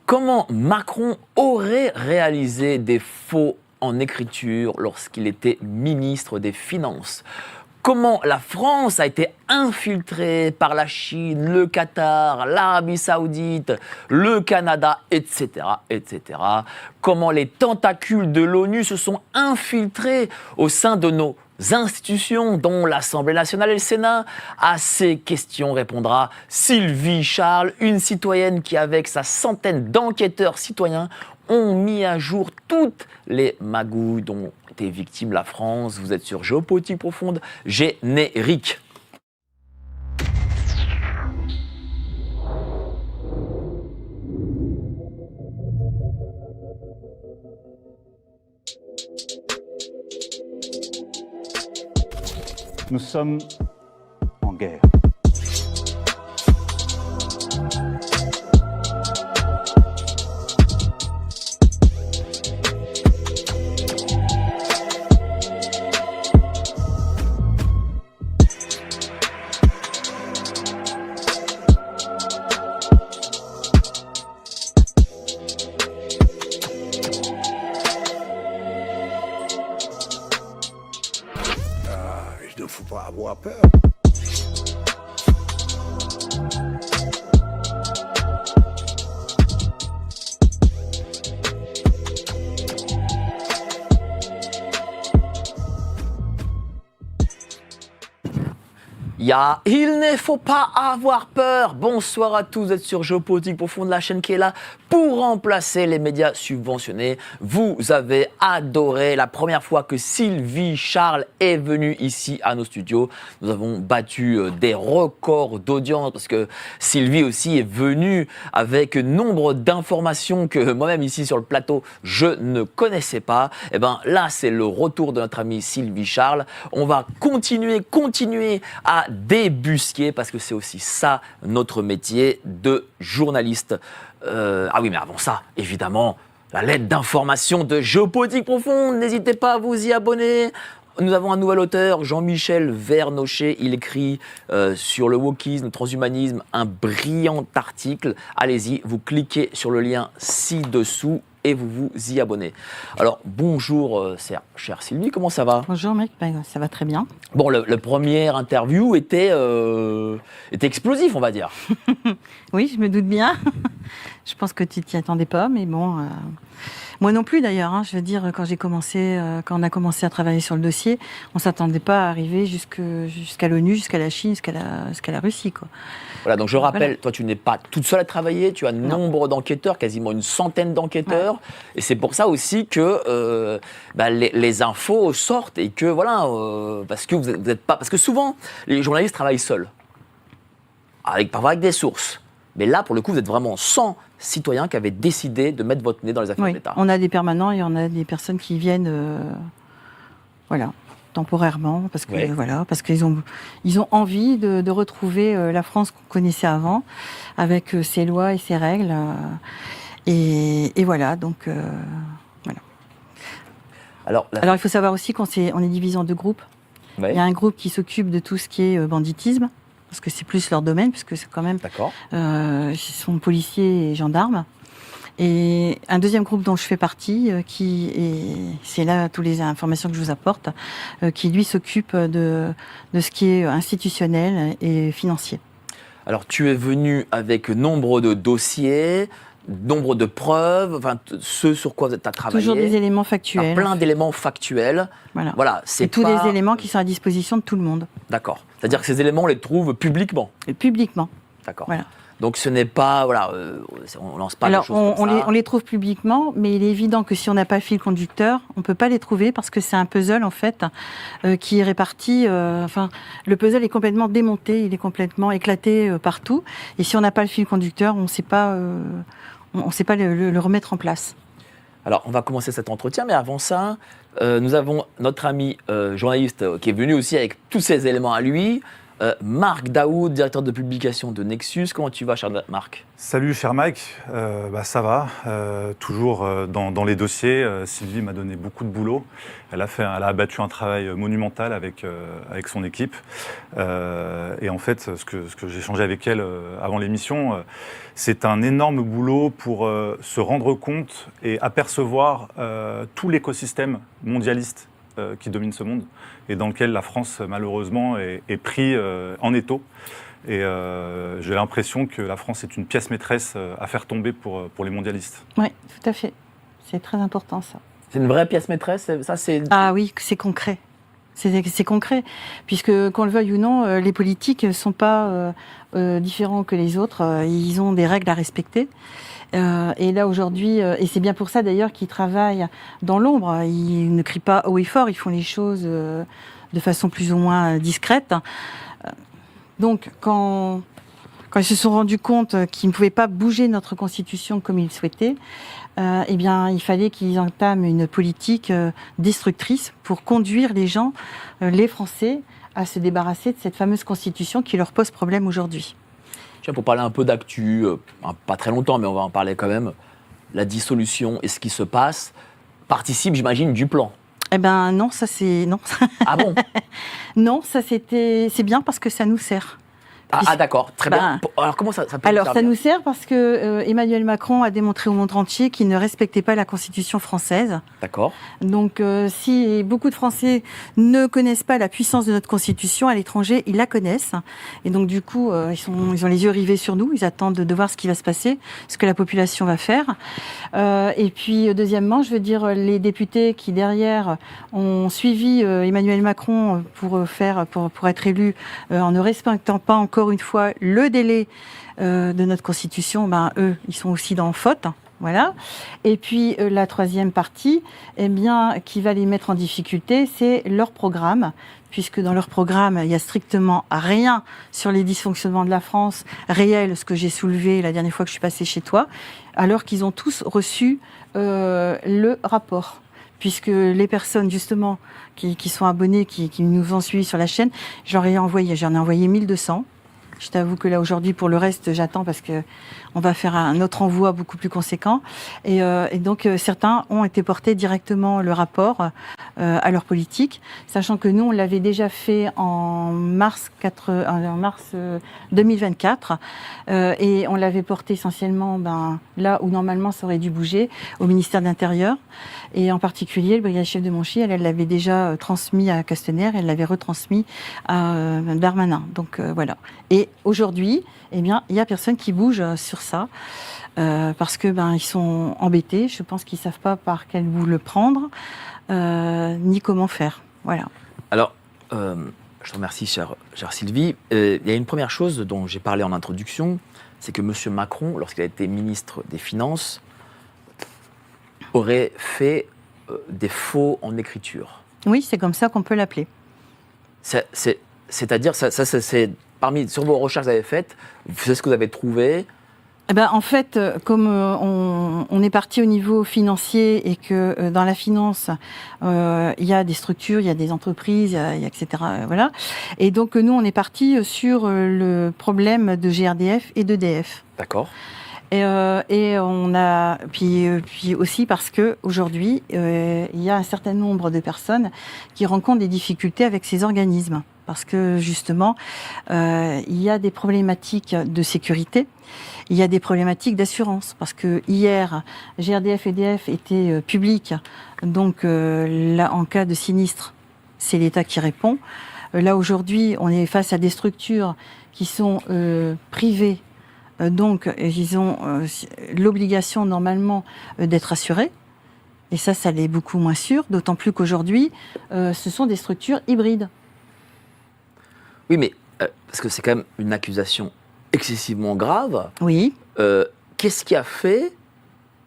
Comment Macron aurait réalisé des faux en écriture lorsqu'il était ministre des Finances? Comment la France a été infiltrée par la Chine, le Qatar, l'Arabie Saoudite, le Canada, etc., etc. Comment les tentacules de l'ONU se sont infiltrés au sein de nos institutions, dont l'Assemblée nationale et le Sénat. À ces questions répondra Sylvie Charles, une citoyenne qui, avec sa centaine d'enquêteurs citoyens, ont mis à jour toutes les magouilles dont était victime la France. Vous êtes sur Géopolitique Profonde, générique. Nous sommes en guerre. Il ne faut pas avoir peur. Il ne faut pas avoir peur. Bonsoir à tous, vous êtes sur Géopolitique Profonde, la chaîne qui est là pour remplacer les médias subventionnés. Vous avez adoré la première fois que Sylvie Charles est venue ici à nos studios. Nous avons battu des records d'audience parce que Sylvie aussi est venue avec nombre d'informations que moi-même ici sur le plateau, je ne connaissais pas. Et bien là, c'est le retour de notre amie Sylvie Charles. On va continuer à débusquer, parce que c'est aussi ça notre métier de journaliste. Ah oui, mais avant ça, évidemment, la lettre d'information de Géopolitique Profonde. N'hésitez pas à vous y abonner. Nous avons un nouvel auteur, Jean-Michel Vernochet. Il écrit sur le wokisme, le transhumanisme, un brillant article. Allez-y, vous cliquez sur le lien ci-dessous et vous vous y abonnez. Alors, bonjour, chère Sylvie, comment ça va? Bonjour mec, ça va très bien. Bon, le premier interview était explosif, on va dire. Oui, je me doute bien. Je pense que tu t'y attendais pas, mais bon... Moi non plus d'ailleurs, je veux dire, quand on a commencé à travailler sur le dossier, on ne s'attendait pas à arriver jusqu'à l'ONU, jusqu'à la Chine, jusqu'à la Russie, quoi. Voilà, donc je rappelle, Voilà. Toi tu n'es pas toute seule à travailler, tu as nombre d'enquêteurs, quasiment une centaine d'enquêteurs, et c'est pour ça aussi que les infos sortent et que voilà, parce que vous êtes pas, parce que souvent les journalistes travaillent seuls, parfois avec des sources, mais là pour le coup vous êtes vraiment 100 citoyens qui avaient décidé de mettre votre nez dans les affaires de l'État. On a des permanents et on a des personnes qui viennent, temporairement, parce que parce qu'ils ont envie de retrouver la France qu'on connaissait avant, avec ses lois et ses règles, et voilà, donc voilà. Alors il faut savoir aussi qu'on est divisé en deux groupes. Ouais. Il y a un groupe qui s'occupe de tout ce qui est banditisme, parce que c'est plus leur domaine, puisque c'est quand même... D'accord. Ils sont policiers et gendarmes. Et un deuxième groupe dont je fais partie, c'est là toutes les informations que je vous apporte, qui lui s'occupe de ce qui est institutionnel et financier. Alors tu es venu avec nombre de dossiers, nombre de preuves, enfin ce sur quoi tu as travaillé. Toujours des éléments factuels. Plein d'éléments factuels. Voilà. C'est tous les éléments qui sont à disposition de tout le monde. D'accord. C'est-à-dire que ces éléments, on les trouve publiquement. Et publiquement. D'accord. Voilà. Donc ce n'est pas, on lance pas des choses comme ça. On les trouve publiquement, mais il est évident que si on n'a pas le fil conducteur, on ne peut pas les trouver parce que c'est un puzzle en fait qui est réparti. Le puzzle est complètement démonté, il est complètement éclaté partout. Et si on n'a pas le fil conducteur, on ne sait pas le remettre en place. Alors on va commencer cet entretien, mais avant ça, nous avons notre ami journaliste qui est venu aussi avec tous ces éléments à lui. Marc Daoud, directeur de publication de Nexus. Comment tu vas, cher Marc? Salut cher Mike, ça va, toujours dans les dossiers. Sylvie m'a donné beaucoup de boulot. Elle a abattu un travail monumental avec son équipe. Et en fait, ce que j'ai échangé avec elle avant l'émission, c'est un énorme boulot pour se rendre compte et apercevoir tout l'écosystème mondialiste qui domine ce monde et dans lequel la France, malheureusement, est pris en étau. Et j'ai l'impression que la France est une pièce maîtresse à faire tomber pour les mondialistes. Oui, tout à fait. C'est très important, ça. C'est une vraie pièce maîtresse, ça c'est... Ah oui, c'est concret. C'est concret, puisque qu'on le veuille ou non, les politiques ne sont pas différents que les autres. Ils ont des règles à respecter. Et là aujourd'hui, et c'est bien pour ça d'ailleurs qu'ils travaillent dans l'ombre. Ils ne crient pas haut et fort, ils font les choses de façon plus ou moins discrète. Donc quand ils se sont rendus compte qu'ils ne pouvaient pas bouger notre Constitution comme ils le souhaitaient, eh bien, il fallait qu'ils entament une politique destructrice pour conduire les gens, les Français, à se débarrasser de cette fameuse Constitution qui leur pose problème aujourd'hui. Tiens, pour parler un peu d'actu, pas très longtemps, mais on va en parler quand même, la dissolution et ce qui se passe participe, j'imagine, du plan. Eh ben non, ça c'est... Non. Ah bon? Non, ça c'est bien parce que ça nous sert. Ah d'accord, très bien. Alors comment ça peut nous Alors servir? ça nous sert parce que Emmanuel Macron a démontré au monde entier qu'il ne respectait pas la Constitution française. D'accord. Donc si beaucoup de Français ne connaissent pas la puissance de notre Constitution à l'étranger, ils la connaissent. Et donc du coup, ils ont les yeux rivés sur nous, ils attendent de voir ce qui va se passer, ce que la population va faire. Et puis deuxièmement, je veux dire, les députés qui derrière ont suivi Emmanuel Macron pour être élus en ne respectant pas encore une fois le délai de notre Constitution, ben, eux, ils sont aussi dans faute. Voilà. Et puis la troisième partie, eh bien, qui va les mettre en difficulté, c'est leur programme, puisque dans leur programme, il n'y a strictement rien sur les dysfonctionnements de la France réels, ce que j'ai soulevé la dernière fois que je suis passée chez toi, alors qu'ils ont tous reçu le rapport. Puisque les personnes, justement, qui sont abonnées, qui nous ont suivis sur la chaîne, j'en ai envoyé 1200. Je t'avoue que là, aujourd'hui, pour le reste, j'attends parce que on va faire un autre envoi beaucoup plus conséquent. Et donc, certains ont été portés directement le rapport à leur politique, sachant que nous, on l'avait déjà fait en mars 2024. Et on l'avait porté essentiellement là où normalement ça aurait dû bouger, au ministère de l'Intérieur. Et en particulier, le brigadier chef de Monchy, elle l'avait déjà transmis à Castaner, elle l'avait retransmis à Darmanin. Donc voilà. Et aujourd'hui, eh bien, il n'y a personne qui bouge sur ça, parce que ils sont embêtés. Je pense qu'ils ne savent pas par quel bout le prendre, ni comment faire. Voilà. Alors, je te remercie, chère Sylvie. Il y a une première chose dont j'ai parlé en introduction, c'est que M. Macron, lorsqu'il a été ministre des Finances, aurait fait des faux en écriture. Oui, c'est comme ça qu'on peut l'appeler. C'est-à-dire, c'est sur vos recherches que vous avez faites, c'est ce que vous avez trouvé. Eh ben, en fait, comme on est parti au niveau financier et que dans la finance, il y a des structures, il y a des entreprises, il y a etc. Voilà. Et donc, nous, on est parti sur le problème de GRDF et d'EDF. D'accord. Et on a puis aussi parce que aujourd'hui, il y a un certain nombre de personnes qui rencontrent des difficultés avec ces organismes. Parce que justement, il y a des problématiques de sécurité, il y a des problématiques d'assurance. Parce que hier, GRDF et EDF étaient publics, donc là, en cas de sinistre, c'est l'État qui répond. Là, aujourd'hui, on est face à des structures qui sont privées, donc ils ont l'obligation normalement d'être assurés. Et ça l'est beaucoup moins sûr, d'autant plus qu'aujourd'hui, ce sont des structures hybrides. Oui, mais parce que c'est quand même une accusation excessivement grave. Oui. Qu'est-ce qui a fait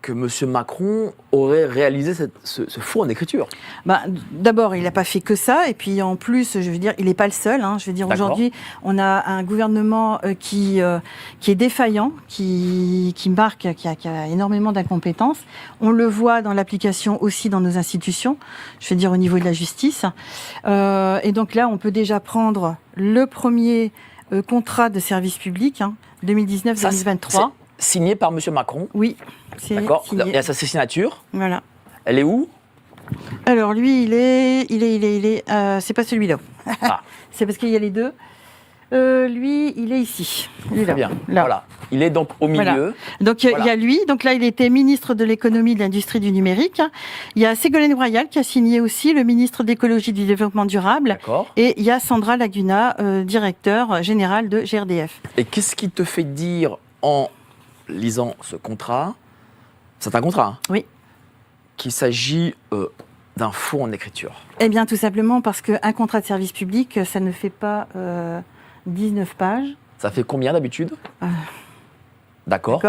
que M. Macron aurait réalisé ce four en écriture? D'abord, il n'a pas fait que ça, et puis en plus, je veux dire, il n'est pas le seul. Je veux dire, aujourd'hui, on a un gouvernement qui est défaillant, qui a énormément d'incompétences. On le voit dans l'application aussi dans nos institutions, je veux dire au niveau de la justice. Et donc là, on peut déjà prendre le premier contrat de service public, 2019-2023. Signé par M. Macron? Oui. D'accord. Signé. Il y a sa signature. Voilà. Elle est où? Alors lui, il est. C'est pas celui-là. Ah. C'est parce qu'il y a les deux. Lui, il est ici. Très bien. Là. Voilà. Il est donc au milieu. Voilà. Donc il y a lui. Donc là, il était ministre de l'économie, de l'industrie, du numérique. Il y a Ségolène Royal qui a signé aussi, le ministre de l'écologie et du développement durable. D'accord. Et il y a Sandra Laguna, directeur général de GRDF. Et qu'est-ce qui te fait dire en lisant ce contrat, c'est un contrat, oui, qu'il s'agit d'un faux en écriture? Eh bien, tout simplement parce qu'un contrat de service public, ça ne fait pas 19 pages. Ça fait combien d'habitude? D'accord.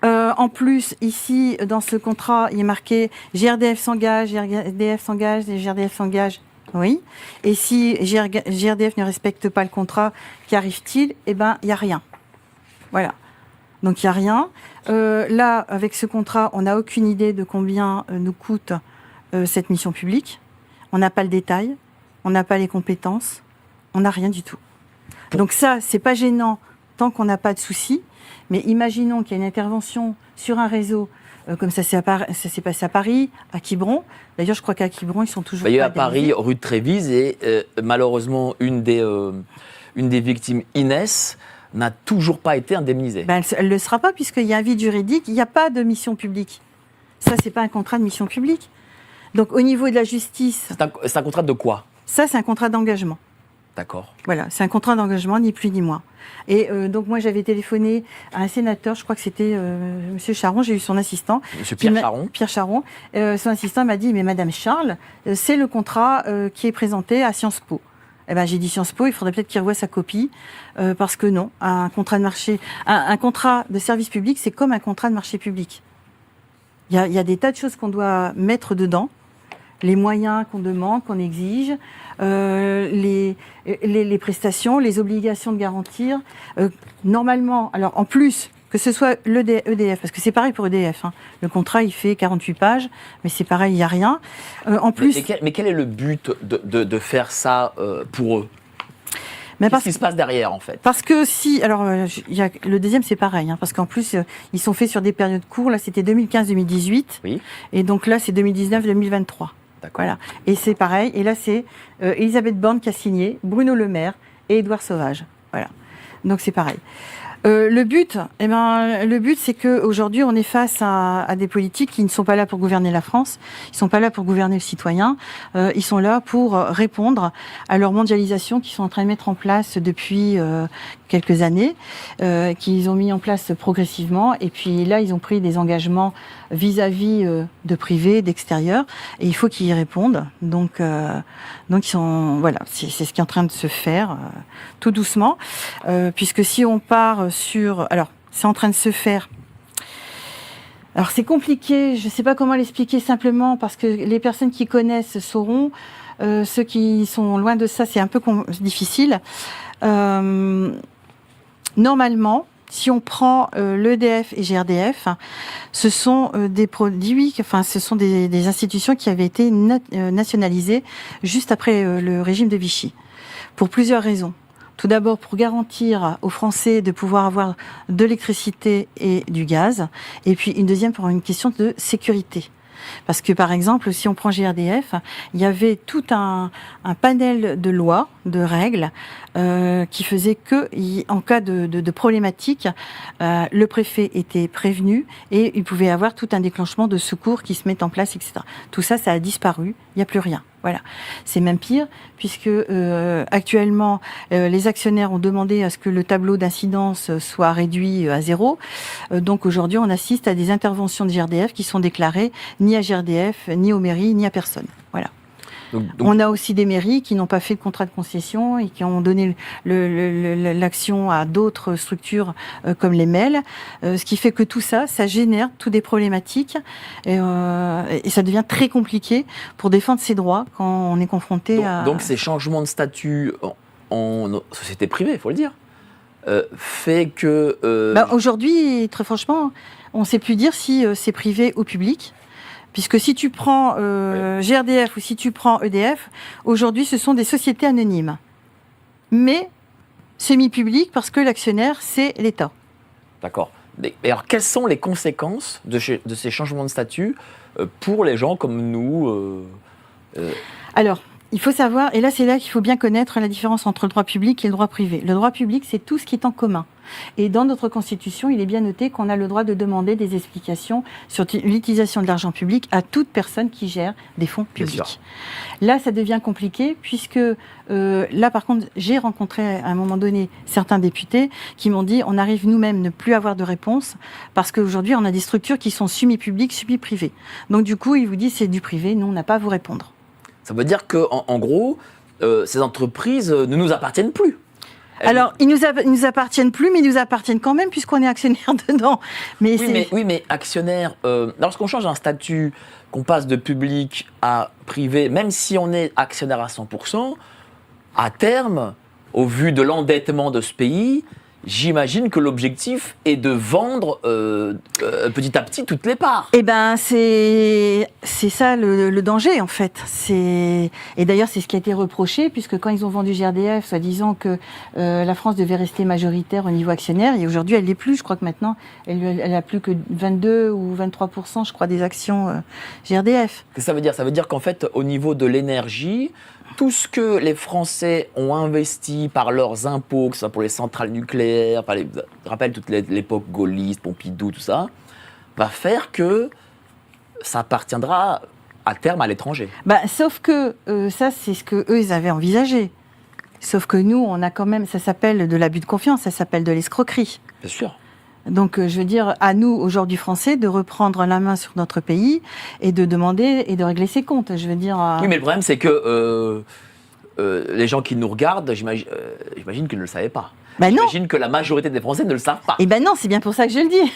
En plus, ici, dans ce contrat, il est marqué GRDF s'engage, GRDF s'engage, GRDF s'engage. Oui. Et si GRDF ne respecte pas le contrat, qu'arrive-t-il? Eh bien, il n'y a rien. Voilà. Donc, il n'y a rien. Là, avec ce contrat, on n'a aucune idée de combien nous coûte cette mission publique. On n'a pas le détail, on n'a pas les compétences, on n'a rien du tout. Donc ça, c'est pas gênant tant qu'on n'a pas de soucis. Mais imaginons qu'il y a une intervention sur un réseau, comme ça s'est passé à Paris, à Quiberon. D'ailleurs, je crois qu'à Quiberon, ils sont toujours... Il y a eu à Paris, rue de Trévise, et malheureusement, une des victimes, Inès, n'a toujours pas été indemnisée. Elle ne le sera pas, puisqu'il y a un vide juridique, il n'y a pas de mission publique. Ça, c'est pas un contrat de mission publique. Donc, au niveau de la justice... C'est un contrat de quoi? Ça, c'est un contrat d'engagement. D'accord. Voilà, c'est un contrat d'engagement, ni plus ni moins. Et donc, moi, j'avais téléphoné à un sénateur, je crois que c'était M. Charon, j'ai eu son assistant. M. Pierre Charon. Pierre Charon. Son assistant m'a dit, mais Madame Charles, c'est le contrat qui est présenté à Sciences Po. Eh ben, j'ai dit Sciences Po, il faudrait peut-être qu'il revoie sa copie, parce que non, un contrat de marché, un contrat de service public, c'est comme un contrat de marché public. Il y a des tas de choses qu'on doit mettre dedans, les moyens qu'on demande, qu'on exige, les prestations, les obligations de garantir. Normalement, alors en plus, que ce soit l'EDF, parce que c'est pareil pour EDF, le contrat il fait 48 pages, mais c'est pareil, il n'y a rien. En plus, mais quel est le but de faire ça pour eux? Qu'est-ce qui se passe derrière, en fait? Parce que si... Alors, le deuxième, c'est pareil, parce qu'en plus, ils sont faits sur des périodes courtes. Là, c'était 2015-2018. Oui. Et donc là, c'est 2019-2023. D'accord. Voilà. Et c'est pareil. Et là, c'est Elisabeth Borne qui a signé, Bruno Le Maire et Édouard Sauvage. Voilà. Donc, c'est pareil. Le but, c'est qu'aujourd'hui, on est face à des politiques qui ne sont pas là pour gouverner la France, ils ne sont pas là pour gouverner le citoyen, ils sont là pour répondre à leur mondialisation qu'ils sont en train de mettre en place depuis quelques années, qu'ils ont mis en place progressivement, et puis là, ils ont pris des engagements vis-à-vis de privés, d'extérieur, et il faut qu'ils y répondent. Donc ils sont, voilà, c'est ce qui est en train de se faire tout doucement, puisque si on part alors, c'est en train de se faire. Alors, c'est compliqué, je ne sais pas comment l'expliquer simplement, parce que les personnes qui connaissent sauront. Ceux qui sont loin de ça, c'est un peu difficile. Normalement, si on prend l'EDF et GRDF, ce sont des produits, ce sont des institutions qui avaient été nationalisées juste après le régime de Vichy, pour plusieurs raisons. Tout d'abord, pour garantir aux Français de pouvoir avoir de l'électricité et du gaz. Et puis, une deuxième, pour une question de sécurité. Parce que, par exemple, si on prend GRDF, il y avait tout un panel de lois, de règles, qui faisait que, en cas de problématique, le préfet était prévenu et il pouvait y avoir tout un déclenchement de secours qui se met en place, etc. Tout ça, ça a disparu. Il n'y a plus rien. Voilà. C'est même pire, puisque actuellement, les actionnaires ont demandé à ce que le tableau d'incidence soit réduit à 0. Donc aujourd'hui, on assiste à des interventions de GRDF qui sont déclarées ni à GRDF, ni aux mairies, ni à personne. Voilà. Donc, On a aussi des mairies qui n'ont pas fait de contrat de concession et qui ont donné l'action à d'autres structures comme les MEL, ce qui fait que tout ça, ça génère toutes des problématiques et ça devient très compliqué pour défendre ses droits quand on est confronté à... Donc ces changements de statut en société privée, il faut le dire, fait que... Aujourd'hui, très franchement, on ne sait plus dire si c'est privé ou public. Puisque si tu prends GRDF ou si tu prends EDF, aujourd'hui, ce sont des sociétés anonymes. Mais semi-publiques parce que l'actionnaire, c'est l'État. D'accord. Et alors, quelles sont les conséquences de ces changements de statut pour les gens comme nous Alors, il faut savoir, et là c'est là qu'il faut bien connaître la différence entre le droit public et le droit privé. Le droit public, c'est tout ce qui est en commun. Et dans notre Constitution, il est bien noté qu'on a le droit de demander des explications sur l'utilisation de l'argent public à toute personne qui gère des fonds publics. Là, ça devient compliqué puisque là, par contre, j'ai rencontré à un moment donné certains députés qui m'ont dit on arrive nous-mêmes ne plus avoir de réponse parce qu'aujourd'hui, on a des structures qui sont semi-publiques, semi-privées. Donc du coup, ils vous disent c'est du privé, nous, on n'a pas à vous répondre. Ça veut dire qu'en gros, ces entreprises ne nous appartiennent plus. Alors, ils nous appartiennent plus, mais ils nous appartiennent quand même puisqu'on est actionnaire dedans. Oui, mais actionnaire, lorsqu'on change un statut, qu'on passe de public à privé, même si on est actionnaire à 100%, à terme, au vu de l'endettement de ce pays, j'imagine que l'objectif est de vendre petit à petit toutes les parts. Eh ben, c'est ça le danger en fait. Et d'ailleurs, c'est ce qui a été reproché, puisque quand ils ont vendu GRDF, soi-disant que la France devait rester majoritaire au niveau actionnaire, et aujourd'hui, elle l'est plus. Je crois que maintenant, elle a plus que 22 ou 23%, je crois, des actions GRDF. Qu'est-ce que ça veut dire ? Ça veut dire qu'en fait, au niveau de l'énergie, tout ce que les Français ont investi par leurs impôts, que ce soit pour les centrales nucléaires, je rappelle toute l'époque gaulliste, Pompidou, tout ça, va faire que ça appartiendra à terme à l'étranger. Sauf que ça, c'est ce que eux ils avaient envisagé. Sauf que nous, on a quand même, ça s'appelle de l'abus de confiance, ça s'appelle de l'escroquerie. Bien sûr. Donc, je veux dire, à nous, aujourd'hui Français, de reprendre la main sur notre pays et de demander et de régler ses comptes. Je veux dire. Oui, mais le problème, c'est que les gens qui nous regardent, j'imagine qu'ils ne le savaient pas. J'imagine que la majorité des Français ne le savent pas. Eh ben non, c'est bien pour ça que je le dis.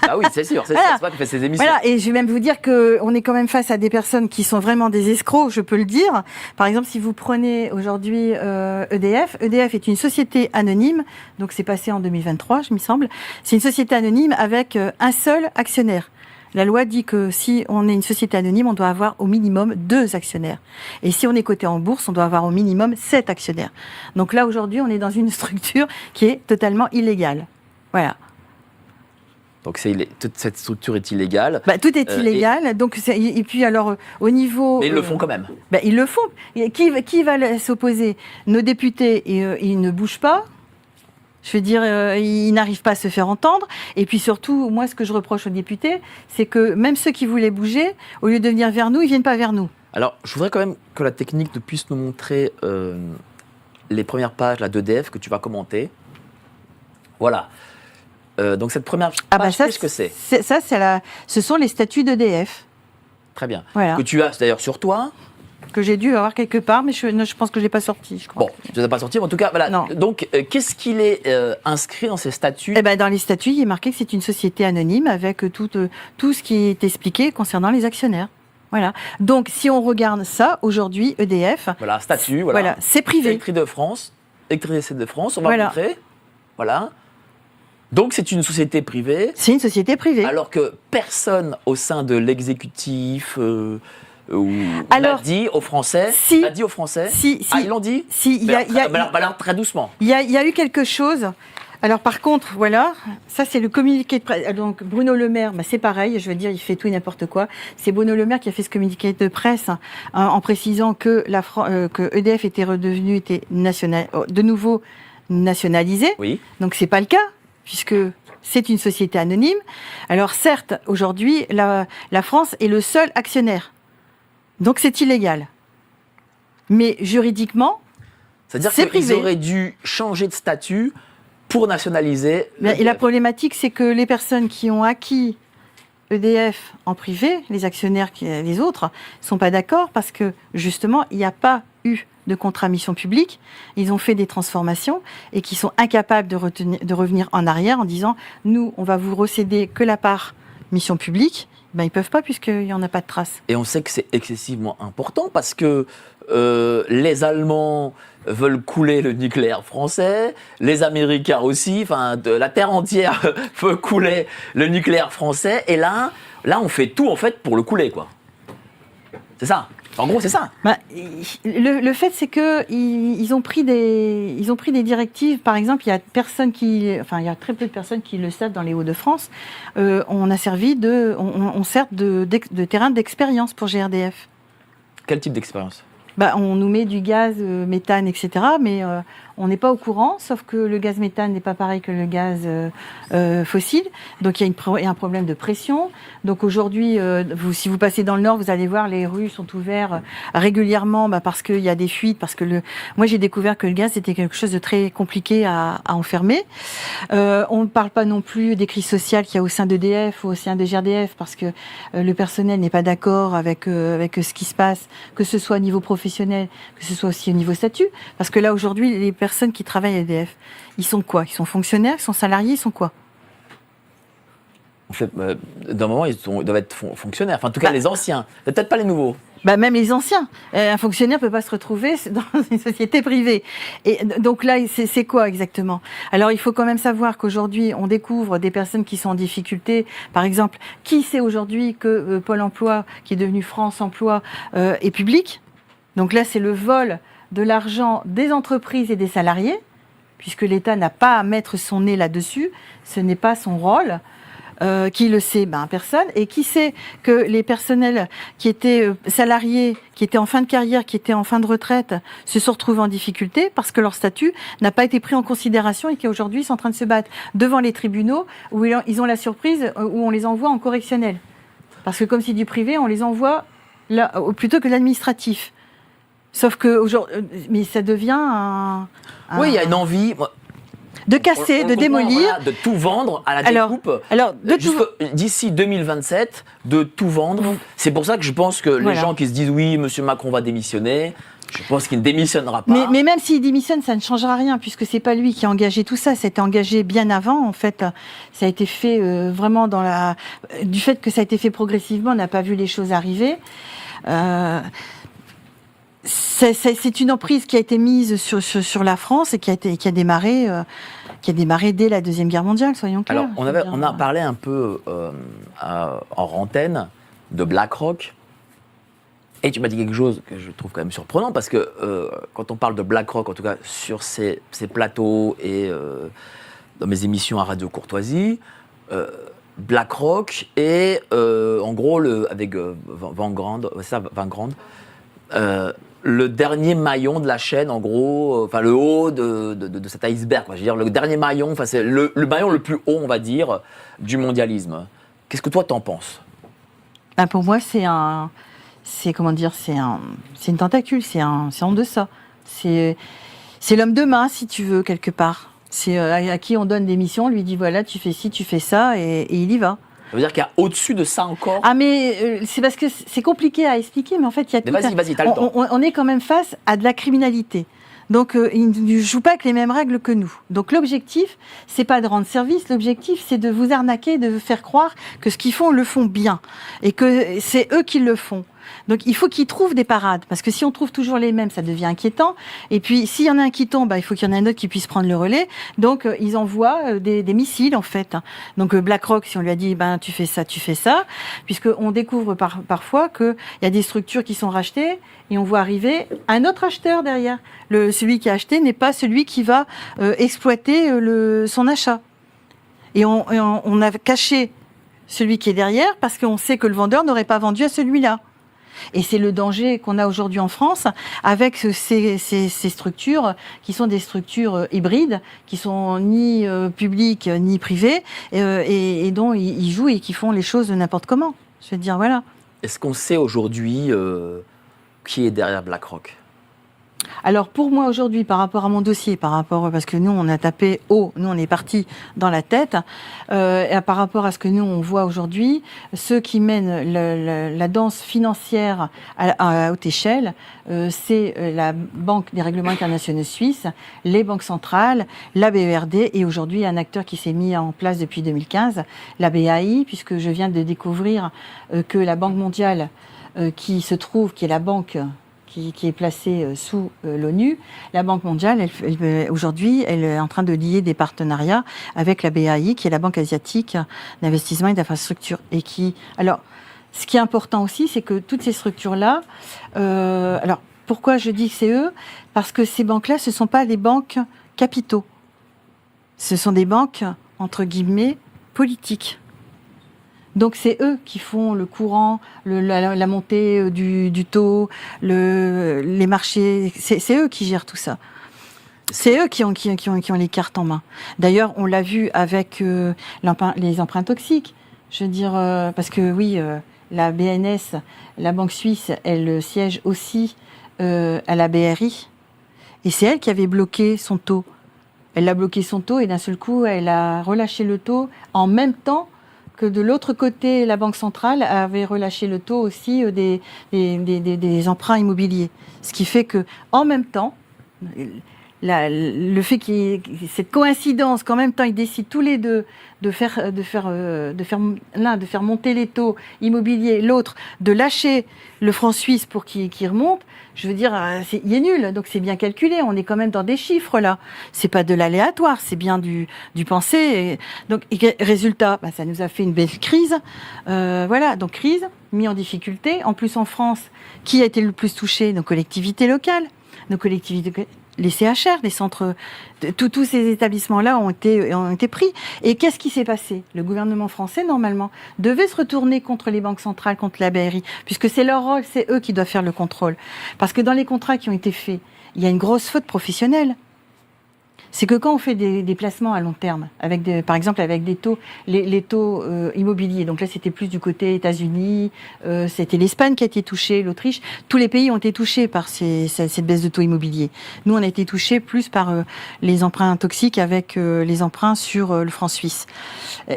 Ah oui, c'est sûr, c'est toi qui fais ces émissions. Voilà, et je vais même vous dire qu'on est quand même face à des personnes qui sont vraiment des escrocs, je peux le dire. Par exemple, si vous prenez aujourd'hui EDF est une société anonyme, donc c'est passé en 2023, je me semble. C'est une société anonyme avec un seul actionnaire. La loi dit que si on est une société anonyme, on doit avoir au minimum 2 actionnaires. Et si on est coté en bourse, on doit avoir au minimum 7 actionnaires. Donc là, aujourd'hui, on est dans une structure qui est totalement illégale. Voilà. Donc toute cette structure est illégale. Tout est illégal. Et puis alors, au niveau... Mais ils le font quand même. Ils le font. Et qui va s'opposer ? Nos députés, ils ne bougent pas. Je veux dire, ils n'arrivent pas à se faire entendre. Et puis surtout, moi, ce que je reproche aux députés, c'est que même ceux qui voulaient bouger, au lieu de venir vers nous, ils ne viennent pas vers nous. Alors, je voudrais quand même que la technique puisse nous montrer les premières pages d'EDF que tu vas commenter. Voilà. Donc cette première page, qu'est-ce que c'est ? Ce sont les statuts d'EDF. Très bien. Voilà. Que tu as d'ailleurs sur toi. Que j'ai dû avoir quelque part, mais je pense que je ne l'ai pas sorti. Je crois. Bon, tu ne l'as pas sorti, mais en tout cas, voilà. Non. Donc, qu'est-ce qu'il est inscrit dans ces statuts ? Dans les statuts, il est marqué que c'est une société anonyme avec tout ce qui est expliqué concernant les actionnaires. Voilà. Donc, si on regarde ça, aujourd'hui, EDF... Voilà, statut, voilà. C'est privé. Électricité de France, on va montrer. Voilà. Donc, c'est une société privée. C'est une société privée. Alors que personne au sein de l'exécutif... l'a dit aux Français. Si. Ils l'ont dit. Si. Alors, très doucement. Il y a eu quelque chose. Alors par contre, voilà, ça c'est le communiqué de presse. Donc Bruno Le Maire, c'est pareil. Je veux dire, il fait tout et n'importe quoi. C'est Bruno Le Maire qui a fait ce communiqué de presse en précisant que que EDF était de nouveau nationalisé. Oui. Donc c'est pas le cas puisque c'est une société anonyme. Alors certes, aujourd'hui, la France est le seul actionnaire. Donc c'est illégal. Mais juridiquement, c'est-à-dire qu'ils auraient dû changer de statut pour nationaliser. Et la problématique, c'est que les personnes qui ont acquis EDF en privé, les actionnaires, les autres, ne sont pas d'accord parce que justement, il n'y a pas eu de contrat mission publique. Ils ont fait des transformations et qui sont incapables de revenir en arrière en disant nous, on va vous recéder que la part mission publique. Ben, ils ne peuvent pas puisqu'il n'y en a pas de trace. Et on sait que c'est excessivement important parce que les Allemands veulent couler le nucléaire français, les Américains aussi, enfin la terre entière veut couler le nucléaire français, et là on fait tout en fait pour le couler, quoi. C'est ça. En gros, c'est ça. Bah, le fait, c'est que ils ont pris des directives. Par exemple, il y a très peu de personnes qui le savent dans les Hauts-de-France. On sert de terrain d'expérience pour GRDF. Quel type d'expérience ? Bah, on nous met du gaz, méthane, etc. Mais on n'est pas au courant, sauf que le gaz méthane n'est pas pareil que le gaz fossile. Donc il y a un problème de pression. Donc aujourd'hui, si vous passez dans le Nord, vous allez voir, les rues sont ouvertes régulièrement parce qu'il y a des fuites. Moi, j'ai découvert que le gaz, c'était quelque chose de très compliqué à enfermer. On ne parle pas non plus des crises sociales qu'il y a au sein d'EDF ou au sein de GRDF parce que le personnel n'est pas d'accord avec ce qui se passe, que ce soit au niveau professionnel, que ce soit aussi au niveau statut. Parce que là, aujourd'hui, les personnes qui travaillent à EDF, ils sont quoi ? Ils sont fonctionnaires, ils sont salariés, ils sont quoi ? En fait, d'un moment, ils doivent être fonctionnaires. Enfin, en tout cas, les anciens. Peut-être pas les nouveaux. Même les anciens. Un fonctionnaire ne peut pas se retrouver dans une société privée. Et donc là, c'est quoi exactement ? Alors, il faut quand même savoir qu'aujourd'hui, on découvre des personnes qui sont en difficulté. Par exemple, qui sait aujourd'hui que Pôle emploi, qui est devenu France Emploi, est public ? Donc là, c'est le vol de l'argent des entreprises et des salariés, puisque l'État n'a pas à mettre son nez là-dessus. Ce n'est pas son rôle. Qui le sait ? Personne. Et qui sait que les personnels qui étaient salariés, qui étaient en fin de carrière, qui étaient en fin de retraite, se sont retrouvés en difficulté parce que leur statut n'a pas été pris en considération et qu'aujourd'hui sont en train de se battre devant les tribunaux où ils ont la surprise où on les envoie en correctionnel. Parce que comme c'est du privé, on les envoie là, plutôt que l'administratif. Sauf que aujourd'hui, mais ça devient Oui, il y a une envie. De casser, de démolir. Voilà, de tout vendre à la découpe. D'ici 2027, de tout vendre. C'est pour ça que je pense que les gens qui se disent oui, M. Macron va démissionner, je pense qu'il ne démissionnera pas. Mais même s'il démissionne, ça ne changera rien, puisque c'est pas lui qui a engagé tout ça. Ça a été engagé bien avant. En fait, ça a été fait vraiment du fait que ça a été fait progressivement, on n'a pas vu les choses arriver. C'est une emprise qui a été mise sur la France et qui a démarré dès la Deuxième Guerre mondiale, soyons clairs. Alors, on a parlé un peu en antenne de BlackRock. Et tu m'as dit quelque chose que je trouve quand même surprenant, parce que quand on parle de BlackRock, en tout cas sur ces plateaux et dans mes émissions à Radio Courtoisie, BlackRock est en gros, avec Vanguard, le dernier maillon de la chaîne, en gros, enfin le haut de cet iceberg, quoi. Je veux dire, le dernier maillon, enfin c'est le maillon le plus haut, on va dire, du mondialisme. Qu'est-ce que toi t'en penses ? Pour moi, c'est une tentacule, c'est en deçà. C'est l'homme de main, si tu veux, quelque part. C'est à qui on donne des missions, on lui dit voilà, tu fais ci, tu fais ça, et il y va. Ça veut dire qu'il y a au-dessus de ça encore ? Mais c'est parce que c'est compliqué à expliquer, mais en fait, il y a tout. Vas-y, t'as le temps. On est quand même face à de la criminalité. Donc, ils ne jouent pas avec les mêmes règles que nous. Donc, l'objectif, c'est pas de rendre service. L'objectif, c'est de vous arnaquer, de vous faire croire que ce qu'ils font, le font bien. Et que c'est eux qui le font. Donc, il faut qu'ils trouvent des parades. Parce que si on trouve toujours les mêmes, ça devient inquiétant. Et puis, s'il y en a un qui tombe, il faut qu'il y en ait un autre qui puisse prendre le relais. Donc, ils envoient des missiles, en fait. Donc, BlackRock, si on lui a dit, tu fais ça. Puisqu'on découvre parfois qu'il y a des structures qui sont rachetées et on voit arriver un autre acheteur derrière. Celui qui a acheté n'est pas celui qui va exploiter son achat. Et on a caché celui qui est derrière parce qu'on sait que le vendeur n'aurait pas vendu à celui-là. Et c'est le danger qu'on a aujourd'hui en France avec ces structures qui sont des structures hybrides, qui sont ni publiques ni privées, et dont ils jouent et qui font les choses de n'importe comment. Je veux dire, voilà. Est-ce qu'on sait aujourd'hui qui est derrière BlackRock ? Alors pour moi aujourd'hui, par rapport à mon dossier, parce que nous on a tapé haut, nous on est parti dans la tête, et par rapport à ce que nous on voit aujourd'hui, ceux qui mènent la danse financière à haute échelle, c'est la Banque des règlements internationaux suisses, les banques centrales, la BERD et aujourd'hui un acteur qui s'est mis en place depuis 2015, la BAI, puisque je viens de découvrir que la Banque mondiale, qui est la banque qui est placée sous l'ONU, la Banque mondiale, aujourd'hui, elle est en train de lier des partenariats avec la BAI, qui est la Banque asiatique d'investissement et d'infrastructure. Alors, ce qui est important aussi, c'est que toutes ces structures-là, alors, pourquoi je dis que c'est eux ? Parce que ces banques-là, ce ne sont pas des banques capitaux. Ce sont des banques, entre guillemets, politiques. Donc c'est eux qui font le courant, la montée du taux, les marchés. C'est eux qui gèrent tout ça. C'est eux qui ont les cartes en main. D'ailleurs, on l'a vu avec les emprunts toxiques. Je veux dire, parce que oui, la BNS, la Banque suisse, elle siège aussi à la BRI. Et c'est elle qui avait bloqué son taux. Elle a bloqué son taux et d'un seul coup, elle a relâché le taux en même temps que de l'autre côté, la Banque centrale avait relâché le taux aussi des emprunts immobiliers. Ce qui fait que, en même temps, le fait qu'il y ait cette coïncidence qu'en même temps ils décident tous les deux de faire monter les taux immobiliers, l'autre de lâcher le franc suisse pour qu'il remonte, je veux dire, il est nul. Donc c'est bien calculé. On est quand même dans des chiffres là. C'est pas de l'aléatoire, c'est bien du pensé. Donc résultat, ça nous a fait une belle crise. Voilà, donc crise, mis en difficulté. En plus en France, qui a été le plus touché ? Nos collectivités locales, les CHR, les centres, tous ces établissements-là ont été pris. Et qu'est-ce qui s'est passé ? Le gouvernement français, normalement, devait se retourner contre les banques centrales, contre la BRI, puisque c'est leur rôle, c'est eux qui doivent faire le contrôle. Parce que dans les contrats qui ont été faits, il y a une grosse faute professionnelle. C'est que quand on fait des placements à long terme, par exemple avec des taux, les taux immobiliers, donc là c'était plus du côté États-Unis, c'était l'Espagne qui a été touchée, l'Autriche, tous les pays ont été touchés par cette baisse de taux immobiliers. Nous on a été touchés plus par les emprunts toxiques avec les emprunts sur le franc suisse.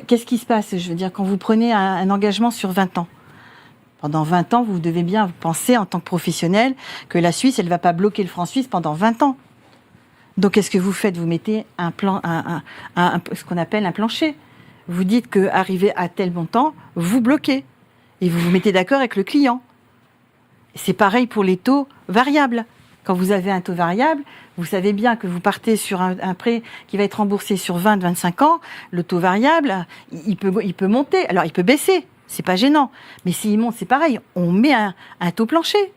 Qu'est-ce qui se passe ? Je veux dire, quand vous prenez un engagement sur 20 ans, pendant 20 ans, vous devez bien penser en tant que professionnel que la Suisse, elle ne va pas bloquer le franc suisse pendant 20 ans. Donc, qu'est-ce que vous faites ? Vous mettez ce qu'on appelle un plancher. Vous dites qu'arrivé à tel montant, vous bloquez. Et vous vous mettez d'accord avec le client. C'est pareil pour les taux variables. Quand vous avez un taux variable, vous savez bien que vous partez sur un prêt qui va être remboursé sur 20-25 ans. Le taux variable, il peut monter. Alors, il peut baisser. C'est pas gênant. Mais s'il monte, c'est pareil. On met un taux plancher.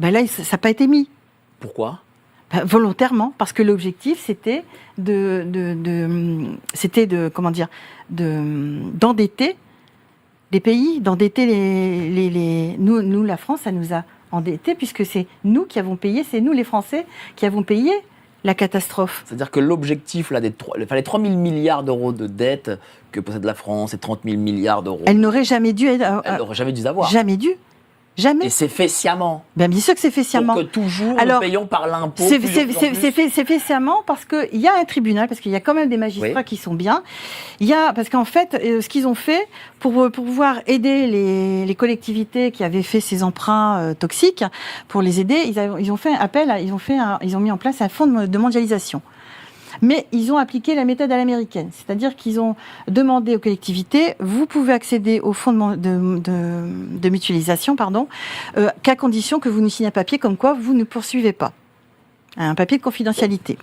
Là, ça n'a pas été mis. Pourquoi ? Volontairement, parce que l'objectif c'était d'endetter les pays, d'endetter nous la France, ça nous a endettés puisque c'est nous qui avons payé, c'est nous les Français qui avons payé la catastrophe. C'est-à-dire que l'objectif là les 3 000 milliards d'euros de dette que possède la France, et 30 000 milliards d'euros. Elle n'aurait jamais dû avoir. Jamais dû. Jamais. Et c'est fait sciemment. Bien sûr que c'est fait sciemment. Pour que toujours nous payons par l'impôt. C'est fait sciemment parce qu'il y a un tribunal, parce qu'il y a quand même des magistrats qui sont bien. Parce qu'en fait, ce qu'ils ont fait pour pouvoir aider les collectivités qui avaient fait ces emprunts toxiques, pour les aider, ils ont fait un appel, ils ont mis en place un fonds de mondialisation. Mais ils ont appliqué la méthode à l'américaine, c'est-à-dire qu'ils ont demandé aux collectivités, vous pouvez accéder au fonds de mutualisation, qu'à condition que vous nous signez un papier comme quoi vous ne poursuivez pas, un papier de confidentialité.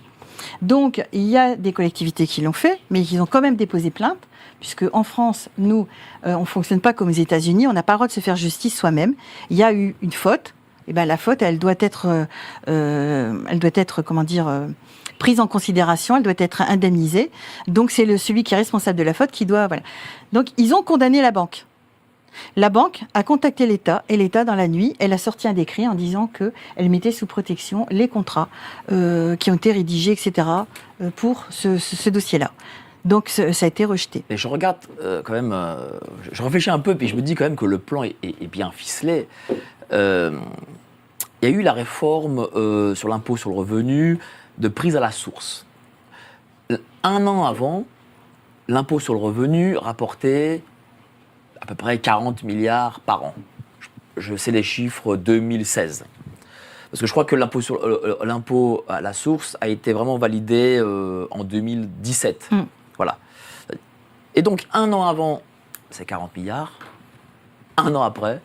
Donc il y a des collectivités qui l'ont fait, mais ils ont quand même déposé plainte, puisque en France, nous, on ne fonctionne pas comme aux États-Unis, on n'a pas le droit de se faire justice soi-même. Il y a eu une faute, et la faute, elle doit être prise en considération, elle doit être indemnisée. Donc c'est celui qui est responsable de la faute qui doit... Voilà. Donc ils ont condamné la banque. La banque a contacté l'État et l'État, dans la nuit, elle a sorti un décret en disant qu'elle mettait sous protection les contrats qui ont été rédigés, etc., pour ce dossier-là. Donc ça a été rejeté. Et je regarde quand même, je réfléchis un peu, puis je me dis quand même que le plan est bien ficelé. il y a eu la réforme sur l'impôt sur le revenu de prise à la source. Un an avant, l'impôt sur le revenu rapportait à peu près 40 milliards par an. Je sais les chiffres 2016. Parce que je crois que l'impôt à la source a été vraiment validé en 2017. Voilà. Et donc, un an avant, c'est 40 milliards. Un an après,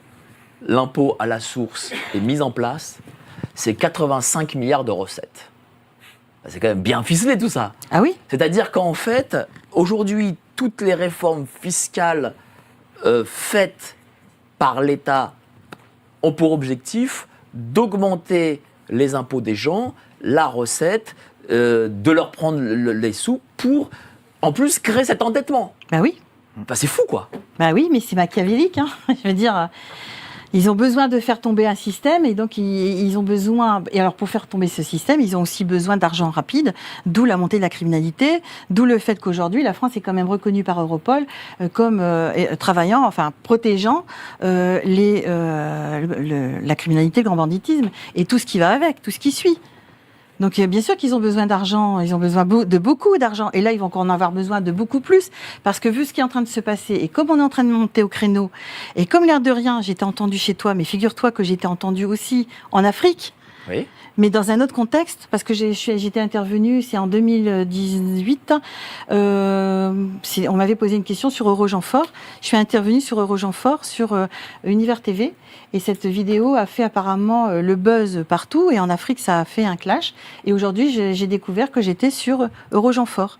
l'impôt à la source est mis en place. C'est 85 milliards de recettes. C'est quand même bien ficelé tout ça. Ah oui? C'est-à-dire qu'en fait, aujourd'hui, toutes les réformes fiscales faites par l'État ont pour objectif d'augmenter les impôts des gens, la recette, de leur prendre les sous pour, en plus, créer cet endettement. Bah oui. Enfin, c'est fou, quoi. Bah oui, mais c'est machiavélique. Hein. Je veux dire, ils ont besoin de faire tomber un système et donc ils ont besoin. Et alors pour faire tomber ce système, ils ont aussi besoin d'argent rapide, d'où la montée de la criminalité, d'où le fait qu'aujourd'hui la France est quand même reconnue par Europol comme travaillant, enfin protégeant la criminalité, le grand banditisme et tout ce qui va avec, tout ce qui suit. Donc bien sûr qu'ils ont besoin d'argent, ils ont besoin de beaucoup d'argent. Et là, ils vont encore en avoir besoin de beaucoup plus. Parce que vu ce qui est en train de se passer, et comme on est en train de monter au créneau, et comme l'air de rien, j'étais entendu chez toi, mais figure-toi que j'étais entendu aussi en Afrique, Oui. mais dans un autre contexte, parce que j'étais intervenue, c'est en 2018, on m'avait posé une question sur Eurogenfort. Je suis intervenue sur Eurogenfort, sur Univers TV, et cette vidéo a fait apparemment le buzz partout, et en Afrique, ça a fait un clash. Et aujourd'hui, j'ai découvert que j'étais sur Eurogenfort.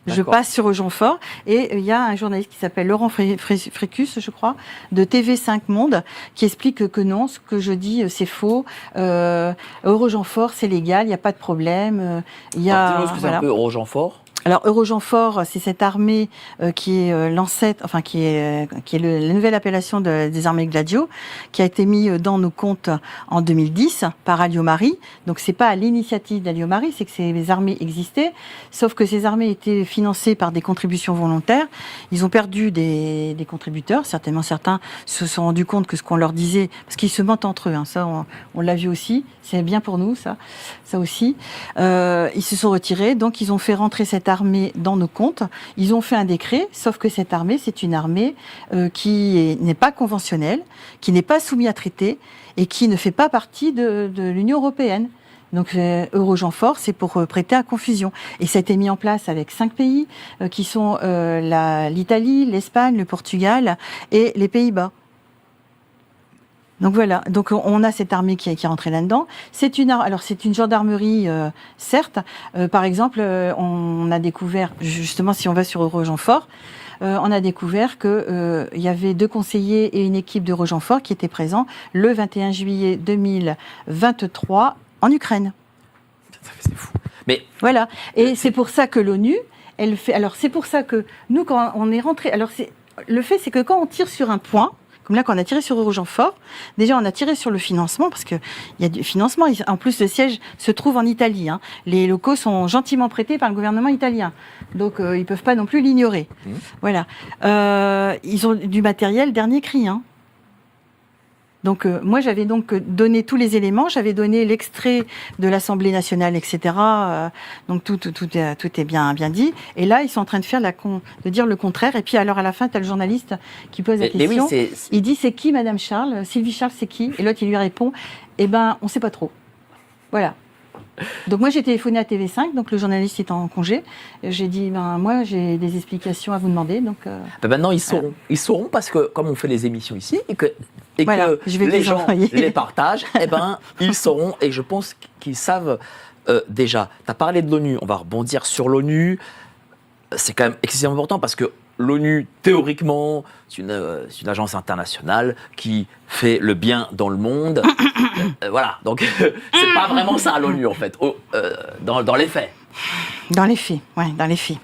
Je passe sur Eurogenfort, et il y a un journaliste qui s'appelle Laurent Frécus, je crois, de TV5 Monde, qui explique que non, ce que je dis, c'est faux. Eurogenfort, c'est légal, il n'y a pas de problème. Il y a, Dis-moi ce que c'est un peu Eurogenfort. Alors Eurogenfort, c'est cette armée qui est l'ancêtre, enfin qui est la nouvelle appellation des armées Gladio, qui a été mis dans nos comptes en 2010 par Alliot-Marie. Donc c'est pas à l'initiative d'Alliot-Marie, c'est que ces armées existaient, sauf que ces armées étaient financées par des contributions volontaires. Ils ont perdu des contributeurs, certainement certains se sont rendus compte que ce qu'on leur disait, parce qu'ils se mentent entre eux, hein, ça on l'a vu aussi, c'est bien pour nous ça aussi. Ils se sont retirés, donc ils ont fait rentrer cette armée dans nos comptes. Ils ont fait un décret, sauf que cette armée, c'est une armée qui n'est pas conventionnelle, qui n'est pas soumise à traité et qui ne fait pas partie de l'Union européenne. Donc Eurogenfort, c'est pour prêter à confusion. Et ça a été mis en place avec 5 pays qui sont l'Italie, l'Espagne, le Portugal et les Pays-Bas. Donc voilà, donc on a cette armée qui est rentrée là-dedans. C'est une gendarmerie, certes. Par exemple, on a découvert, justement, si on va sur Eurogenfort, on a découvert que il y avait 2 conseillers et une équipe d'Eurogenfort qui étaient présents le 21 juillet 2023 en Ukraine. C'est fou. Mais voilà, et c'est pour ça que l'ONU, elle fait. Alors c'est pour ça que nous, quand on est rentré, alors le fait, c'est que quand on tire sur un point. Comme là, quand on a tiré sur Eurogenfort, déjà on a tiré sur le financement, parce qu'il y a du financement. En plus, le siège se trouve en Italie. Hein. Les locaux sont gentiment prêtés par le gouvernement italien. Donc, ils ne peuvent pas non plus l'ignorer. Voilà. Ils ont du matériel dernier cri. Hein. Donc, moi, j'avais donc donné tous les éléments. J'avais donné l'extrait de l'Assemblée nationale, etc. Donc, tout est bien dit. Et là, ils sont en train de dire le contraire. Et puis, alors, à la fin, tu as le journaliste qui pose la question. Oui, il dit, c'est qui, Madame Charles? Sylvie Charles, c'est qui? Et l'autre, il lui répond, eh ben, on ne sait pas trop. Voilà. Donc moi j'ai téléphoné à TV5, donc le journaliste est en congé. J'ai dit moi j'ai des explications à vous demander. Donc maintenant ils sauront. Voilà. Ils sauront parce que comme on fait les émissions ici et que les gens les partagent, ils sauront et je pense qu'ils savent déjà. Tu as parlé de l'ONU, on va rebondir sur l'ONU. C'est quand même excessivement important parce que l'ONU, théoriquement, c'est une agence internationale qui fait le bien dans le monde. Voilà, donc c'est pas vraiment ça l'ONU en fait, dans les faits. Dans les faits, ouais, dans les faits.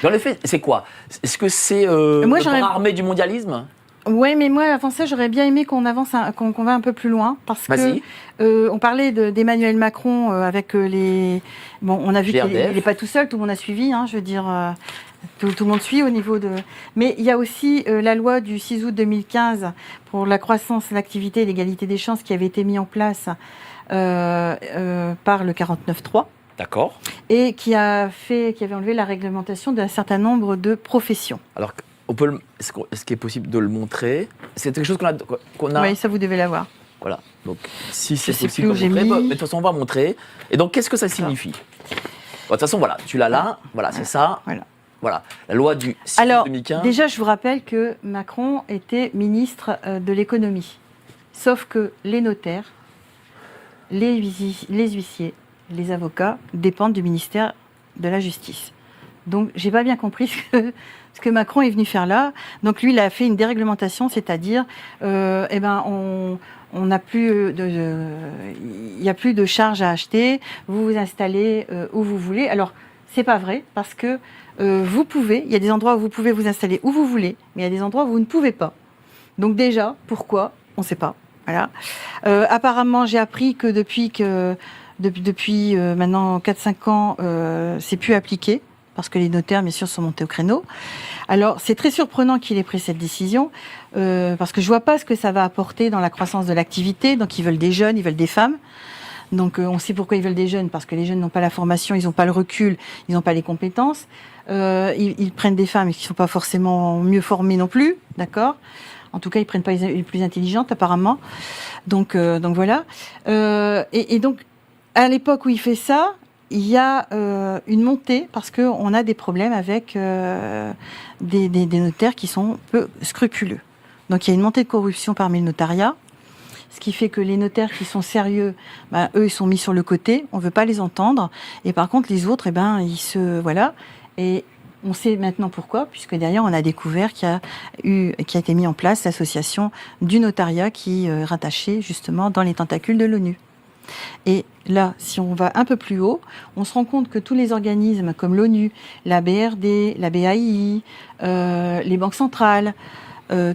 Dans les faits, c'est quoi? Est-ce que c'est le bras armé du mondialisme? Ouais, mais moi, avant ça, j'aurais bien aimé qu'on avance, qu'on va un peu plus loin, parce Vas-y. que on parlait d'Emmanuel Macron avec les. Bon, on a vu qu'il GRDF. n'est pas tout seul, tout le monde a suivi. Je veux dire, tout le monde suit au niveau de. Mais il y a aussi la loi du 6 août 2015 pour la croissance, l'activité et l'égalité des chances qui avait été mise en place par le 49.3. D'accord. Et qui avait enlevé la réglementation d'un certain nombre de professions. Alors, est-ce qu'il est possible de le montrer? C'est quelque chose qu'on a. Oui, ça vous devez l'avoir. Voilà. Donc, si Je c'est sais possible de plus où j'ai montrer, mis. mais de toute façon, on va montrer. Et donc, qu'est-ce que ça signifie? Bon, de toute façon, voilà, tu l'as là. Voilà, c'est ça. Voilà. Voilà. La loi du 6 Alors, 2015. déjà, je vous rappelle que Macron était ministre de l'économie. Sauf que les notaires, les huissiers, les avocats dépendent du ministère de la Justice. Donc, j'ai pas bien compris ce que Macron est venu faire là. Donc, lui, il a fait une déréglementation, c'est-à-dire, on n'a plus il n'y a plus de charges à acheter. Vous vous installez où vous voulez. Alors, c'est pas vrai parce que vous pouvez. Il y a des endroits où vous pouvez vous installer où vous voulez, mais il y a des endroits où vous ne pouvez pas. Donc déjà, pourquoi? On ne sait pas. Voilà. Apparemment, j'ai appris que depuis maintenant 4-5 ans, c'est plus appliqué, parce que les notaires, bien sûr, sont montés au créneau. Alors, c'est très surprenant qu'il ait pris cette décision, parce que je ne vois pas ce que ça va apporter dans la croissance de l'activité. Donc, ils veulent des jeunes, ils veulent des femmes. Donc, on sait pourquoi ils veulent des jeunes, parce que les jeunes n'ont pas la formation, ils n'ont pas le recul, ils n'ont pas les compétences. Ils prennent des femmes qui ne sont pas forcément mieux formées non plus, d'accord ? En tout cas, ils ne prennent pas les plus intelligentes, apparemment. Donc voilà. Et donc, à l'époque où il fait ça, il y a une montée, parce qu'on a des problèmes avec des notaires qui sont peu scrupuleux. Donc, il y a une montée de corruption parmi le notariat, ce qui fait que les notaires qui sont sérieux, eux, ils sont mis sur le côté, on ne veut pas les entendre. Et par contre, les autres, voilà. Et on sait maintenant pourquoi, puisque derrière, on a découvert qu'il a été mis en place l'association du notariat qui est rattachée justement dans les tentacules de l'ONU. Et là, si on va un peu plus haut, on se rend compte que tous les organismes comme l'ONU, la BRD, la BAI, les banques centrales,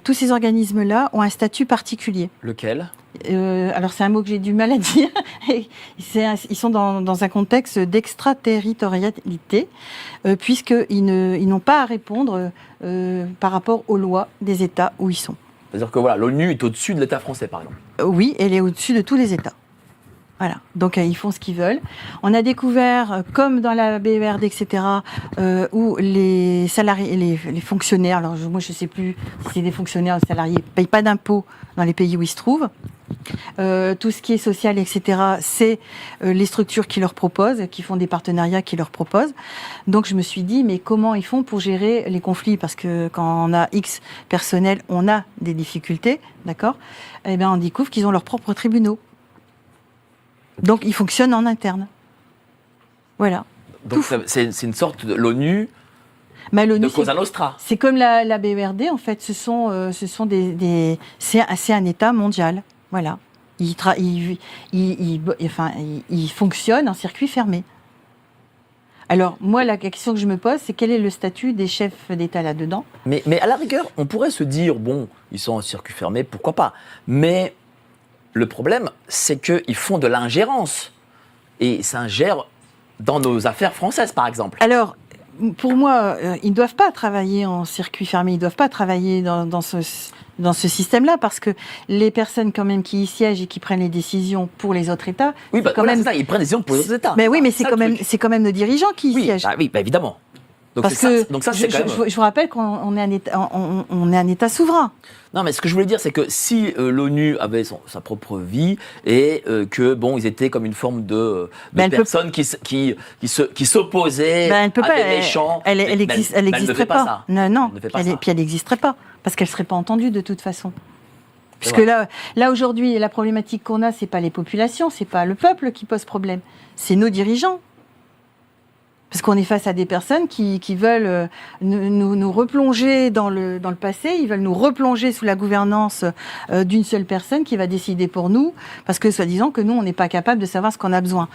tous ces organismes-là ont un statut particulier. Lequel? Alors c'est un mot que j'ai du mal à dire. Ils sont dans un contexte d'extraterritorialité, puisqu'ils n'ont pas à répondre par rapport aux lois des États où ils sont. C'est-à-dire que voilà, l'ONU est au-dessus de l'État français, par exemple. Oui, elle est au-dessus de tous les États. Voilà, donc ils font ce qu'ils veulent. On a découvert, comme dans la BERD, etc., où les salariés, les fonctionnaires, alors moi je ne sais plus si c'est des fonctionnaires ou des salariés, ne payent pas d'impôts dans les pays où ils se trouvent. Tout ce qui est social, etc., c'est les structures qui leur proposent, qui font des partenariats qui leur proposent. Donc je me suis dit, mais comment ils font pour gérer les conflits? Parce que quand on a X personnel, on a des difficultés, d'accord? Eh bien, on découvre qu'ils ont leurs propres tribunaux. Donc, ils fonctionnent en interne. Voilà. Donc, c'est une sorte de l'ONU de Cosa Nostra. C'est comme la BERD, en fait. Ce sont c'est un État mondial. Voilà. Ils fonctionnent en circuit fermé. Alors, moi, la question que je me pose, c'est quel est le statut des chefs d'État là-dedans? Mais à la rigueur, on pourrait se dire, bon, ils sont en circuit fermé, pourquoi pas? Mais le problème, c'est qu'ils font de l'ingérence. Et ils s'ingèrent dans nos affaires françaises, par exemple. Alors, pour moi, ils ne doivent pas travailler en circuit fermé. Ils ne doivent pas travailler dans ce système-là, parce que les personnes quand même qui y siègent et qui prennent les décisions pour les autres États... Oui, c'est ça, ils prennent des décisions pour les autres États. Mais oui, mais c'est quand même nos dirigeants qui y siègent. Oui, évidemment. Donc parce que je vous rappelle qu'on est un État souverain. Non, mais ce que je voulais dire, c'est que si l'ONU avait sa propre vie et que bon, ils étaient comme une forme de personnes qui s'opposaient à des méchants, elle n'existerait pas. Non, puis elle n'existerait pas parce qu'elle serait pas entendue de toute façon. Puisque là aujourd'hui, la problématique qu'on a, c'est pas les populations, c'est pas le peuple qui pose problème, c'est nos dirigeants. Parce qu'on est face à des personnes qui veulent nous replonger dans le passé, ils veulent nous replonger sous la gouvernance d'une seule personne qui va décider pour nous, parce que soi-disant que nous, on n'est pas capable de savoir ce qu'on a besoin.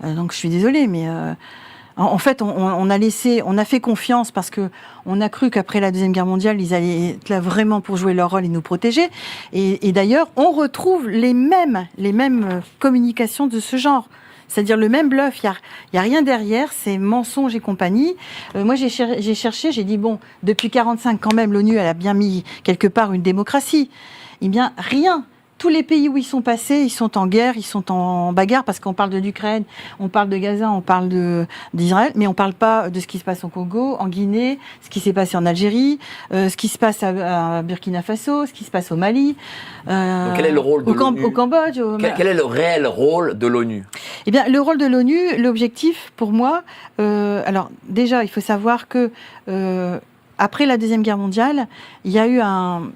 Donc je suis désolée, mais En fait, on a fait confiance parce que on a cru qu'après la Deuxième Guerre mondiale, ils allaient être là vraiment pour jouer leur rôle et nous protéger. Et d'ailleurs, on retrouve les mêmes communications de ce genre. C'est-à-dire le même bluff, il y a rien derrière, c'est mensonges et compagnie. Moi, j'ai cherché, j'ai dit, bon, depuis 1945, quand même, l'ONU, elle a bien mis quelque part une démocratie. Eh bien, rien. Tous les pays où ils sont passés, ils sont en guerre, ils sont en bagarre, parce qu'on parle de l'Ukraine, on parle de Gaza, on parle d'Israël, mais on ne parle pas de ce qui se passe au Congo, en Guinée, ce qui s'est passé en Algérie, ce qui se passe à Burkina Faso, ce qui se passe au Mali. Donc quel est le rôle de l'ONU au Cambodge. Quel est le réel rôle de l'ONU? Eh bien, le rôle de l'ONU, l'objectif, pour moi, alors déjà, il faut savoir que après la Deuxième Guerre mondiale, il y a eu un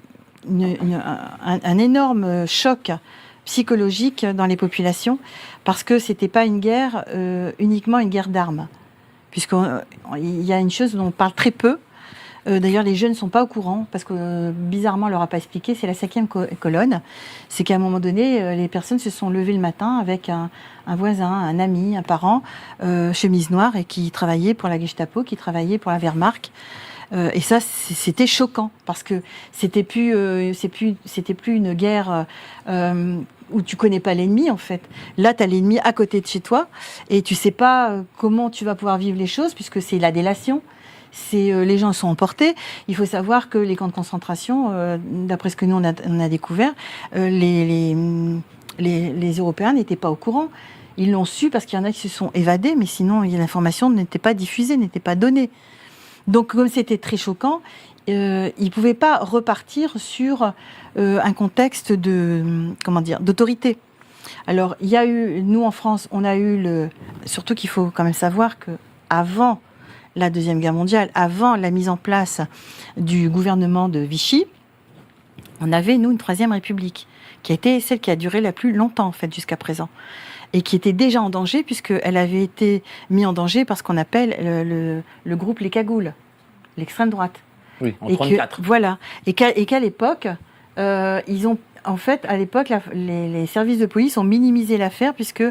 énorme choc psychologique dans les populations parce que c'était pas une guerre uniquement une guerre d'armes, puisqu'il y a une chose dont on parle très peu. D'ailleurs, les jeunes ne sont pas au courant parce que bizarrement, on leur a pas expliqué. C'est la 5e colonne. C'est qu'à un moment donné, les personnes se sont levées le matin avec un voisin, un ami, un parent, chemise noire et qui travaillait pour la Gestapo, qui travaillait pour la Wehrmacht. Et ça, c'était choquant parce que c'était plus une guerre où tu connais pas l'ennemi en fait. Là, tu as l'ennemi à côté de chez toi et tu sais pas comment tu vas pouvoir vivre les choses puisque c'est la délation. Les gens sont emportés. Il faut savoir que les camps de concentration, d'après ce que nous on a découvert, les Européens n'étaient pas au courant. Ils l'ont su parce qu'il y en a qui se sont évadés, mais sinon l'information n'était pas diffusée, n'était pas donnée. Donc, comme c'était très choquant, ils ne pouvaient pas repartir sur un contexte d'autorité. Alors, il y a eu, nous en France, on a eu surtout qu'il faut quand même savoir qu'avant la Deuxième Guerre mondiale, avant la mise en place du gouvernement de Vichy, on avait, nous, une Troisième République, qui a été celle qui a duré la plus longtemps, en fait, jusqu'à présent. Et qui était déjà en danger, puisqu'elle avait été mise en danger par ce qu'on appelle le groupe Les Cagoules, l'extrême droite. Oui, en 1934. Voilà. Et qu'à l'époque, ils ont... En fait, à l'époque, les services de police ont minimisé l'affaire, puisque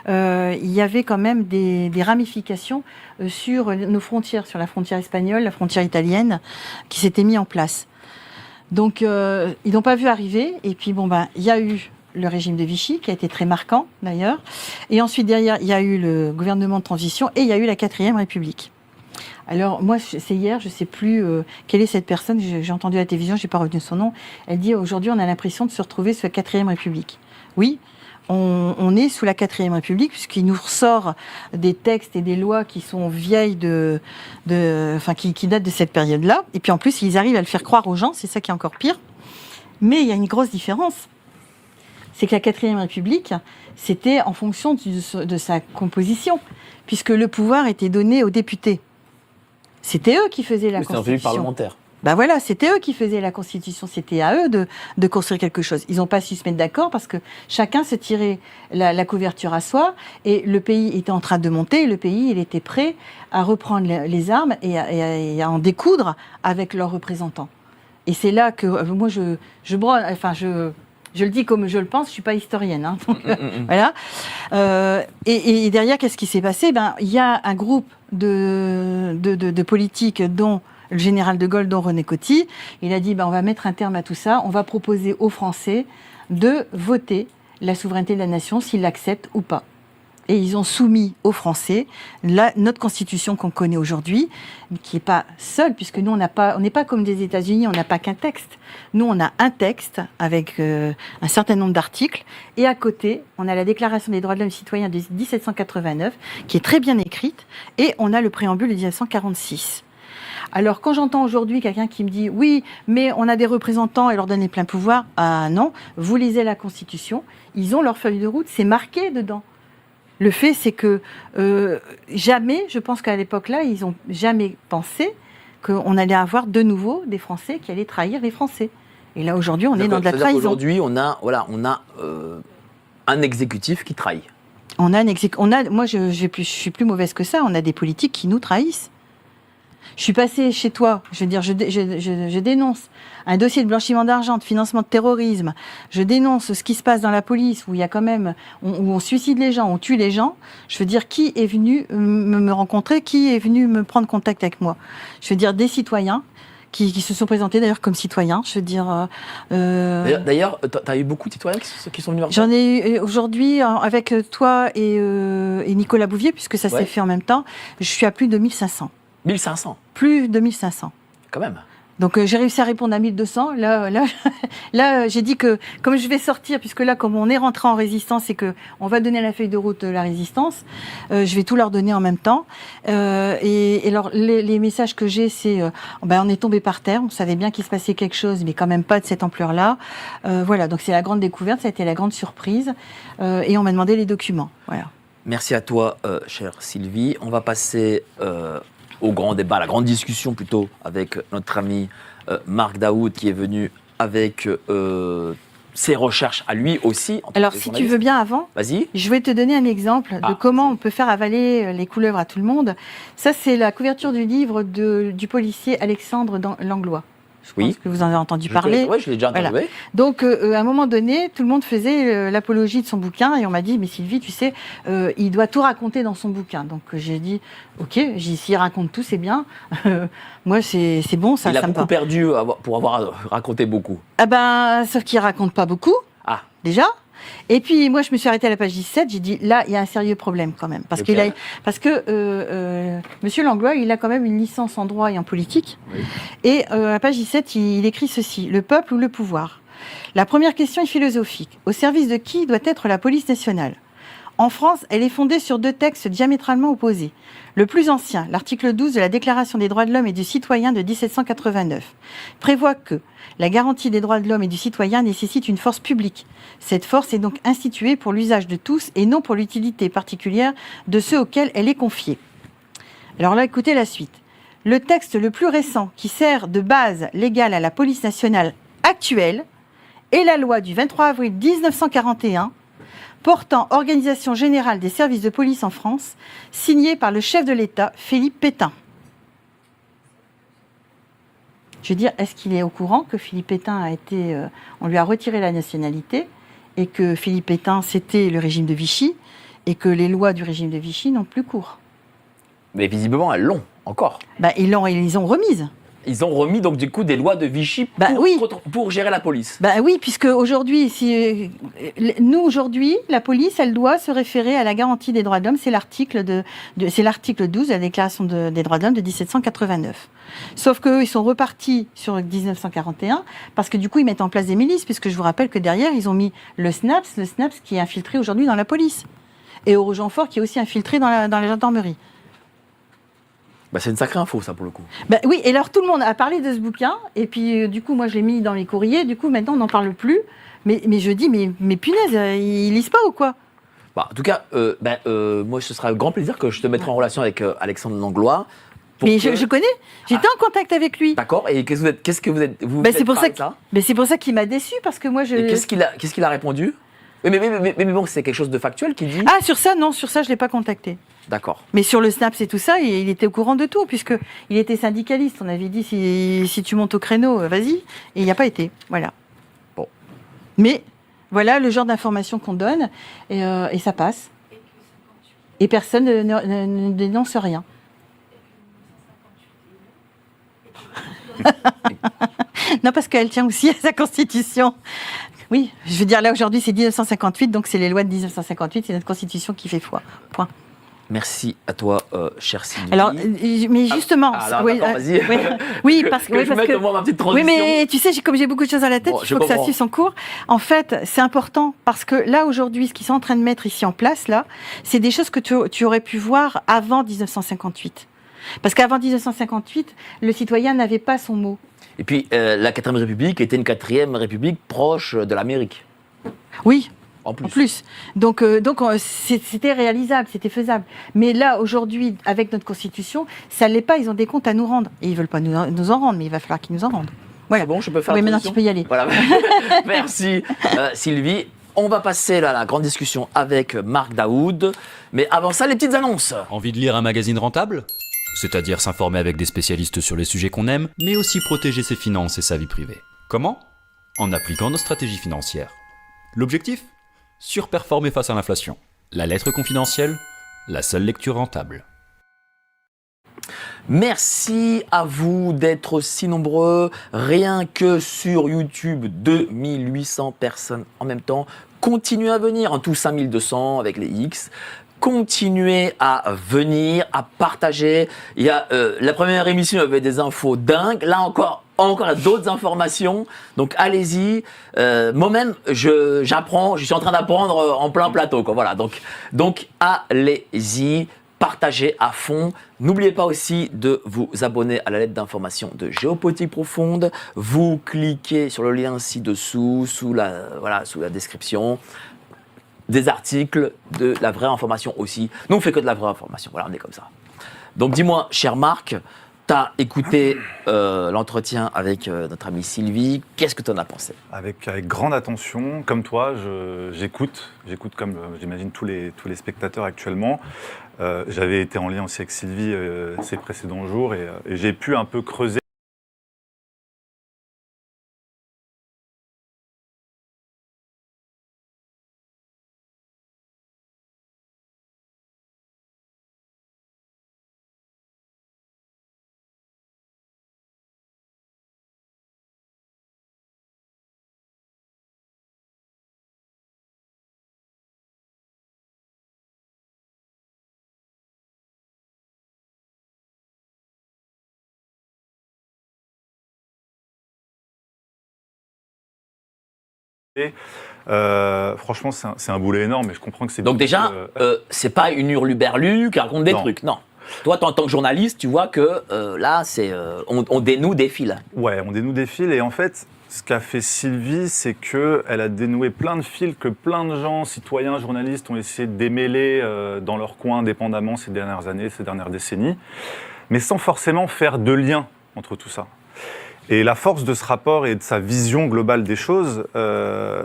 il y avait quand même des ramifications sur nos frontières, sur la frontière espagnole, la frontière italienne, qui s'étaient mis en place. Donc, ils n'ont pas vu arriver. Et puis, il y a eu le régime de Vichy, qui a été très marquant, d'ailleurs. Et ensuite, derrière, il y a eu le gouvernement de transition et il y a eu la 4e République. Alors, moi, c'est hier, je ne sais plus quelle est cette personne, j'ai entendu à la télévision, je n'ai pas retenu son nom. Elle dit, aujourd'hui, on a l'impression de se retrouver sous la 4e République. Oui, on est sous la 4e République, puisqu'il nous ressort des textes et des lois qui sont vieilles qui datent de cette période-là. Et puis, en plus, ils arrivent à le faire croire aux gens, c'est ça qui est encore pire. Mais il y a une grosse différence. C'est que la 4e République, c'était en fonction de sa composition, puisque le pouvoir était donné aux députés. C'était eux qui faisaient la Constitution. C'est un pays parlementaire. Ben voilà, c'était eux qui faisaient la Constitution, c'était à eux de construire quelque chose. Ils n'ont pas su se mettre d'accord parce que chacun se tirait la couverture à soi et le pays était en train de monter, le pays il était prêt à reprendre les armes et à en découdre avec leurs représentants. Et c'est là que moi je le dis comme je le pense, je ne suis pas historienne. Hein, donc, voilà. Et derrière, qu'est-ce qui s'est passé ? Il y a un groupe de politiques, dont le général de Gaulle, dont René Coty. Il a dit on va mettre un terme à tout ça, on va proposer aux Français de voter la souveraineté de la nation, s'ils l'acceptent ou pas. Et ils ont soumis aux Français notre constitution qu'on connaît aujourd'hui, qui n'est pas seule, puisque nous, on n'est pas comme des États-Unis, on n'a pas qu'un texte. Nous, on a un texte avec un certain nombre d'articles, et à côté, on a la Déclaration des droits de l'homme et citoyen de 1789, qui est très bien écrite, et on a le préambule de 1946. Alors, quand j'entends aujourd'hui quelqu'un qui me dit « Oui, mais on a des représentants et leur donne les pleins pouvoirs », ah non, vous lisez la Constitution, ils ont leur feuille de route, c'est marqué dedans. Le fait, c'est que jamais, je pense qu'à l'époque-là, ils n'ont jamais pensé qu'on allait avoir de nouveau des Français qui allaient trahir les Français. Et là, aujourd'hui, on est dans de la trahison. Aujourd'hui, on a un exécutif qui trahit. Moi, je suis plus mauvaise que ça. On a des politiques qui nous trahissent. Je suis passée chez toi, je veux dire, je dénonce un dossier de blanchiment d'argent, de financement de terrorisme. Je dénonce ce qui se passe dans la police, où il y a quand même, où on suicide les gens, on tue les gens. Je veux dire, qui est venu me rencontrer, qui est venu me prendre contact avec moi? Je veux dire, des citoyens qui se sont présentés d'ailleurs comme citoyens. Je veux dire. D'ailleurs, tu as eu beaucoup de citoyens qui sont venus voir. J'en ai eu aujourd'hui, avec toi et Nicolas Bouvier, puisque ça s'est fait en même temps, je suis à plus de 1500. 1500. Plus de 1500. Quand même. Donc j'ai réussi à répondre à 1200. Là, j'ai dit que comme je vais sortir, puisque là, comme on est rentré en résistance et que on va donner la feuille de route de la résistance, je vais tout leur donner en même temps. Et alors les messages que j'ai, c'est on est tombé par terre, on savait bien qu'il se passait quelque chose, mais quand même pas de cette ampleur-là. Voilà, donc c'est la grande découverte, ça a été la grande surprise. Et on m'a demandé les documents. Voilà. Merci à toi, chère Sylvie. On va passer au grand débat, à la grande discussion plutôt, avec notre ami Marc Daoud qui est venu avec ses recherches à lui aussi. Alors si tu veux bien avant, vas-y. Je vais te donner un exemple de comment on peut faire avaler les couleuvres à tout le monde. Ça c'est la couverture du livre du policier Alexandre Langlois. Je pense que vous en avez entendu parler. Oui, je l'ai déjà entendu. Voilà. Donc, à un moment donné, tout le monde faisait l'apologie de son bouquin et on m'a dit, mais Sylvie, tu sais, il doit tout raconter dans son bouquin. Donc, j'ai dit, ok, s'il raconte tout, c'est bien. Moi, c'est bon, ça me va. Il a beaucoup perdu pour avoir raconté beaucoup. Ah ben, sauf qu'il raconte pas beaucoup, déjà. Et puis, moi, je me suis arrêtée à la page 17. J'ai dit, là, il y a un sérieux problème quand même. Parce que Monsieur Langlois, il a quand même une licence en droit et en politique. Oui. Et à la page 17, il écrit ceci. Le peuple ou le pouvoir? La première question est philosophique. Au service de qui doit être la police nationale? En France, elle est fondée sur deux textes diamétralement opposés. Le plus ancien, l'article 12 de la Déclaration des droits de l'homme et du citoyen de 1789, prévoit que la garantie des droits de l'homme et du citoyen nécessite une force publique. Cette force est donc instituée pour l'usage de tous et non pour l'utilité particulière de ceux auxquels elle est confiée. Alors là, écoutez la suite. Le texte le plus récent qui sert de base légale à la police nationale actuelle est la loi du 23 avril 1941 portant organisation générale des services de police en France, signée par le chef de l'État, Philippe Pétain. Je veux dire, est-ce qu'il est au courant que Philippe Pétain on lui a retiré la nationalité et que Philippe Pétain, c'était le régime de Vichy et que les lois du régime de Vichy n'ont plus cours? Mais visiblement, elles l'ont encore. Ils ont remises. Ils ont remis donc du coup des lois de Vichy pour gérer la police. Oui, puisque aujourd'hui, la police, elle doit se référer à la garantie des droits de l'homme. C'est l'article 12 de la Déclaration des droits de l'homme de 1789. Sauf qu'eux, ils sont repartis sur 1941 parce que du coup, ils mettent en place des milices, puisque je vous rappelle que derrière, ils ont mis le SNAPS qui est infiltré aujourd'hui dans la police, et Orogenfort qui est aussi infiltré dans la gendarmerie. C'est une sacrée info, ça, pour le coup. Oui, et alors tout le monde a parlé de ce bouquin, et puis du coup, moi, je l'ai mis dans les courriers, du coup, maintenant, on n'en parle plus. Mais je dis, mais punaise, ils lisent pas ou quoi? En tout cas, moi, ce sera un grand plaisir que je te mettrai en relation avec Alexandre Langlois. Mais je connais, j'étais en contact avec lui. D'accord, et qu'est-ce que vous êtes c'est pour ça qu'il m'a déçu, parce que moi, Et qu'est-ce qu'il a répondu? Mais bon, c'est quelque chose de factuel qu'il dit. Ah, sur ça, non, je ne l'ai pas contacté. D'accord. Mais sur le SNAPS et tout ça, il était au courant de tout, puisqu'il était syndicaliste. On avait dit, si tu montes au créneau, vas-y. Et il n'y a pas été. Voilà. Bon. Mais voilà le genre d'informations qu'on donne, et ça passe. Et personne ne dénonce rien. Non, parce qu'elle tient aussi à sa constitution. Oui, je veux dire, là, aujourd'hui, c'est 1958, donc c'est les lois de 1958, c'est notre constitution qui fait foi. Point. Merci à toi, chère Sylvie. Alors, mais justement... vas-y. Oui, parce que... je mette au moins ma petite transition. Oui, mais tu sais, comme j'ai beaucoup de choses à la tête, il faut que ça suive son cours. En fait, c'est important, parce que là, aujourd'hui, ce qu'ils sont en train de mettre ici en place, là, c'est des choses que tu aurais pu voir avant 1958. Parce qu'avant 1958, le citoyen n'avait pas son mot. Et puis, la 4ème République était une 4e République proche de l'Amérique. Oui, en plus. Donc c'était réalisable, c'était faisable. Mais là, aujourd'hui, avec notre Constitution, ça ne l'est pas, ils ont des comptes à nous rendre. Et ils ne veulent pas nous en rendre, mais il va falloir qu'ils nous en rendent. Voilà. Bon, je peux faire oui, maintenant tu peux y aller. Voilà. Merci, Sylvie. On va passer à la grande discussion avec Marc Daoud. Mais avant ça, les petites annonces. Envie de lire un magazine rentable ? c'est-à-dire s'informer avec des spécialistes sur les sujets qu'on aime, mais aussi protéger ses finances et sa vie privée. Comment ? En appliquant nos stratégies financières. L'objectif ? Surperformer face à l'inflation. La lettre confidentielle, la seule lecture rentable. Merci à vous d'être aussi nombreux. Rien que sur YouTube, 2800 personnes en même temps. Continuez à venir, en tout 5200 avec les X. Continuez à venir, à partager. Il y a la première émission avait des infos dingues. Là encore d'autres informations. Donc allez-y. Moi-même, j'apprends. Je suis en train d'apprendre en plein plateau, quoi. Voilà. Donc allez-y. Partagez à fond. N'oubliez pas aussi de vous abonner à la lettre d'information de Géopolitique Profonde. Vous cliquez sur le lien ci-dessous, sous la description. Des articles, de la vraie information aussi. Nous, on fait que de la vraie information. Voilà, on est comme ça. Donc dis-moi, cher Marc, tu as écouté l'entretien avec notre amie Sylvie. Qu'est-ce que tu en as pensé ? Avec grande attention, comme toi, j'écoute comme j'imagine tous les spectateurs actuellement. J'avais été en lien aussi avec Sylvie ces précédents jours et j'ai pu un peu creuser. Franchement, c'est un boulot énorme, mais je comprends que c'est... Donc déjà, c'est pas une hurluberlu qui raconte des trucs, non. Toi, en tant que journaliste, tu vois que là, on dénoue des fils. Ouais, on dénoue des fils, et en fait, ce qu'a fait Sylvie, c'est qu'elle a dénoué plein de fils que plein de gens, citoyens, journalistes, ont essayé de démêler dans leur coin, indépendamment ces dernières années, ces dernières décennies, mais sans forcément faire de lien entre tout ça. Et la force de ce rapport et de sa vision globale des choses,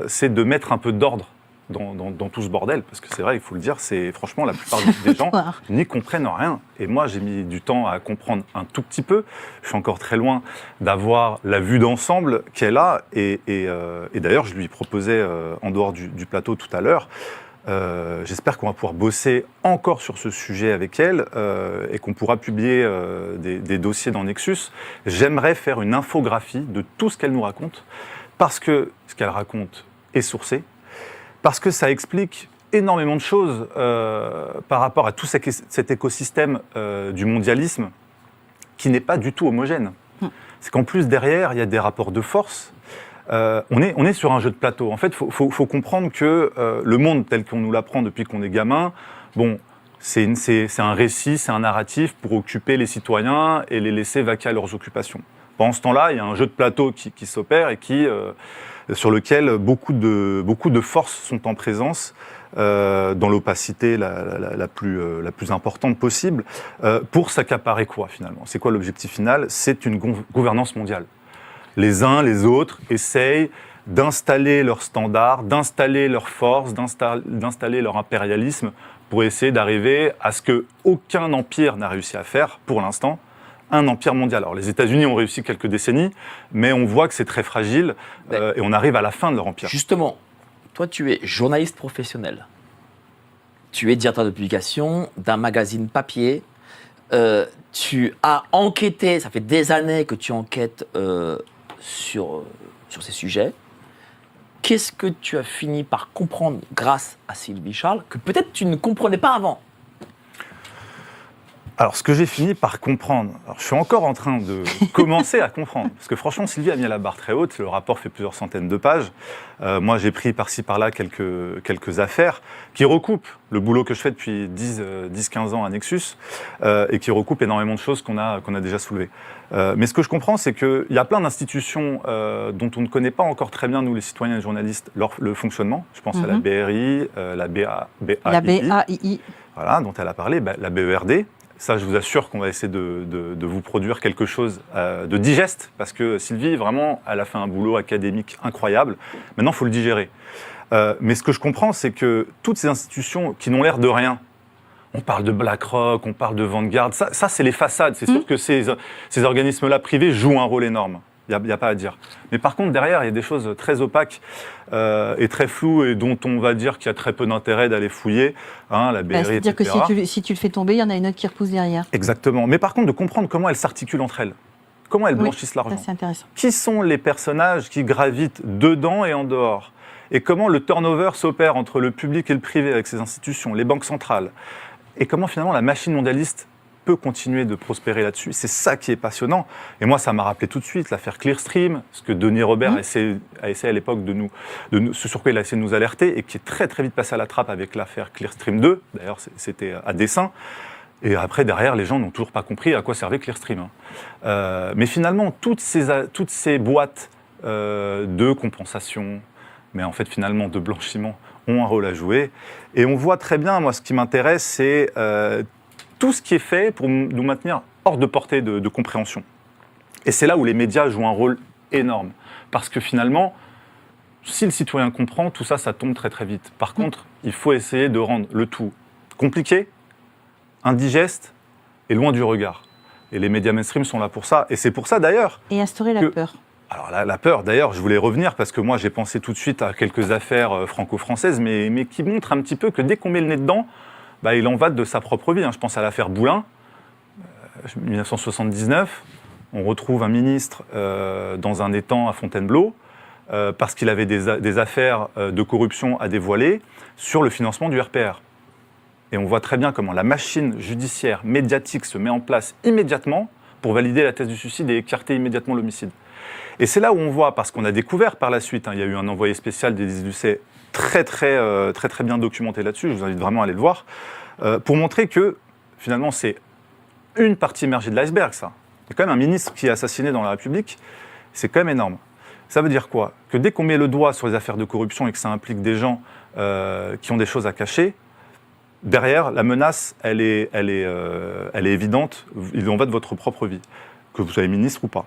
c'est de mettre un peu d'ordre dans tout ce bordel. Parce que c'est vrai, il faut le dire, franchement, la plupart des gens n'y comprennent rien. Et moi, j'ai mis du temps à comprendre un tout petit peu. Je suis encore très loin d'avoir la vue d'ensemble qu'elle a. Et d'ailleurs, je lui proposais, en dehors du plateau tout à l'heure, j'espère qu'on va pouvoir bosser encore sur ce sujet avec elle et qu'on pourra publier des dossiers dans Nexus. J'aimerais faire une infographie de tout ce qu'elle nous raconte, parce que ce qu'elle raconte est sourcé, parce que ça explique énormément de choses par rapport à tout cet écosystème du mondialisme qui n'est pas du tout homogène. C'est qu'en plus, derrière, il y a des rapports de force. On est sur un jeu de plateau. En fait, il faut comprendre que le monde tel qu'on nous l'apprend depuis qu'on est gamin, bon, c'est un récit, c'est un narratif pour occuper les citoyens et les laisser vaquer à leurs occupations. Pendant ce temps-là, il y a un jeu de plateau qui s'opère et sur lequel beaucoup de forces sont en présence dans l'opacité la plus importante possible pour s'accaparer quoi finalement ? C'est quoi l'objectif final ? C'est une gouvernance mondiale. Les uns, les autres essayent d'installer leurs standards, d'installer leurs forces, d'installer leur impérialisme pour essayer d'arriver à ce qu'aucun empire n'a réussi à faire, pour l'instant, un empire mondial. Alors les États-Unis ont réussi quelques décennies, mais on voit que c'est très fragile et on arrive à la fin de leur empire. Justement, toi tu es journaliste professionnel. Tu es directeur de publication d'un magazine papier. Tu as enquêté, ça fait des années que tu enquêtes sur ces sujets. Qu'est-ce que tu as fini par comprendre grâce à Sylvie Charles que peut-être tu ne comprenais pas avant ? Alors, ce que j'ai fini par comprendre, je suis encore en train de commencer à comprendre, parce que franchement, Sylvie a mis la barre très haute, le rapport fait plusieurs centaines de pages. Moi, j'ai pris par-ci, par-là quelques affaires qui recoupent le boulot que je fais depuis 10-15 ans à Nexus et qui recoupent énormément de choses qu'on a déjà soulevées. Mais ce que je comprends, c'est qu'il y a plein d'institutions dont on ne connaît pas encore très bien, nous les citoyens et les journalistes, le fonctionnement. Je pense à la BRI, la BAII, voilà, dont elle a parlé, la BERD. Ça, je vous assure qu'on va essayer de vous produire quelque chose de digeste, parce que Sylvie, vraiment, elle a fait un boulot académique incroyable. Maintenant, il faut le digérer. Mais ce que je comprends, c'est que toutes ces institutions qui n'ont l'air de rien, On parle de BlackRock, on parle de Vanguard. Ça c'est les façades. C'est sûr que ces organismes-là privés jouent un rôle énorme. Il n'y a pas à dire. Mais par contre, derrière, il y a des choses très opaques et très floues et dont on va dire qu'il y a très peu d'intérêt d'aller fouiller. La BRI, c'est-à-dire etc. que si tu le fais tomber, il y en a une autre qui repousse derrière. Exactement. Mais par contre, de comprendre comment elles s'articulent entre elles. Comment elles blanchissent l'argent. Ça, c'est intéressant. Qui sont les personnages qui gravitent dedans et en dehors? Et comment le turnover s'opère entre le public et le privé avec ces institutions, les banques centrales? Et comment finalement la machine mondialiste peut continuer de prospérer là-dessus. C'est ça qui est passionnant. Et moi, ça m'a rappelé tout de suite l'affaire Clearstream, ce que Denis Robert a essayé à l'époque ce sur quoi il a essayé de nous alerter et qui est très très vite passé à la trappe avec l'affaire Clearstream 2. D'ailleurs, c'était à dessein. Et après, derrière, les gens n'ont toujours pas compris à quoi servait Clearstream. Mais finalement, toutes ces boîtes de compensation, mais en fait finalement de blanchiment, ont un rôle à jouer. Et on voit très bien, moi, ce qui m'intéresse, c'est tout ce qui est fait pour nous maintenir hors de portée de compréhension. Et c'est là où les médias jouent un rôle énorme. Parce que finalement, si le citoyen comprend, tout ça, ça tombe très très vite. Par contre, il faut essayer de rendre le tout compliqué, indigeste et loin du regard. Et les médias mainstream sont là pour ça. Et c'est pour ça d'ailleurs... Et instaurer la peur. Alors la peur, d'ailleurs, je voulais revenir parce que moi, j'ai pensé tout de suite à quelques affaires franco-françaises, mais qui montrent un petit peu que dès qu'on met le nez dedans, il en va de sa propre vie. Je pense à l'affaire Boulin, 1979. On retrouve un ministre dans un étang à Fontainebleau parce qu'il avait des affaires de corruption à dévoiler sur le financement du RPR. Et on voit très bien comment la machine judiciaire médiatique se met en place immédiatement pour valider la thèse du suicide et écarter immédiatement l'homicide. Et c'est là où on voit, parce qu'on a découvert par la suite, il y a eu un envoyé spécial d'Élysée Lucet très bien documenté là-dessus, je vous invite vraiment à aller le voir, pour montrer que finalement c'est une partie émergée de l'iceberg, ça. Il y a quand même un ministre qui est assassiné dans la République, c'est quand même énorme. Ça veut dire quoi? Que dès qu'on met le doigt sur les affaires de corruption et que ça implique des gens qui ont des choses à cacher, derrière, la menace, elle est évidente, il en va de votre propre vie, que vous soyez ministre ou pas.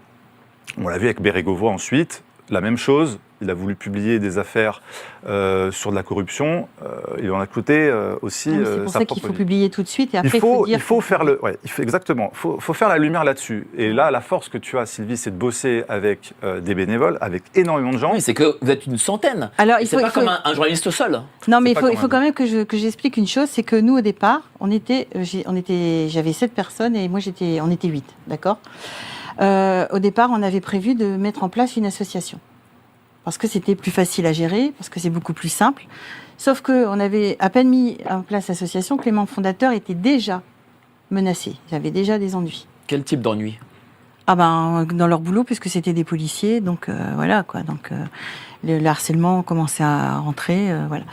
On l'a vu avec Bérégovoy ensuite, la même chose. Il a voulu publier des affaires sur de la corruption. Il en a coûté aussi c'est pour sa ça propre qu'il faut vie. publier tout de suite et après Il faut faire exactement. Faut faire la lumière là-dessus. Et là, la force que tu as, Sylvie, c'est de bosser avec des bénévoles, avec énormément de gens. Oui, c'est que vous êtes une centaine. Alors, c'est pas comme un journaliste seul. Non, mais C'est il faut quand même que j'explique une chose, c'est que nous, au départ, j'avais 7 personnes et moi, on était 8, d'accord? Au départ, on avait prévu de mettre en place une association. Parce que c'était plus facile à gérer, parce que c'est beaucoup plus simple. Sauf qu'on avait à peine mis en place l'association que les membres fondateurs étaient déjà menacés. Ils avaient déjà des ennuis. Quel type d'ennui? Dans leur boulot, puisque c'était des policiers, donc voilà quoi. Donc le harcèlement commençait à rentrer, voilà.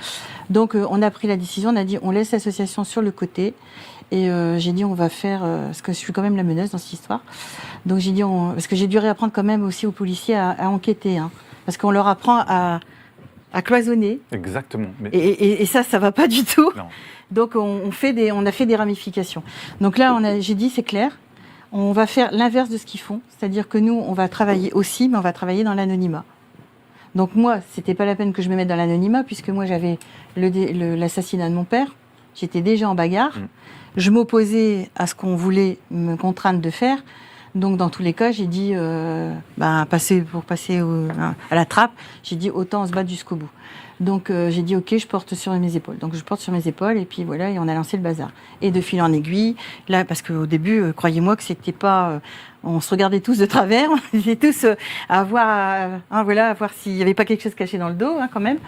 Donc on a pris la décision, on a dit on laisse l'association sur le côté. Et j'ai dit on va faire, parce que je suis quand même la meneuse dans cette histoire. Donc j'ai dit, parce que j'ai dû réapprendre quand même aussi aux policiers à enquêter, parce qu'on leur apprend à cloisonner. Exactement. Mais... Et ça va pas du tout. Non. Donc on a fait des ramifications. Donc là j'ai dit c'est clair, on va faire l'inverse de ce qu'ils font, c'est-à-dire que nous on va travailler aussi, mais on va travailler dans l'anonymat. Donc moi c'était pas la peine que je me mette dans l'anonymat puisque moi j'avais l'assassinat de mon père, j'étais déjà en bagarre. Je m'opposais à ce qu'on voulait me contraindre de faire. Donc, dans tous les cas, j'ai dit, pour passer à la trappe, j'ai dit, autant on se battre jusqu'au bout. Donc, j'ai dit, OK, je porte sur mes épaules. Donc, je porte sur mes épaules et puis voilà, et on a lancé le bazar. Et de fil en aiguille, là, parce qu'au début, croyez-moi que c'était pas... on se regardait tous de travers, on était tous à voir s'il n'y avait pas quelque chose caché dans le dos, quand même.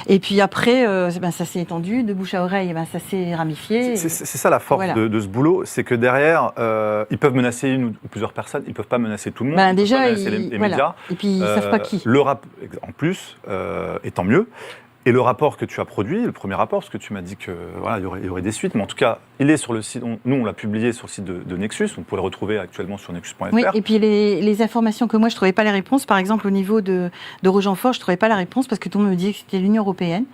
Et puis après, ça s'est étendu, de bouche à oreille, ça s'est ramifié. C'est ça la force de ce boulot, c'est que derrière, ils peuvent menacer une ou plusieurs personnes, ils ne peuvent pas menacer tout le monde, déjà, ils peuvent pas menacer les médias. Et puis ils ne savent pas qui. En plus, et tant mieux. Et le rapport que tu as produit, le premier rapport, parce que tu m'as dit qu'il y aurait des suites, mais en tout cas, il est sur le site, nous on l'a publié sur le site de Nexus, on peut le retrouver actuellement sur nexus.fr. Oui, et puis les informations que moi je ne trouvais pas les réponses, par exemple au niveau de Rochefort, je ne trouvais pas la réponse parce que tout le monde me disait que c'était l'Union européenne.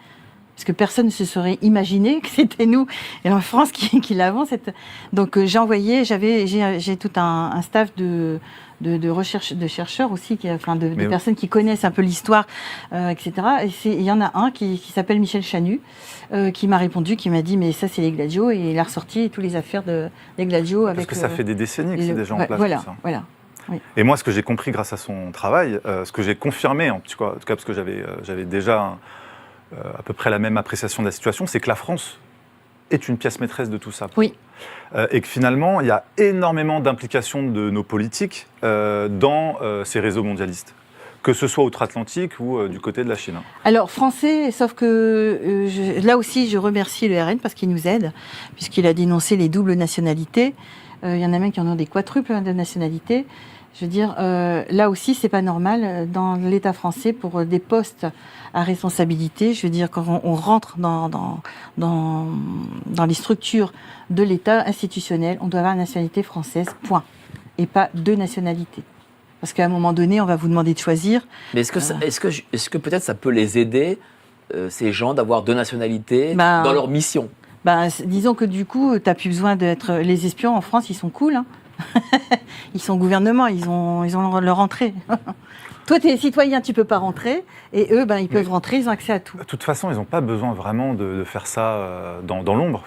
parce que personne ne se serait imaginé que c'était nous et en France qui l'avons. Donc j'ai envoyé, j'ai tout un staff de recherche, de chercheurs aussi, de personnes qui connaissent un peu l'histoire, etc. Et il y en a un qui s'appelle Michel Chanu, qui m'a répondu, qui m'a dit mais ça c'est les Gladio, et il a ressorti toutes les affaires des Gladio. Parce que ça fait des décennies que c'est déjà en place. Voilà. Oui. Et moi, ce que j'ai compris grâce à son travail, ce que j'ai confirmé, en tout cas parce que j'avais déjà à peu près la même appréciation de la situation, c'est que la France est une pièce maîtresse de tout ça. Oui. Et que finalement, il y a énormément d'implications de nos politiques dans ces réseaux mondialistes, que ce soit outre-Atlantique ou du côté de la Chine. Alors, français, sauf que là aussi, je remercie le RN parce qu'il nous aide, puisqu'il a dénoncé les doubles nationalités. Il y en a même qui en ont des quadruples de nationalités. Je veux dire, là aussi, c'est pas normal dans l'État français pour des postes à responsabilité. Je veux dire, quand on rentre dans les structures de l'État institutionnel, on doit avoir une nationalité française, point. Et pas deux nationalités. Parce qu'à un moment donné, on va vous demander de choisir. Mais est-ce que peut-être ça peut les aider, ces gens, d'avoir deux nationalités dans leur mission? Disons que du coup, tu n'as plus besoin d'être... Les espions en France, ils sont cool. Hein. Ils sont au gouvernement, ils ont leur entrée. Toi, tu es citoyen, tu ne peux pas rentrer. Et eux, ils peuvent rentrer, ils ont accès à tout. De toute façon, ils n'ont pas besoin vraiment de faire ça dans l'ombre.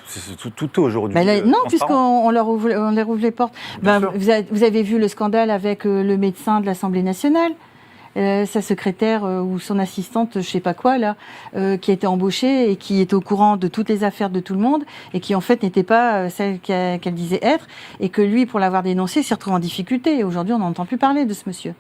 Tout est aujourd'hui non, puisqu'on leur ouvre les portes. Vous avez vu le scandale avec le médecin de l'Assemblée nationale, sa secrétaire ou son assistante, je ne sais pas quoi, là, qui a été embauchée et qui était au courant de toutes les affaires de tout le monde et qui, en fait, n'était pas celle qu'elle disait être, et que lui, pour l'avoir dénoncé, s'est retrouvé en difficulté. Et aujourd'hui, on n'entend plus parler de ce monsieur.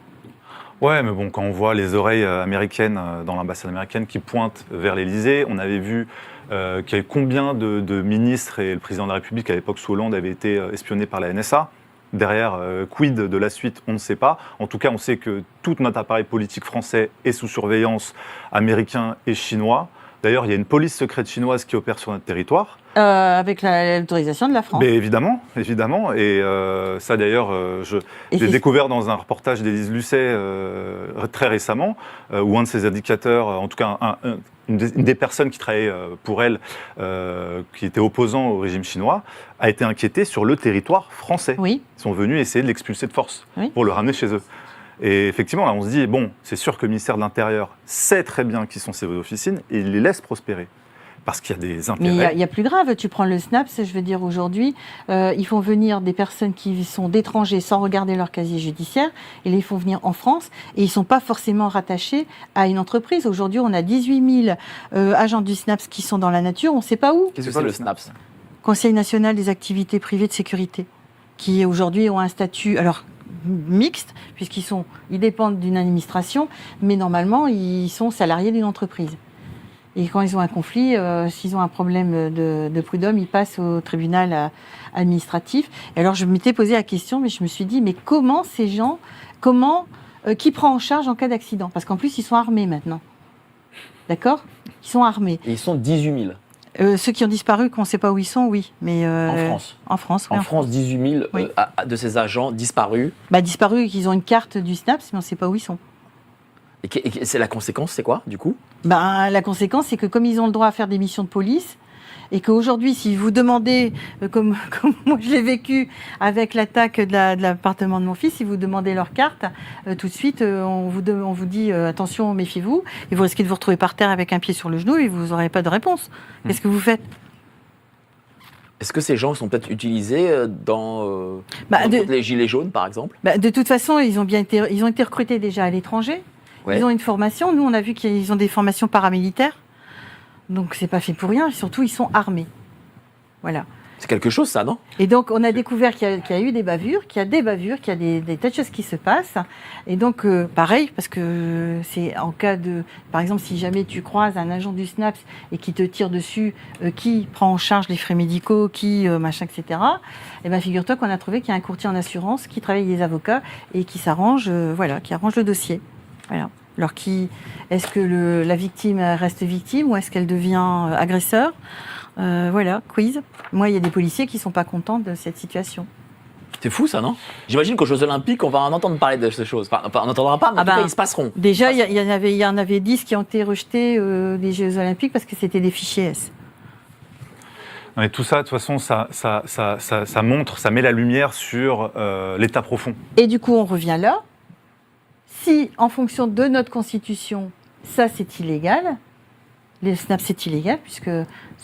Ouais, mais bon, quand on voit les oreilles américaines dans l'ambassade américaine qui pointent vers l'Élysée, on avait vu qu'il y avait combien de ministres, et le président de la République à l'époque sous Hollande avait été espionné par la NSA. Derrière, quid de la suite, on ne sait pas. En tout cas, on sait que tout notre appareil politique français est sous surveillance américain et chinois. D'ailleurs, il y a une police secrète chinoise qui opère sur notre territoire. Avec l'autorisation de la France. Mais évidemment. Et ça, d'ailleurs, j'ai découvert dans un reportage d'Élise Lucet très récemment, où un de ses indicateurs, en tout cas une des personnes qui travaillait pour elle, qui était opposant au régime chinois, a été inquiété sur le territoire français. Oui. Ils sont venus essayer de l'expulser de force pour le ramener chez eux. Et effectivement, là, on se dit, bon, c'est sûr que le ministère de l'Intérieur sait très bien qui sont ces officines et il les laisse prospérer. Parce qu'il y a des intérêts. Mais il y a plus grave. Tu prends le SNAPS, je veux dire, aujourd'hui, ils font venir des personnes qui sont d'étrangers sans regarder leur casier judiciaire, et les font venir en France, et ils ne sont pas forcément rattachés à une entreprise. Aujourd'hui, on a 18 000 agents du SNAPS qui sont dans la nature, on ne sait pas où. Qu'est-ce que c'est le SNAPS ? Conseil national des activités privées de sécurité, qui aujourd'hui ont un statut... Alors, mixte, puisqu'ils dépendent d'une administration, mais normalement, ils sont salariés d'une entreprise. Et quand ils ont un conflit, s'ils ont un problème de prud'homme, ils passent au tribunal administratif. Et alors, je m'étais posé la question, mais je me suis dit, mais comment ces gens, qui prend en charge en cas d'accident ? Parce qu'en plus, ils sont armés maintenant. D'accord ? Ils sont armés. Et ils sont 18 000. Ceux qui ont disparu, qu'on ne sait pas où ils sont, oui. Mais en France. En France, oui. En France, 18 000 oui. De ces agents disparus. Disparus, ils ont une carte du SNAPS, mais on ne sait pas où ils sont. Et c'est la conséquence, c'est quoi, du coup ? La conséquence, c'est que comme ils ont le droit à faire des missions de police, et qu'aujourd'hui, si vous demandez, comme moi je l'ai vécu avec l'attaque de l'appartement de mon fils, si vous demandez leur carte, tout de suite, on vous dit attention, méfiez-vous, et vous risquez de vous retrouver par terre avec un pied sur le genou et vous n'aurez pas de réponse. Qu'est-ce que vous faites ? Est-ce que ces gens sont peut-être utilisés dans les gilets jaunes, par exemple ? De toute façon, ils ont été recrutés déjà à l'étranger. Ouais. Ils ont une formation. Nous, on a vu qu'ils ont des formations paramilitaires. Donc, c'est pas fait pour rien. Et surtout, ils sont armés. Voilà. C'est quelque chose, ça, non ? Et donc, on a découvert qu'il y a eu des bavures, qu'il y a des tas de choses qui se passent. Et donc, pareil, parce que c'est en cas de... Par exemple, si jamais tu croises un agent du SNAPS et qui te tire dessus, qui prend en charge les frais médicaux, machin, etc., figure-toi qu'on a trouvé qu'il y a un courtier en assurance qui travaille avec des avocats et qui s'arrange, qui arrange le dossier. Voilà. Alors, est-ce que la victime reste victime ou est-ce qu'elle devient agresseur ? Quiz. Moi, il y a des policiers qui ne sont pas contents de cette situation. C'est fou ça, non? J'imagine qu'aux Jeux Olympiques, on va en entendre parler de ces choses. Enfin, on n'entendra pas, mais en tout cas, ils se passeront. Déjà, il y en avait 10 qui ont été rejetés des Jeux Olympiques parce que c'était des fichiers S. Et tout ça, de toute façon, ça montre, ça met la lumière sur l'état profond. Et du coup, on revient là. Si, en fonction de notre constitution, ça c'est illégal, les snaps c'est illégal, puisque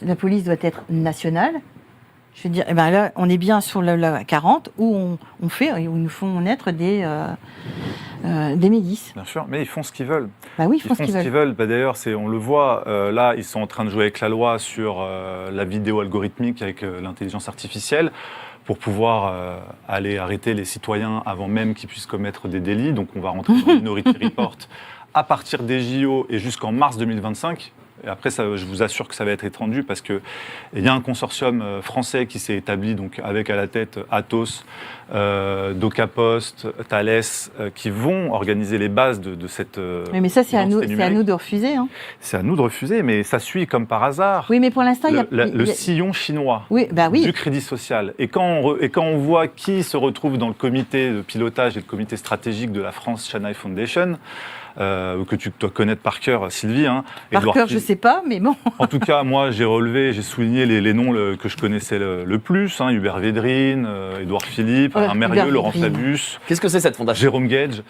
la police doit être nationale, je veux dire, eh ben là, on est bien sur la 40, où où ils nous font naître des milices. Bien sûr, mais ils font ce qu'ils veulent. Bah oui, Ils font ce qu'ils veulent. Bah, d'ailleurs, on le voit, là, ils sont en train de jouer avec la loi sur la vidéo algorithmique avec l'intelligence artificielle pour pouvoir aller arrêter les citoyens avant même qu'ils puissent commettre des délits. Donc, on va rentrer dans Minority Report à partir des JO et jusqu'en mars 2025. Et après, ça, je vous assure que ça va être étendu parce qu'il y a un consortium français qui s'est établi donc, avec à la tête Atos, DocaPost, Thales, qui vont organiser les bases de cette... mais ça, c'est à nous de refuser. Hein. C'est à nous de refuser, mais ça suit comme par hasard. Oui, mais pour l'instant, il y a... Le sillon chinois du crédit social. Et quand on voit qui se retrouve dans le comité de pilotage et le comité stratégique de la France Shanghai Foundation, que tu dois connaître par cœur, Sylvie. Hein, par cœur, je ne sais pas, mais bon. En tout cas, moi, j'ai souligné les noms que je connaissais le plus. Hein, Hubert Védrine, Édouard Philippe, Alain Mérieux, Laurent Fabius. Qu'est-ce que c'est cette fondation? Jérôme Gage.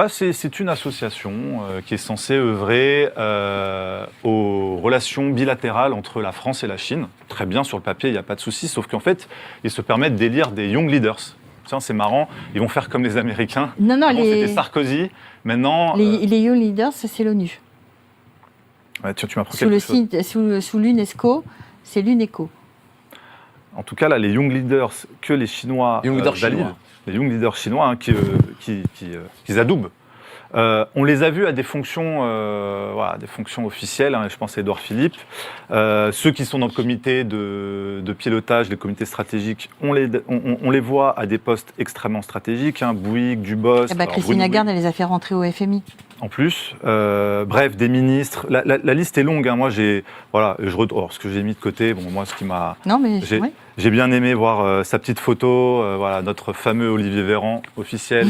C'est une association qui est censée œuvrer aux relations bilatérales entre la France et la Chine. Très bien, sur le papier, il n'y a pas de souci, sauf qu'en fait, ils se permettent d'élire des young leaders. C'est marrant, ils vont faire comme les Américains. Non, c'était Sarkozy. Maintenant, les Young Leaders, c'est l'ONU. Ouais, tu m'as pris sous l'UNESCO, c'est l'UNECO. En tout cas, là, les Young Leaders que les Chinois valident, les Young Leaders chinois hein, qu'ils adoubent. On les a vus à des fonctions officielles, hein, je pense à Édouard Philippe. Ceux qui sont dans le comité de pilotage, les comités stratégiques, on les voit à des postes extrêmement stratégiques, hein, Bouygues, Dubos. Christine Lagarde, elle les a fait rentrer au FMI. En plus, bref, des ministres. La liste est longue. Hein. Moi, ce que j'ai mis de côté, moi, ce qui m'a... Non, mais... J'ai bien aimé voir sa petite photo, notre fameux Olivier Véran, officiel,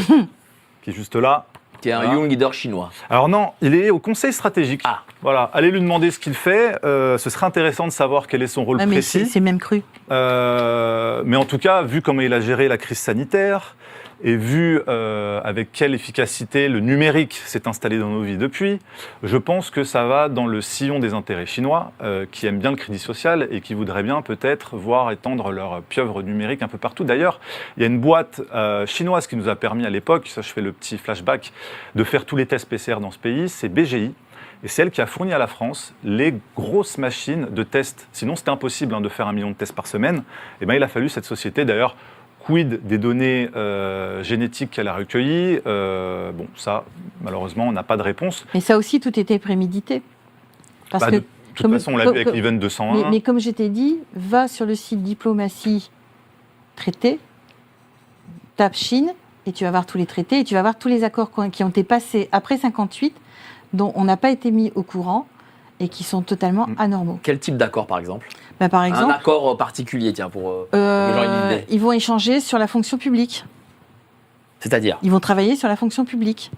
qui est juste là. Qui est un young leader chinois. Alors non, il est au conseil stratégique. Ah. Voilà, allez lui demander ce qu'il fait. Ce serait intéressant de savoir quel est son rôle précis. C'est même cru. Mais en tout cas, vu comment il a géré la crise sanitaire et vu avec quelle efficacité le numérique s'est installé dans nos vies depuis, je pense que ça va dans le sillon des intérêts chinois qui aiment bien le crédit social et qui voudraient bien peut-être voir étendre leur pieuvre numérique un peu partout. D'ailleurs, il y a une boîte chinoise qui nous a permis à l'époque, ça je fais le petit flashback, de faire tous les tests PCR dans ce pays, c'est BGI. Et c'est elle qui a fourni à la France les grosses machines de tests. Sinon, c'était impossible de faire 1 million de tests par semaine. Et il a fallu cette société, d'ailleurs, quid des données génétiques qu'elle a recueillies. Ça, malheureusement, on n'a pas de réponse. Mais ça aussi, tout était prémédité. Parce que, de toute façon, on l'a vu avec l'Event 201. Mais comme je t'ai dit, va sur le site diplomatie traité, tape Chine, et tu vas voir tous les traités, et tu vas voir tous les accords qui ont été passés après 58, dont on n'a pas été mis au courant et qui sont totalement anormaux. Quel type d'accord, par exemple? Par exemple, un accord particulier, tiens, pour les gens une idée. Ils vont échanger sur la fonction publique. C'est-à-dire? Ils vont travailler sur la fonction publique.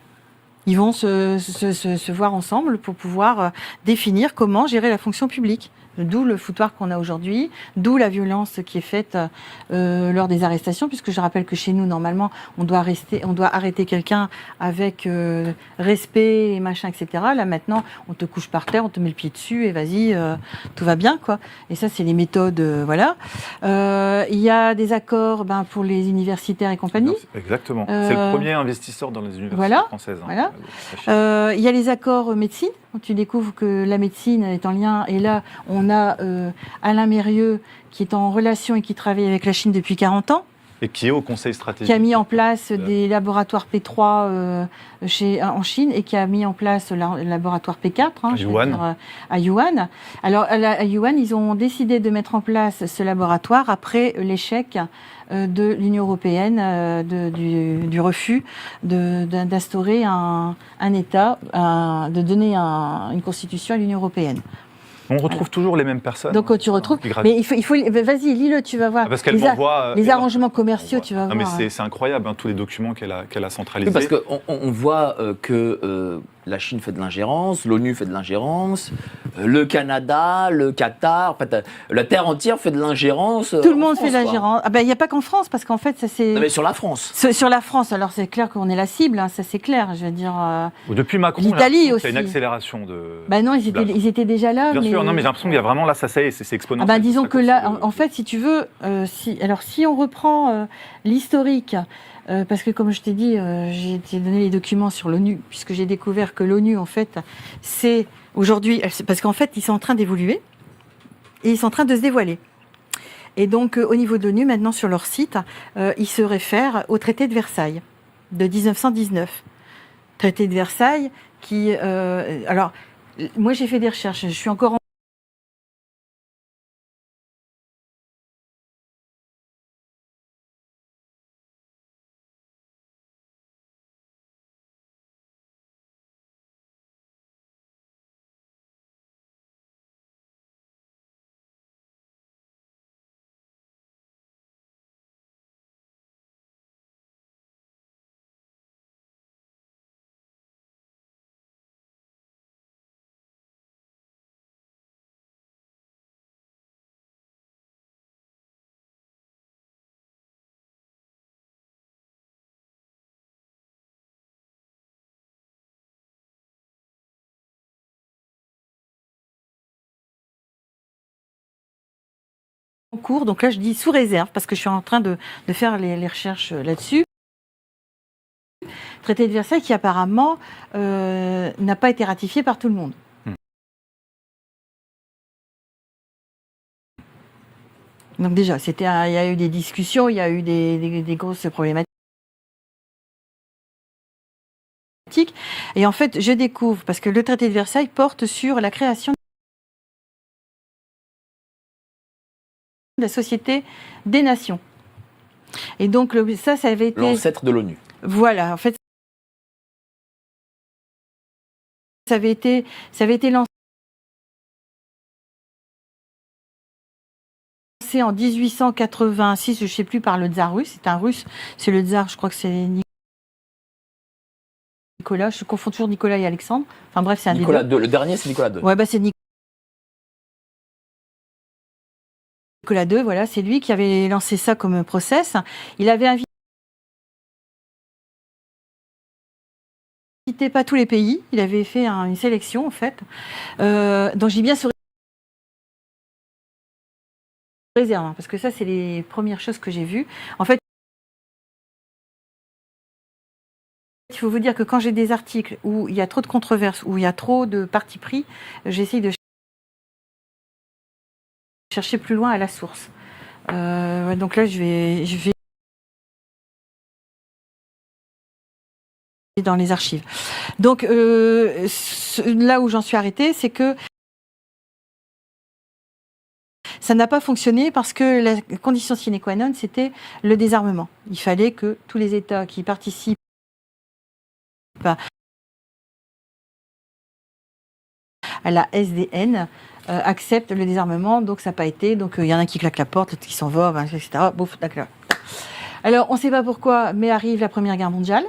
Ils vont se voir ensemble pour pouvoir définir comment gérer la fonction publique. D'où le foutoir qu'on a aujourd'hui, d'où la violence qui est faite lors des arrestations, puisque je rappelle que chez nous, normalement, on doit arrêter quelqu'un avec respect et machin, etc. Là, maintenant, on te couche par terre, on te met le pied dessus et vas-y, tout va bien, quoi. Et ça, c'est les méthodes, voilà. Il y a des accords pour les universitaires et compagnie. Exactement. C'est le premier investisseur dans les universités françaises. Voilà. Il y a les accords médecine. Tu découvres que la médecine est en lien, et là, on a Alain Mérieux qui est en relation et qui travaille avec la Chine depuis 40 ans. Et qui est au conseil stratégique. Qui a mis en place des laboratoires P3 en Chine et qui a mis en place le laboratoire P4 à Yuan. Alors, à Yuan, ils ont décidé de mettre en place ce laboratoire après l'échec de l'Union européenne, du refus d'instaurer un État, de donner une constitution à l'Union européenne. On retrouve toujours les mêmes personnes. Donc tu retrouves. Mais il faut vas-y, lis-le, tu vas voir. Parce qu'elle m'envoie les arrangements commerciaux, tu vas non, voir. Mais c'est incroyable, hein, tous les documents qu'elle a centralisés. Oui, parce qu'on voit que la Chine fait de l'ingérence, l'ONU fait de l'ingérence, le Canada, le Qatar, en fait, la Terre entière fait de l'ingérence. Tout le monde fait de l'ingérence. Ah ben il n'y a pas qu'en France, parce qu'en fait ça c'est. Non, mais sur la France. Sur la France, alors c'est clair qu'on est la cible, hein, ça c'est clair. Je veux dire. Depuis Macron, l'Italie aussi. Il y a une accélération de. Ben non, ils étaient déjà là. Bien sûr, non, mais j'ai l'impression qu'il y a vraiment là, ça c'est exponentiel. Ah ben disons que là, en fait, si tu veux, si on reprend l'historique. Parce que comme je t'ai dit, j'ai donné les documents sur l'ONU, puisque j'ai découvert que l'ONU, en fait, c'est aujourd'hui, parce qu'en fait, ils sont en train d'évoluer et ils sont en train de se dévoiler. Et donc, au niveau de l'ONU, maintenant, sur leur site, ils se réfèrent au traité de Versailles de 1919. Traité de Versailles qui... alors, moi, j'ai fait des recherches, je suis encore en cours, donc là je dis sous réserve parce que je suis en train de faire les recherches là-dessus. Traité de Versailles qui apparemment n'a pas été ratifié par tout le monde. Donc déjà, il y a eu des discussions, il y a eu des grosses problématiques. Et en fait, je découvre, parce que le traité de Versailles porte sur la création de la Société des Nations. Et donc ça avait été... L'ancêtre de l'ONU. Voilà, en fait, ça avait été lancé en 1886, je ne sais plus, par le tsar russe. C'est un russe, c'est le tsar, je crois que c'est Nicolas, je confonds toujours Nicolas et Alexandre. Enfin bref, c'est un Nicolas des deux. II, le dernier c'est Nicolas II. Ouais, bah c'est Nicolas II, voilà, c'est lui qui avait lancé ça comme process. Il avait invité pas tous les pays, il avait fait une sélection en fait. Donc j'ai bien sous réserve, hein, parce que ça c'est les premières choses que j'ai vues. En fait, il faut vous dire que quand j'ai des articles où il y a trop de controverses, où il y a trop de parti pris, j'essaye de chercher plus loin à la source. Donc là, je vais dans les archives. Donc là où j'en suis arrêtée, c'est que ça n'a pas fonctionné parce que la condition sine qua non, c'était le désarmement. Il fallait que tous les États qui participent à la SDN acceptent le désarmement, donc ça n'a pas été. Donc il y en a qui claquent la porte, l'autre qui s'en va, etc. Bouf, d'accord. Alors on ne sait pas pourquoi, mais arrive la Première Guerre mondiale.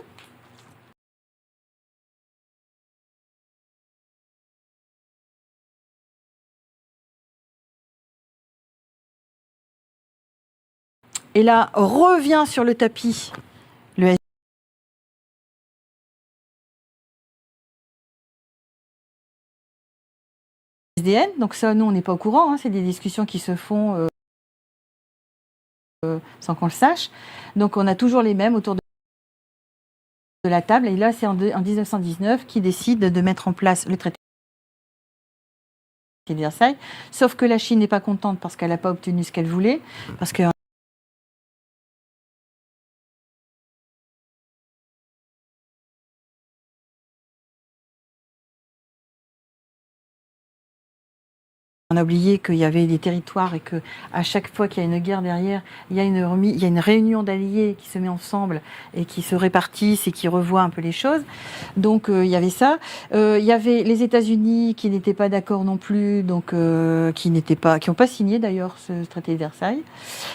Et là, revient sur le tapis le SDN. Donc ça, nous, on n'est pas au courant. Hein, c'est des discussions qui se font sans qu'on le sache. Donc on a toujours les mêmes autour de la table. Et là, c'est en 1919 qu'ils décident de mettre en place le traité de Versailles. Sauf que la Chine n'est pas contente parce qu'elle n'a pas obtenu ce qu'elle voulait. Parce que On a oublié qu'il y avait des territoires et qu'à chaque fois qu'il y a une guerre derrière, il y a une réunion d'alliés qui se met ensemble et qui se répartissent et qui revoient un peu les choses. Donc il y avait ça. Il y avait les États-Unis qui n'étaient pas d'accord non plus, donc qui n'ont pas signé d'ailleurs ce traité de Versailles.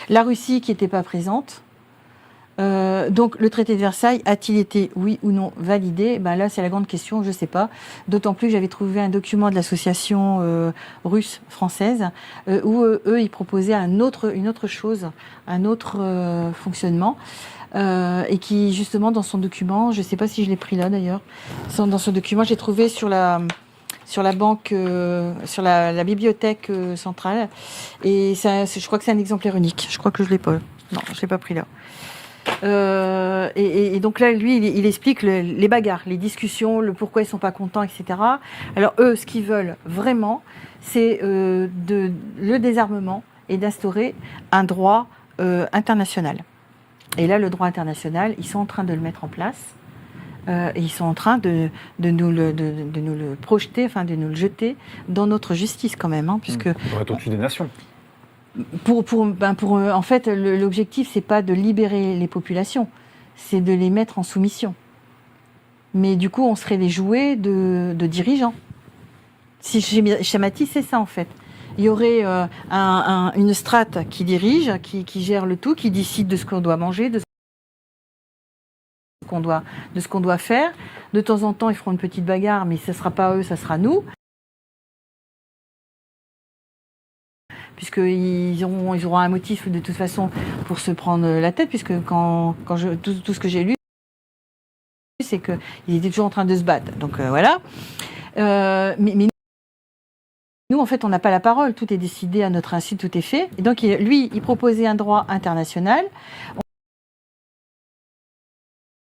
La Russie qui n'était pas présente. Donc le traité de Versailles a-t-il été oui ou non validé? Ben là c'est la grande question, je ne sais pas. D'autant plus que j'avais trouvé un document de l'association russe-française où eux ils proposaient une autre chose, un autre fonctionnement et qui justement dans son document, je ne sais pas si je l'ai pris là d'ailleurs, dans ce document j'ai trouvé sur la banque, sur la bibliothèque centrale et ça, je crois que c'est un exemplaire unique. Je crois que je l'ai pas. Non, je l'ai pas pris là. Et donc là, lui, il explique les bagarres, les discussions, le pourquoi ils sont pas contents, etc. Alors eux, ce qu'ils veulent vraiment, c'est le désarmement et d'instaurer un droit international. Et là, le droit international, ils sont en train de le mettre en place. Et ils sont en train de nous le projeter, enfin de nous le jeter dans notre justice quand même, hein, puisque Pour être au-dessus des nations. En fait, l'objectif, c'est pas de libérer les populations, c'est de les mettre en soumission. Mais du coup, on serait les jouets de dirigeants. Si je schématise, c'est ça en fait. Il y aurait une strate qui dirige, qui gère le tout, qui décide de ce qu'on doit manger, de ce qu'on doit faire. De temps en temps, ils feront une petite bagarre, mais ce ne sera pas eux, ça sera nous. Puisqu'ils auront un motif de toute façon pour se prendre la tête, puisque tout ce que j'ai lu, c'est qu'ils étaient toujours en train de se battre. Donc voilà. Mais nous, en fait, on n'a pas la parole. Tout est décidé à notre insu, tout est fait. Et donc, lui, il proposait un droit international.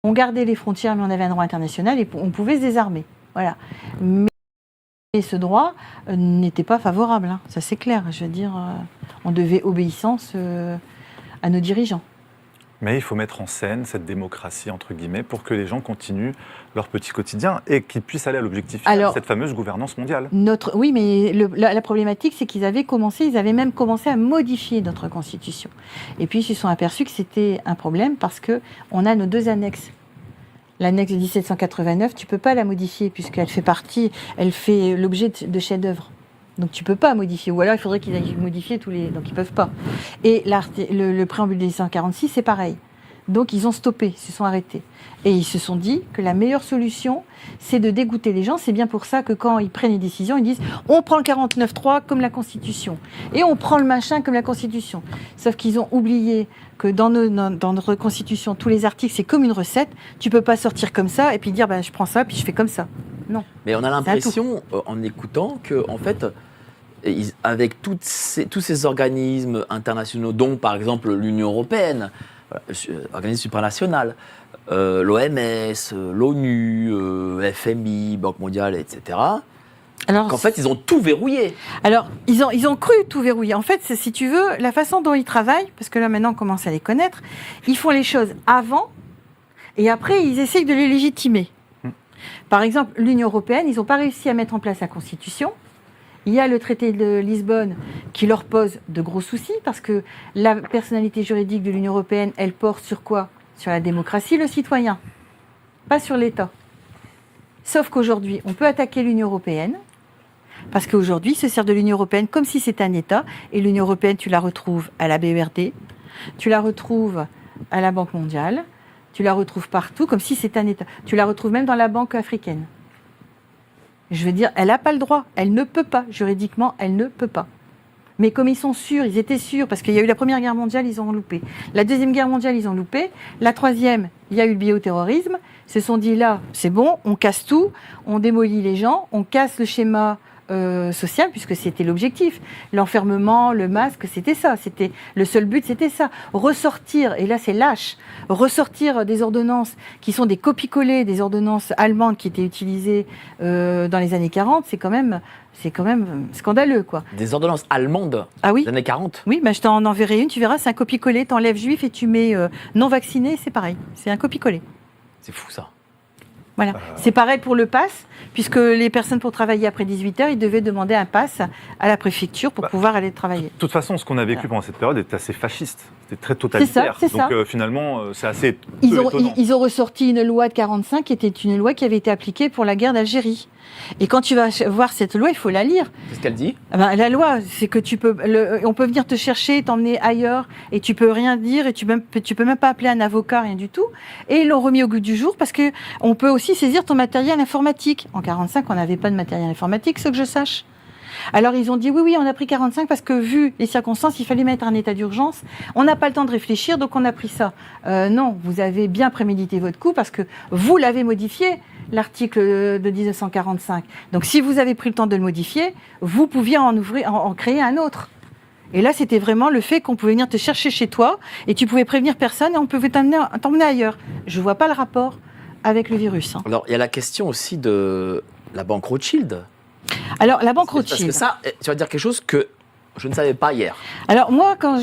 On gardait les frontières, mais on avait un droit international et on pouvait se désarmer. Voilà. Et ce droit n'était pas favorable, hein. Ça c'est clair. Je veux dire, on devait obéissance à nos dirigeants. Mais il faut mettre en scène cette démocratie, entre guillemets, pour que les gens continuent leur petit quotidien et qu'ils puissent aller à l'objectif final, cette fameuse gouvernance mondiale. Oui, mais la problématique, c'est qu'ils avaient même commencé à modifier notre Constitution. Et puis, ils se sont aperçus que c'était un problème parce qu'on a nos deux annexes. L'annexe de 1789, tu ne peux pas la modifier puisqu'elle fait l'objet de chefs-d'œuvre. Donc tu ne peux pas modifier, ou alors il faudrait qu'ils aillent modifier tous les... Donc ils ne peuvent pas. Et le préambule de 1746, c'est pareil. Donc ils ont stoppé, ils se sont arrêtés. Et ils se sont dit que la meilleure solution, c'est de dégoûter les gens. C'est bien pour ça que quand ils prennent une décision, ils disent « on prend le 49.3 comme la Constitution » et « on prend le machin comme la Constitution ». Sauf qu'ils ont oublié que dans notre Constitution, tous les articles, c'est comme une recette. Tu ne peux pas sortir comme ça et puis dire « je prends ça, puis je fais comme ça ». Non. Mais on a l'impression, en écoutant, que en fait, avec tous ces organismes internationaux, dont par exemple l'Union européenne, organisme supranational, l'OMS, l'ONU, FMI, Banque mondiale, etc., qu'en fait, ils ont tout verrouillé. Alors, ils ont cru tout verrouiller. En fait, si tu veux, la façon dont ils travaillent, parce que là, maintenant, on commence à les connaître, ils font les choses avant, et après, ils essayent de les légitimer. Par exemple, l'Union européenne, ils n'ont pas réussi à mettre en place la Constitution. Il y a le traité de Lisbonne qui leur pose de gros soucis, parce que la personnalité juridique de l'Union européenne, elle porte sur quoi? Sur la démocratie, le citoyen, pas sur l'État. Sauf qu'aujourd'hui, on peut attaquer l'Union européenne, parce qu'aujourd'hui, ils se servent de l'Union européenne comme si c'était un État, et l'Union européenne, tu la retrouves à la BERD, tu la retrouves à la Banque mondiale, tu la retrouves partout comme si c'était un État. Tu la retrouves même dans la Banque africaine. Je veux dire, elle n'a pas le droit, elle ne peut pas, juridiquement, elle ne peut pas. Mais comme ils sont sûrs, ils étaient sûrs, parce qu'il y a eu la Première Guerre mondiale, ils ont loupé. La Deuxième Guerre mondiale, ils ont loupé. La Troisième, il y a eu le bioterrorisme. Ils se sont dit, là, c'est bon, on casse tout, on démolit les gens, on casse le schéma social, puisque c'était l'objectif. L'enfermement, le masque, c'était ça. C'était le seul but, c'était ça. Ressortir, et là c'est lâche, ressortir des ordonnances qui sont des copies-collées des ordonnances allemandes qui étaient utilisées dans les années 40, c'est quand même scandaleux, quoi. Des ordonnances allemandes des années 40? Oui, je t'en enverrai une, tu verras, c'est un copier-coller, t'enlèves juif et tu mets non vacciné, c'est pareil, c'est un copier-coller. C'est fou ça. Voilà. C'est pareil pour le pass, puisque les personnes pour travailler après 18h, ils devaient demander un pass à la préfecture pour pouvoir aller travailler. De toute façon, ce qu'on a vécu pendant cette période est assez fasciste. C'était très totalitaire. C'est ça. Donc finalement, c'est assez Ils étonnant. ont ressorti une loi de 45 qui était une loi qui avait été appliquée pour la guerre d'Algérie. Et quand tu vas voir cette loi, il faut la lire. C'est ce qu'elle dit. La loi, c'est que on peut venir te chercher, t'emmener ailleurs, et tu peux rien dire, et tu peux même pas appeler un avocat, rien du tout. Et ils l'ont remis au goût du jour parce que on peut aussi saisir ton matériel informatique. En 45, on n'avait pas de matériel informatique, ce que je sache. Alors ils ont dit oui, on a pris 45 parce que vu les circonstances, il fallait mettre un état d'urgence. On n'a pas le temps de réfléchir, donc on a pris ça. Non, vous avez bien prémédité votre coup parce que vous l'avez modifié, l'article de 1945. Donc si vous avez pris le temps de le modifier, vous pouviez en créer un autre. Et là, c'était vraiment le fait qu'on pouvait venir te chercher chez toi et tu pouvais prévenir personne et on pouvait t'emmener ailleurs. Je ne vois pas le rapport avec le virus. Alors, il y a la question aussi de la banque Rothschild. Alors, la banque Parce Rothschild. que ça, tu vas dire quelque chose que je ne savais pas hier. Alors moi, quand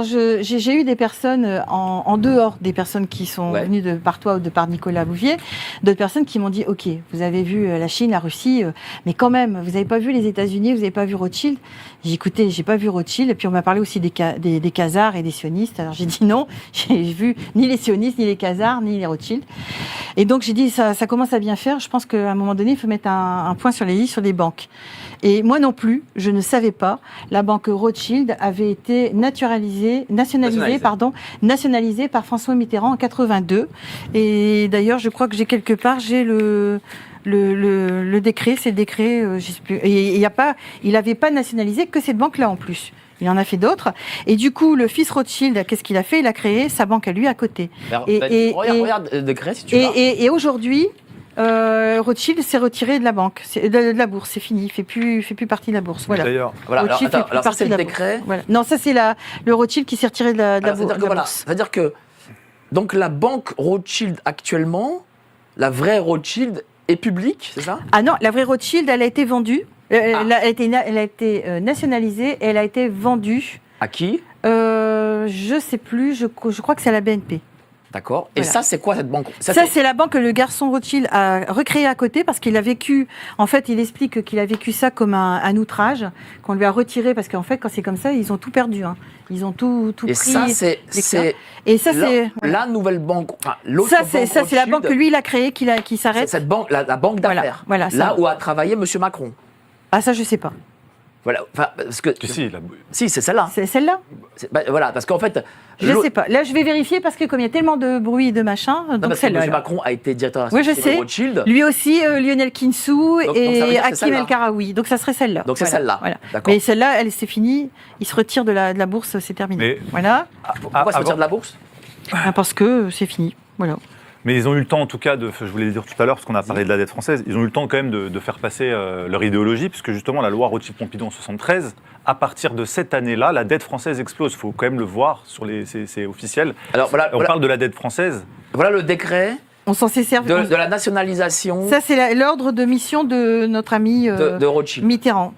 j'ai eu des personnes en dehors, des personnes qui sont venues de par toi ou de par Nicolas Bouvier, d'autres personnes qui m'ont dit, ok, vous avez vu la Chine, la Russie, mais quand même, vous n'avez pas vu les États-Unis, vous n'avez pas vu Rothschild. J'ai dit, écoutez, j'ai pas vu Rothschild. Et puis on m'a parlé aussi des Khazars et des sionistes. Alors j'ai dit non, j'ai vu ni les sionistes, ni les Khazars, ni les Rothschild. Et donc j'ai dit, ça commence à bien faire. Je pense qu'à un moment donné, il faut mettre un point sur les i sur les banques. Et moi non plus, je ne savais pas. La banque Rothschild avait été nationalisée par François Mitterrand en 82. Et d'ailleurs, je crois que j'ai quelque part, j'ai le décret, c'est le décret, je sais plus. Et il n'avait pas nationalisé que cette banque-là en plus. Il en a fait d'autres. Et du coup, le fils Rothschild, qu'est-ce qu'il a fait? Il a créé sa banque à lui à côté. Regarde le décret si tu veux. Et aujourd'hui, Rothschild s'est retiré de la banque, de la bourse, c'est fini, il fait plus partie de la bourse. Voilà. D'ailleurs, Rothschild fait plus alors ça partie c'est de le la décret. bourse. Voilà. Non, ça c'est le Rothschild qui s'est retiré de la bourse. C'est-à-dire que donc la banque Rothschild actuellement, la vraie Rothschild est publique, c'est ça? Ah non, la vraie Rothschild, elle a été vendue, elle a été nationalisée et elle a été vendue. À qui? Je sais plus, je crois que c'est à la BNP. D'accord. Et Voilà. ça, c'est quoi cette banque? Ça, c'est la banque que le garçon Rothschild a recréée à côté parce qu'il a vécu. En fait, il explique qu'il a vécu ça comme un outrage qu'on lui a retiré parce qu'en fait, quand c'est comme ça, ils ont tout perdu. Hein. Ils ont tout et pris. Ça, c'est la nouvelle banque. Enfin, l'autre ça, banque c'est la banque que lui il a créée qui s'arrête. Cette banque, la banque d'affaires. Voilà, là où a travaillé M. Macron. Ah ça, je sais pas. Voilà. Enfin, parce que si, c'est celle-là. C'est celle-là. Voilà, parce qu'en fait. Je sais pas. Là, je vais vérifier parce que comme il y a tellement de bruit et de machin, non, donc celle-là. M. Macron a été directeur de Rothschild. Lui aussi, Lionel Kinsou et Hakim El Karaoui. Donc ça serait celle-là. Donc c'est celle-là. Voilà. D'accord. Mais celle-là, c'est fini. Il se retire de la bourse, c'est terminé. Voilà. Pourquoi se retire de la bourse? Parce que c'est fini. Voilà. Mais ils ont eu le temps, en tout cas, je voulais le dire tout à l'heure, parce qu'on a parlé de la dette française, ils ont eu le temps quand même de faire passer leur idéologie, puisque justement, la loi Rothschild-Pompidou en 1973, à partir de cette année-là, la dette française explose. Il faut quand même le voir, c'est officiel. Alors, on parle de la dette française. Voilà le décret. On s'en s'est servi. De la nationalisation. Ça, c'est l'ordre de mission de notre ami de Rothschild. Mitterrand.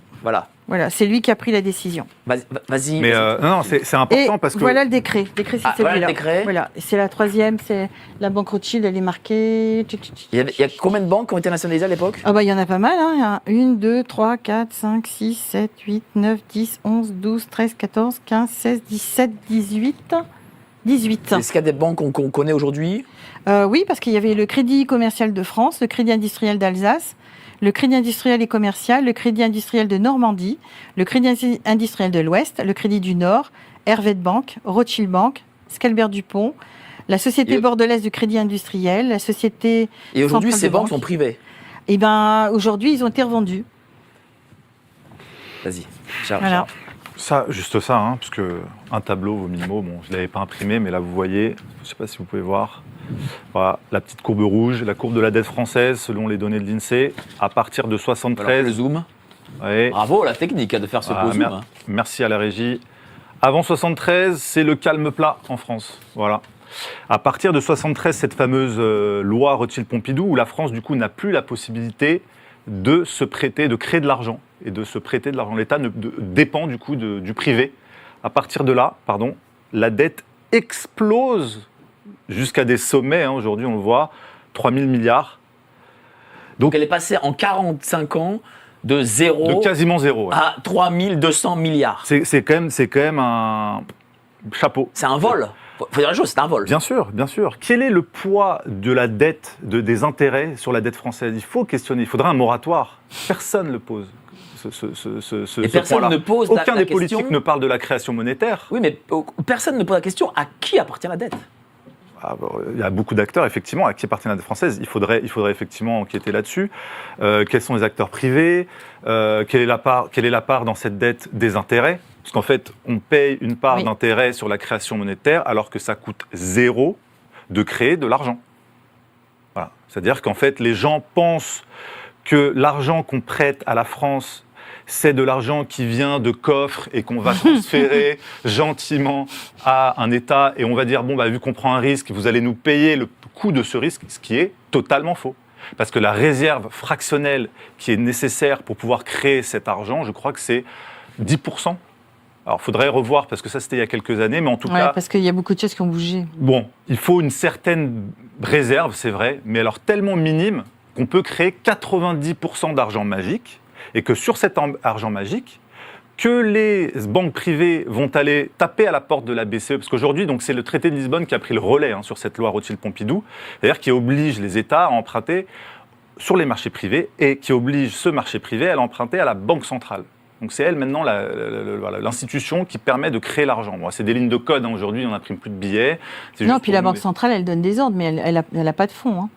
Voilà, c'est lui qui a pris la décision. Vas-y. Mais non, c'est important parce que. Voilà le décret. Le décret, c'est celui-là. Voilà le décret. Voilà, c'est la troisième, c'est la banque Rothschild, elle est marquée. Il y a combien de banques qui ont été nationalisées à l'époque? Ah bah il y en a pas mal, hein. 1, 2, 3, 4, 5, 6, 7, 8, 9, 10, 11, 12, 13, 14, 15, 16, 17, 18. 18. Est-ce qu'il y a des banques qu'on connaît aujourd'hui? Oui, parce qu'il y avait le Crédit commercial de France, le Crédit industriel d'Alsace, le Crédit industriel et commercial, le Crédit industriel de Normandie, le Crédit industriel de l'Ouest, le Crédit du Nord, Hervé de Banque, Rothschild Bank, Scalbert Dupont, la Société bordelaise du Crédit industriel, la Société. Et aujourd'hui, ces banques sont privées? Eh bien, aujourd'hui, ils ont été revendus. Vas-y, voilà. Ça, juste ça, hein, parce que un tableau vaut 1000 mots. Bon, je ne l'avais pas imprimé, mais là, vous voyez, je ne sais pas si vous pouvez voir. Voilà, la petite courbe rouge, la courbe de la dette française, selon les données de l'INSEE, à partir de 73. Alors, le zoom. Ouais. Bravo, la technique de faire ce beau zoom. Merci à la régie. Avant 73, c'est le calme plat en France. Voilà. À partir de 73, cette fameuse loi Rothschild-Pompidou, où la France, du coup, n'a plus la possibilité de se prêter, de créer de l'argent et de se prêter de l'argent. L'État dépend, du coup, du privé. À partir de là, la dette explose jusqu'à des sommets, hein, aujourd'hui on le voit, 3 000 milliards. Donc elle est passée en 45 ans de zéro De quasiment zéro. Ouais. à 3200 milliards. C'est quand même un chapeau. C'est un vol. Faut dire la chose, c'est un vol. Bien sûr, bien sûr. Quel est le poids de la dette, des intérêts sur la dette française? Il faut questionner. Il faudrait un moratoire. Personne ne le pose. Et personne point-là. ne pose Aucun la des politiques question. ne parle de la création monétaire. Oui, mais personne ne pose la question à qui appartient la dette. Il y a beaucoup d'acteurs, effectivement, à qui appartient la dette française. Il faudrait effectivement enquêter là-dessus. Quels sont les acteurs privés? Quelle est la part dans cette dette des intérêts? Parce qu'en fait, on paye une part d'intérêt sur la création monétaire alors que ça coûte zéro de créer de l'argent. Voilà. C'est-à-dire qu'en fait, les gens pensent que l'argent qu'on prête à la France, c'est de l'argent qui vient de coffres et qu'on va transférer gentiment à un État et on va dire, vu qu'on prend un risque, vous allez nous payer le coût de ce risque, ce qui est totalement faux. Parce que la réserve fractionnelle qui est nécessaire pour pouvoir créer cet argent, je crois que c'est 10%. Alors, il faudrait revoir, parce que ça, c'était il y a quelques années, mais en tout cas... parce qu'il y a beaucoup de choses qui ont bougé. Bon, il faut une certaine réserve, c'est vrai, mais alors tellement minime qu'on peut créer 90% d'argent magique, et que sur cet argent magique, que les banques privées vont aller taper à la porte de la BCE, parce qu'aujourd'hui, donc, c'est le traité de Lisbonne qui a pris le relais sur cette loi Rothschild-Pompidou, c'est-à-dire qui oblige les États à emprunter sur les marchés privés, et qui oblige ce marché privé à l'emprunter à la Banque centrale. Donc c'est elle maintenant l'institution qui permet de créer l'argent. Bon, c'est des lignes de code, aujourd'hui on n'imprime plus de billets. Non, puis la Banque centrale, elle donne des ordres, mais elle n'a pas de fonds. Hein.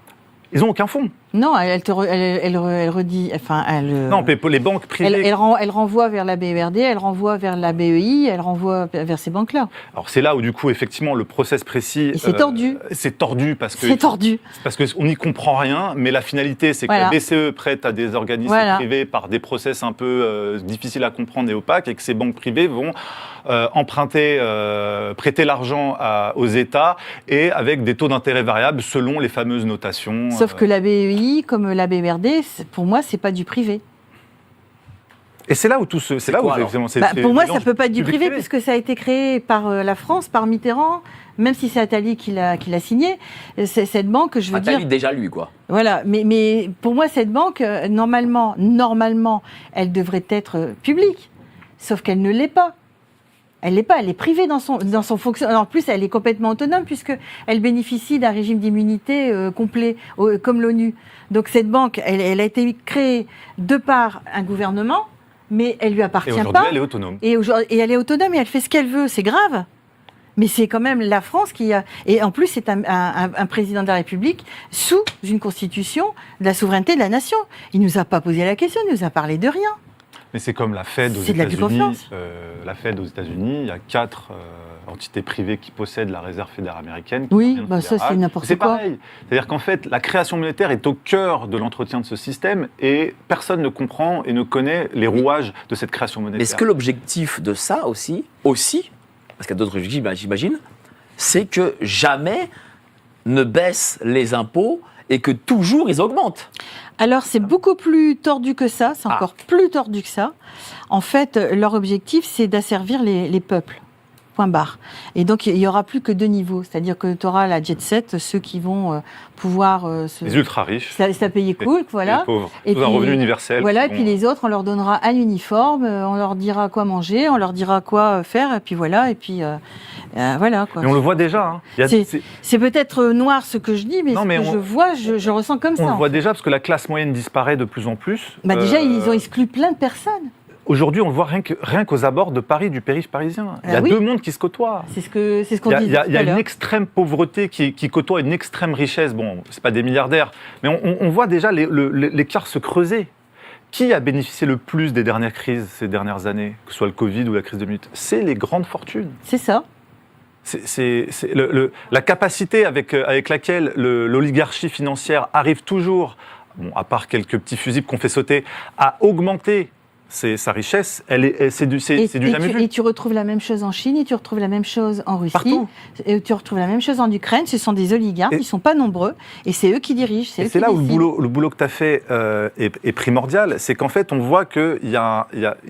Ils n'ont aucun fonds. Non, elle redit... Non, les banques privées... Elle renvoie vers la BERD, elle renvoie vers la BEI, elle renvoie vers ces banques-là. Alors c'est là où du coup, effectivement, le process précis... Et c'est tordu. C'est tordu parce que... C'est tordu. Parce qu'on n'y comprend rien, mais la finalité, c'est que la BCE prête à des organismes privés par des process un peu difficiles à comprendre et opaques, et que ces banques privées vont emprunter, prêter l'argent aux États, et avec des taux d'intérêt variables selon les fameuses notations. Sauf que la BEI, comme la BERD, pour moi, c'est pas du privé. Et c'est là où tout se... Pour moi, ça ne peut pas être du privé, puisque ça a été créé par la France, par Mitterrand, même si c'est Attali qui l'a signé. Cette banque, je veux dire... Attali, déjà lui, quoi. Voilà, mais pour moi, cette banque, normalement, elle devrait être publique. Sauf qu'elle ne l'est pas. Elle l'est pas, elle est privée dans son fonctionnement. En plus, elle est complètement autonome puisqu'elle bénéficie d'un régime d'immunité complet, comme l'ONU. Donc cette banque, elle a été créée de par un gouvernement, mais elle lui appartient pas. Et aujourd'hui, elle est autonome. Et elle est autonome et elle fait ce qu'elle veut. C'est grave. Mais c'est quand même la France qui a... Et en plus, c'est un président de la République sous une constitution de la souveraineté de la nation. Il ne nous a pas posé la question, il nous a parlé de rien. Mais c'est comme la Fed aux États-Unis. La Fed aux États-Unis, il y a 4 entités privées qui possèdent la réserve fédérale américaine. Oui, ça c'est n'importe quoi. C'est pareil. C'est-à-dire qu'en fait, la création monétaire est au cœur de l'entretien de ce système et personne ne comprend et ne connaît les rouages de cette création monétaire. Est-ce que l'objectif de ça aussi, parce qu'il y a d'autres objectifs, j'imagine, c'est que jamais ne baissent les impôts et que toujours ils augmentent? Alors, c'est beaucoup plus tordu que ça, c'est encore plus tordu que ça. En fait, leur objectif, c'est d'asservir les peuples. Point barre. Et donc, il n'y aura plus que 2 niveaux. C'est-à-dire que tu auras la jet set, ceux qui vont pouvoir... les ultra-riches. Ça payer cool, voilà. Les pauvres. Et puis, un revenu universel. Voilà, et puis les autres, on leur donnera un uniforme, on leur dira quoi manger, on leur dira quoi faire, et puis voilà, et puis voilà. Quoi. Mais on le voit déjà. Hein. C'est peut-être noir ce que je dis, mais je vois, je ressens comme ça. On le voit déjà, parce que la classe moyenne disparaît de plus en plus. Déjà, ils ont exclu plein de personnes. Aujourd'hui, on le voit rien qu'aux abords de Paris, du périph' parisien. Il y a 2 mondes qui se côtoient. C'est ce qu'on dit. Il y a une extrême pauvreté qui côtoie une extrême richesse. Bon, c'est pas des milliardaires, mais on voit déjà l'écart se creuser. Qui a bénéficié le plus des dernières crises ces dernières années, que ce soit le Covid ou la crise 2008 ? C'est les grandes fortunes. C'est ça. C'est la capacité avec laquelle l'oligarchie financière arrive toujours, à part quelques petits fusibles qu'on fait sauter, à augmenter sa richesse, c'est du jamais vu. Et tu retrouves la même chose en Chine, et tu retrouves la même chose en Russie, partout. Et tu retrouves la même chose en Ukraine. Ce sont des oligarques, ils ne sont pas nombreux, et c'est eux qui dirigent. C'est là où le boulot que tu as fait est primordial, c'est qu'en fait, on voit qu'il y a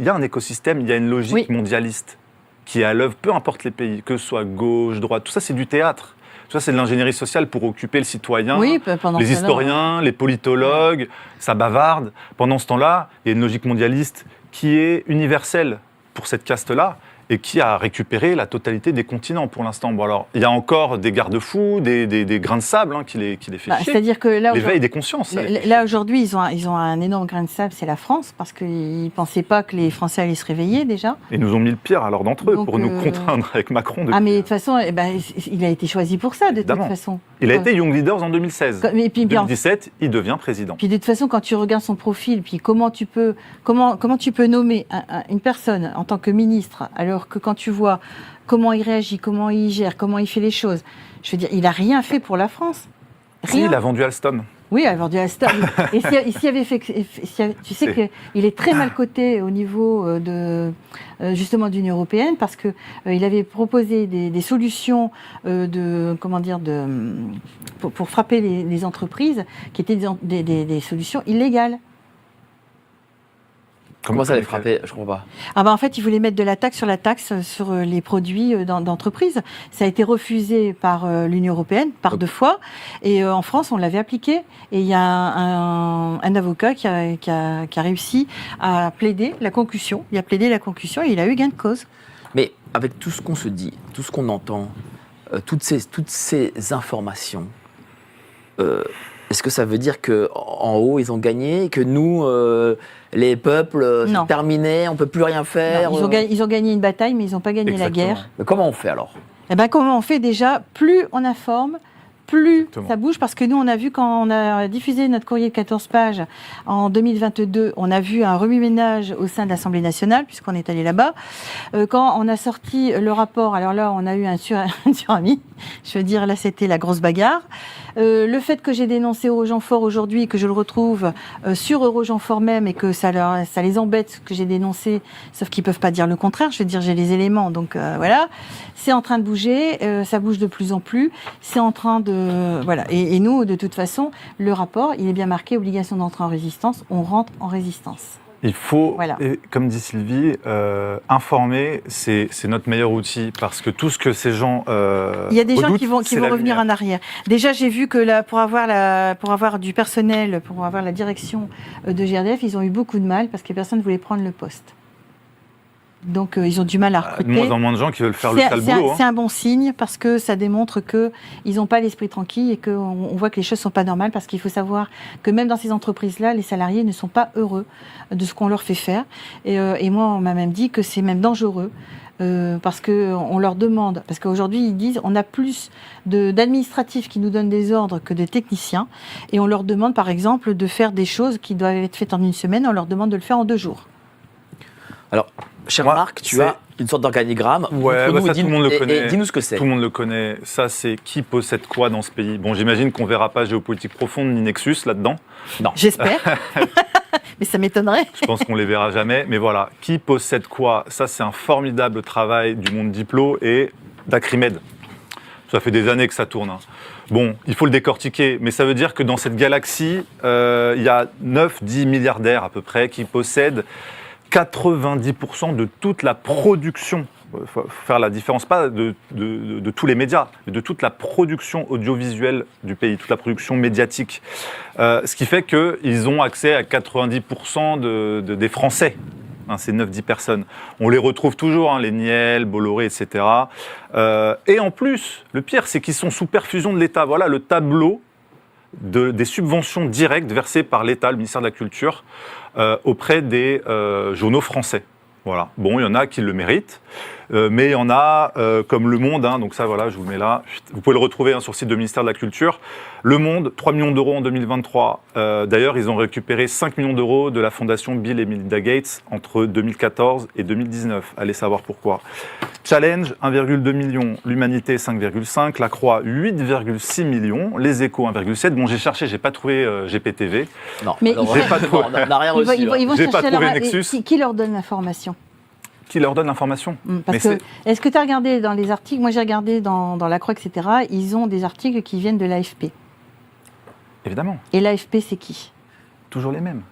un écosystème, il y a une logique mondialiste qui est à l'œuvre, peu importe les pays, que ce soit gauche, droite, tout ça c'est du théâtre. Ça, c'est de l'ingénierie sociale pour occuper le citoyen. Oui, pendant Les ce temps-là, historiens, les politologues, ça bavarde. Pendant ce temps-là, il y a une logique mondialiste qui est universelle pour cette caste-là et qui a récupéré la totalité des continents pour l'instant. Bon, alors, il y a encore des garde-fous, des grains de sable qui les fait chier. C'est-à-dire que là, L'éveil des consciences. là aujourd'hui, ils ont un énorme grain de sable, c'est la France, parce qu'ils ne pensaient pas que les Français allaient se réveiller déjà. Et nous ont mis le pire alors d'entre eux Donc, pour nous contraindre avec Macron. Ah mais de toute façon, il a été choisi pour ça, de Évidemment. toute façon. Il a été Young Leaders en 2016. Et puis, 2017, il devient président. Puis de toute façon, quand tu regardes son profil, puis comment tu peux nommer une personne en tant que ministre, alors que quand tu vois comment il réagit, comment il gère, comment il fait les choses, je veux dire, il n'a rien fait pour la France. Si, Rien. il a vendu Alstom. Oui, il a vendu Alstom. Et s'il avait fait, tu sais qu'il est très mal coté au niveau justement d'Union européenne parce que il avait proposé des solutions pour frapper les entreprises qui étaient des solutions illégales. Comment ça les frapper? Je comprends pas. Ah ben en fait, ils voulaient mettre de la taxe sur les produits d'entreprise. Ça a été refusé par l'Union européenne par 2 fois. Et en France, on l'avait appliqué. Et il y a un avocat qui a réussi à plaider la concussion. Il a plaidé la concussion et il a eu gain de cause. Mais avec tout ce qu'on se dit, tout ce qu'on entend, toutes ces informations, est-ce que ça veut dire qu'en haut, ils ont gagné et que nous, les peuples, Non. c'est terminé, on ne peut plus rien faire Non, ils ont gagné une bataille, mais ils n'ont pas gagné Exactement. la guerre. Mais comment on fait alors? Eh ben, comment on fait déjà? Plus on informe, plus Exactement. ça bouge, parce que nous, on a vu quand on a diffusé notre courrier de 14 pages en 2022, on a vu un remue-ménage au sein de l'Assemblée nationale, puisqu'on est allé là-bas. Quand on a sorti le rapport, alors là, on a eu un tsunami. Je veux dire, là, c'était la grosse bagarre. Le fait que j'ai dénoncé Eurogenfort aujourd'hui, que je le retrouve sur Eurogenfort même, et que ça les embête que j'ai dénoncé, sauf qu'ils peuvent pas dire le contraire. Je veux dire, j'ai les éléments, donc voilà. C'est en train de bouger, ça bouge de plus en plus. C'est en train de voilà. Et nous, de toute façon, le rapport, il est bien marqué obligation d'entrer en résistance. On rentre en résistance. Il faut, Voilà. et comme dit Sylvie, informer, c'est notre meilleur outil parce que tout ce que ces gens Il y a des gens redoutent, qui vont c'est la revenir lumière. en arrière. Déjà, j'ai vu que là, pour avoir du personnel, pour avoir la direction de GRDF, ils ont eu beaucoup de mal parce que personne ne voulait prendre le poste. Donc, ils ont du mal à recruter. De moins en moins de gens qui veulent faire le sale boulot. C'est un bon signe parce que ça démontre qu'ils n'ont pas l'esprit tranquille et qu'on voit que les choses ne sont pas normales, parce qu'il faut savoir que même dans ces entreprises-là, les salariés ne sont pas heureux de ce qu'on leur fait faire. Et moi, on m'a même dit que c'est même dangereux. Parce qu'on leur demande, parce qu'aujourd'hui ils disent on a plus d'administratifs qui nous donnent des ordres que de techniciens, et on leur demande par exemple de faire des choses qui doivent être faites en 1 semaine, on leur demande de le faire en 2 jours. Alors, cher Moi, Marc, tu c'est- as une sorte d'organigramme. Ouais, Montre-nous ça, et dis- tout le monde le et connaît. dis-nous ce que c'est. Tout le monde le connaît. Ça, c'est qui possède quoi dans ce pays. Bon, j'imagine qu'on verra pas géopolitique profonde ni Nexus là-dedans. Non. J'espère. Mais ça m'étonnerait. Je pense qu'on les verra jamais. Mais voilà, qui possède quoi? Ça, c'est un formidable travail du monde diplo et d'Acrimed. Ça fait des années que ça tourne. Hein. Bon, il faut le décortiquer, mais ça veut dire que dans cette galaxie, il y a 9-10 milliardaires à peu près qui possèdent 90% de toute la production. Il faut faire la différence, pas de tous les médias, mais de toute la production audiovisuelle du pays, toute la production médiatique. Ce qui fait qu'ils ont accès à 90% des Français. Hein, ces 9-10 personnes. On les retrouve toujours, hein, les Niel, Bolloré, etc. Et en plus, le pire, c'est qu'ils sont sous perfusion de l'État. Voilà le tableau des subventions directes versées par l'État, le ministère de la Culture, auprès des journaux français. Voilà. Bon, il y en a qui le méritent, mais il y en a comme Le Monde, hein, donc ça, voilà, je vous le mets là. Vous pouvez le retrouver hein, sur le site du ministère de la Culture. Le Monde, 3 millions d'euros en 2023. D'ailleurs, ils ont récupéré 5 millions d'euros de la fondation Bill et Melinda Gates entre 2014 et 2019. Allez savoir pourquoi. Challenge, 1,2 million. L'Humanité, 5,5. La Croix, 8,6 millions. Les Échos, 1,7. Bon, j'ai cherché, j'ai pas trouvé GPTV. Non, Mais alors, j'ai pas trouvé. on n'a rien Ils vont, reçu. ils vont- ils vont J'ai pas chercher trouvé leur- Nexus. qui leur donne l'information. Qui leur donne l'information. Parce que, est-ce que tu as regardé dans les articles, moi j'ai regardé dans La Croix, etc., ils ont des articles qui viennent de l'AFP. Évidemment, Et l'AFP, c'est qui? toujours les mêmes.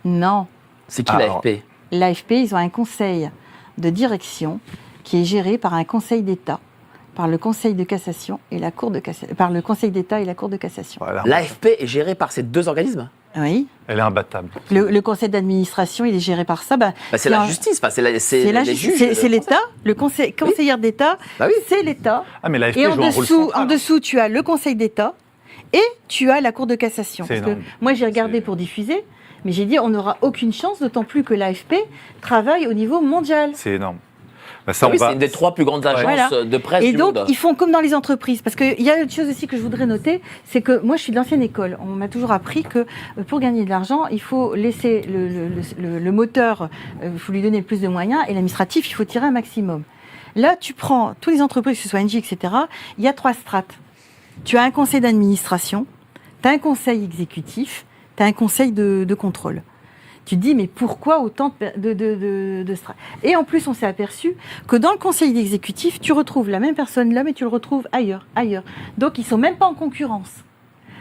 Non. C'est qui Alors, l'AFP? L'AFP, ils ont un conseil de direction qui est géré par un conseil d'État, par le Conseil de cassation et la Cour de cassation, par le Conseil d'État et la Cour de cassation. Voilà. L'AFP est gérée par ces deux organismes. Oui. Elle est imbattable. Le conseil d'administration, il est géré par ça. C'est la justice, c'est les juges. C'est l'État, le conseillère d'État, c'est l'État. Ah, mais l'AFP Et joue un rôle central. en dessous, tu as le Conseil d'État et tu as la Cour de cassation. C'est énorme. Moi, j'ai regardé pour diffuser, mais j'ai dit on n'aura aucune chance, d'autant plus que l'AFP travaille au niveau mondial. C'est énorme. Ça, c'est une des 3 plus grandes agences de presse et du donc, monde. ils font comme dans les entreprises. Parce qu'il y a autre chose aussi que je voudrais noter, c'est que moi, je suis de l'ancienne école. On m'a toujours appris que pour gagner de l'argent, il faut laisser le moteur, il faut lui donner le plus de moyens, et l'administratif, il faut tirer un maximum. Là, tu prends toutes les entreprises, que ce soit Engie, etc., il y a 3 strates. Tu as un conseil d'administration, tu as un conseil exécutif, tu as un conseil de contrôle. Tu te dis, mais pourquoi autant de strates ? Et en plus, on s'est aperçu que dans le conseil exécutif, tu retrouves la même personne là, mais tu le retrouves ailleurs. Donc, ils ne sont même pas en concurrence.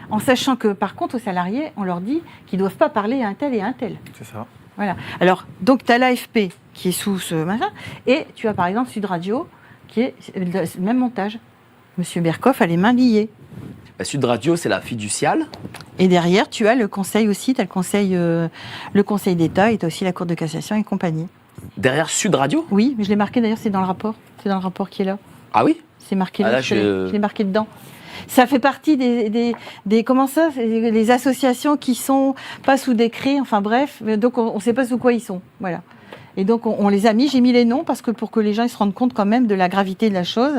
En sachant que, par contre, aux salariés, on leur dit qu'ils ne doivent pas parler à un tel et à un tel. C'est ça. Voilà. Alors, donc, tu as l'AFP qui est sous ce machin, et tu as par exemple Sud Radio, qui est le même montage. Monsieur Berkoff a les mains liées. Sud Radio, c'est la fiduciale. Et derrière, tu as le conseil aussi, tu as le conseil d'État et tu as aussi la Cour de cassation et compagnie. Derrière Sud Radio ? Oui, mais je l'ai marqué d'ailleurs, c'est dans le rapport. C'est dans le rapport qui est là. Ah oui ? C'est marqué là, là je l'ai marqué dedans. Ça fait partie des comment ça, les associations qui sont pas sous décret, enfin bref, donc on ne sait pas sous quoi ils sont. Voilà. Et donc, on les a mis, j'ai mis les noms pour que les gens ils se rendent compte quand même de la gravité de la chose.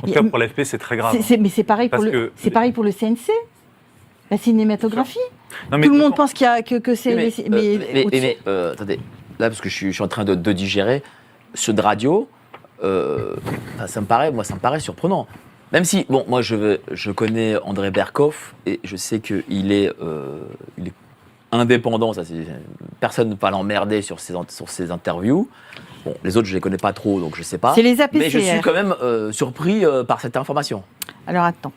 En tout cas, pour l'AFP, c'est très grave. Mais c'est pareil, pareil pour le CNC, la cinématographie. Non, tout le monde pense que c'est... Mais attendez, là, parce que je suis en train de digérer, Sud Radio, ça me paraît surprenant. Même si, bon, moi, je connais André Berkoff, et je sais qu'il est indépendant, ça, personne ne va l'emmerder sur ses interviews. Bon, les autres, je ne les connais pas trop, donc je ne sais pas. C'est les APCR. Mais je suis quand même surpris par cette information. Alors, attends.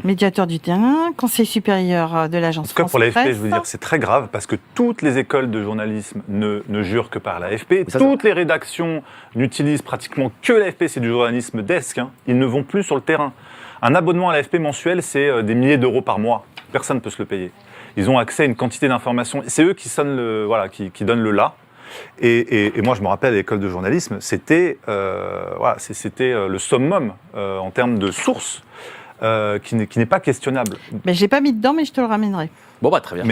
Médiateur du terrain, conseil supérieur de l'agence France. En tout cas, pour l'AFP, Presse. je veux dire, c'est très grave parce que toutes les écoles de journalisme ne jurent que par l'AFP. Toutes les rédactions n'utilisent pratiquement que l'AFP, c'est du journalisme desk. Hein. Ils ne vont plus sur le terrain. Un abonnement à l'AFP mensuel, c'est des milliers d'euros par mois. Personne ne peut se le payer. Ils ont accès à une quantité d'informations. C'est eux qui donnent le là. Et moi, je me rappelle à l'école de journalisme, c'était le summum en termes de sources qui n'est pas questionnable. Mais je l'ai pas mis dedans, mais je te le ramènerai. Bon, très bien.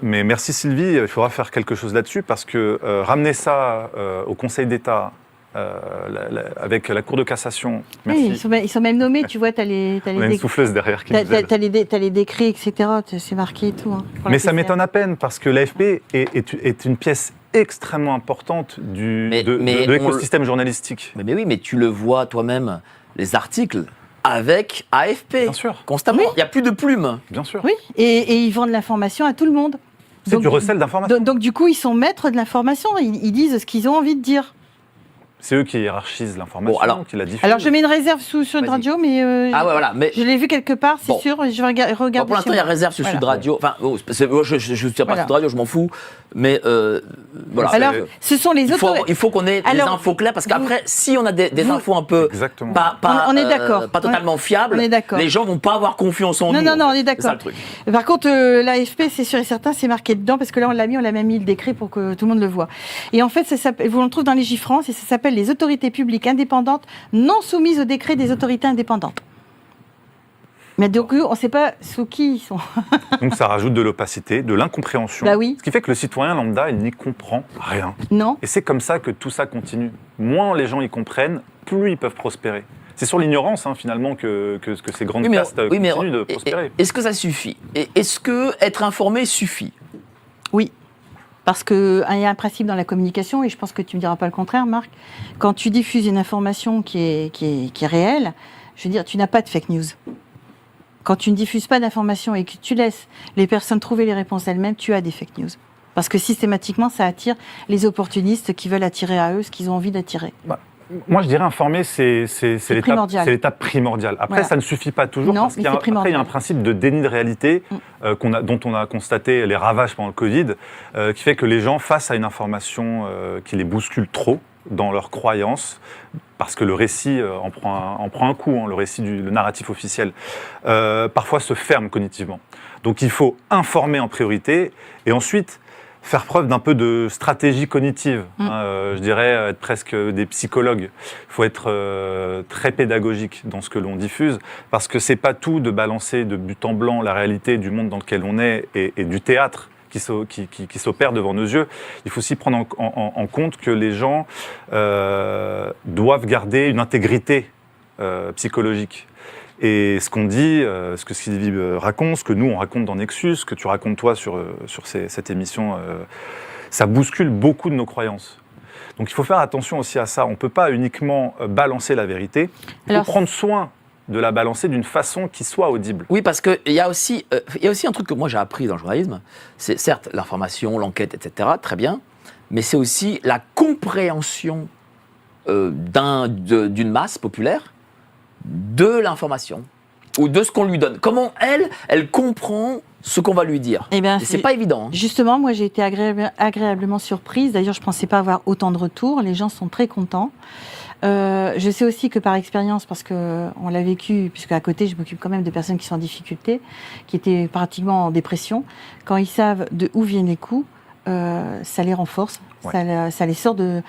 Mais merci Sylvie, il faudra faire quelque chose là-dessus parce que ramener ça au Conseil d'État, avec la Cour de cassation, merci. Oui, ils sont même nommés, tu vois, tu as les On a une souffleuse derrière qui nous aide. T'as les décrets, etc. C'est marqué et tout. Hein, mais ça m'étonne à peine parce que l'AFP est une pièce extrêmement importante de l'écosystème journalistique. Mais oui, mais tu le vois toi-même, les articles avec AFP. Bien sûr. Constamment. Oui. Il n'y a plus de plumes. Bien sûr. Oui, et ils vendent l'information à tout le monde. C'est du recel d'information. Donc, du coup, ils sont maîtres de l'information. Ils disent ce qu'ils ont envie de dire. C'est eux qui hiérarchisent l'information, qui la diffusent. Alors, je mets une réserve sur Sud Radio, mais, mais je l'ai vu quelque part, c'est sûr. Je vais regarder. Pour l'instant, il y a réserve sur Sud Radio. Enfin, je ne suis pas Sud Radio, je m'en fous. Mais voilà. Alors, ce sont les autres. Il faut qu'on ait des infos claires, parce qu'après, si on a des infos un peu on est d'accord. Pas totalement fiables, les gens vont pas avoir confiance en nous. Non, on est d'accord. C'est ça le truc. Par contre, l'AFP, c'est sûr et certain, c'est marqué dedans, parce que là, on l'a même mis le décret pour que tout le monde le voit. Et en fait, vous le trouvez dans les J-France, et ça s'appelle les autorités publiques indépendantes non soumises au décret des autorités indépendantes. Mais donc, on ne sait pas sous qui ils sont. Donc ça rajoute de l'opacité, de l'incompréhension. Bah oui. Ce qui fait que le citoyen lambda, il n'y comprend rien. Non. Et c'est comme ça que tout ça continue. Moins les gens y comprennent, plus ils peuvent prospérer. C'est sur l'ignorance, finalement, que ces grandes castes continuent de prospérer. Est-ce que ça suffit ? Est-ce que être informé suffit ? Oui. Parce qu'il y a un principe dans la communication, et je pense que tu ne me diras pas le contraire, Marc. Quand tu diffuses une information qui est réelle, je veux dire, tu n'as pas de fake news. Quand tu ne diffuses pas d'informations et que tu laisses les personnes trouver les réponses elles-mêmes, tu as des fake news. Parce que systématiquement, ça attire les opportunistes qui veulent attirer à eux ce qu'ils ont envie d'attirer. Moi, je dirais informer, c'est l'étape primordiale. Après, ça ne suffit pas toujours, parce qu'il y a un principe de déni de réalité dont on a constaté les ravages pendant le Covid, qui fait que les gens, face à une information qui les bouscule trop, dans leurs croyances, parce que le récit en prend un coup, le récit le narratif officiel, parfois se ferme cognitivement. Donc il faut informer en priorité, et ensuite faire preuve d'un peu de stratégie cognitive. Je dirais être presque des psychologues. Il faut être très pédagogique dans ce que l'on diffuse, parce que c'est pas tout de balancer de but en blanc la réalité du monde dans lequel on est et du théâtre qui s'opère devant nos yeux. Il faut aussi prendre en compte que les gens doivent garder une intégrité psychologique. Et ce qu'on dit, ce que Sylvie raconte, ce que nous on raconte dans Nexus, ce que tu racontes toi sur cette émission, ça bouscule beaucoup de nos croyances. Donc il faut faire attention aussi à ça. On ne peut pas uniquement balancer la vérité. Il faut prendre soin de la balancer d'une façon qui soit audible. Oui, parce qu'il y a aussi un truc que moi j'ai appris dans le journalisme. C'est certes l'information, l'enquête, etc., très bien, mais c'est aussi la compréhension d'une masse populaire de l'information ou de ce qu'on lui donne. Comment elle comprend ce qu'on va lui dire. Eh bien, c'est pas évident. Justement, moi j'ai été agréablement surprise. D'ailleurs, je ne pensais pas avoir autant de retours. Les gens sont très contents. Je sais aussi que par expérience, parce qu'on l'a vécu, puisque à côté je m'occupe quand même de personnes qui sont en difficulté, qui étaient pratiquement en dépression, quand ils savent de où viennent les coups, ça les renforce, ça les sort de...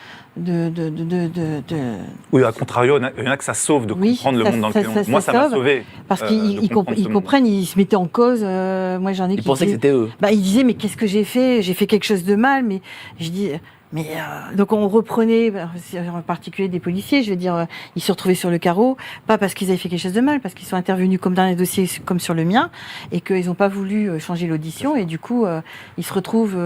Oui, à contrario, il y en a que ça sauve de comprendre le monde dans lequel on... Moi, ça m'a sauvé. Parce qu'ils comprennent, ils se mettaient en cause. Moi, j'en ai Ils pensaient que c'était eux. Ils disaient, mais qu'est-ce que j'ai fait ? J'ai fait quelque chose de mal, mais je dis... donc on reprenait, en particulier des policiers, je veux dire, ils se retrouvaient sur le carreau, pas parce qu'ils avaient fait quelque chose de mal, parce qu'ils sont intervenus comme dans les dossiers comme sur le mien, et qu'ils n'ont pas voulu changer l'audition, et du coup, ils se retrouvent,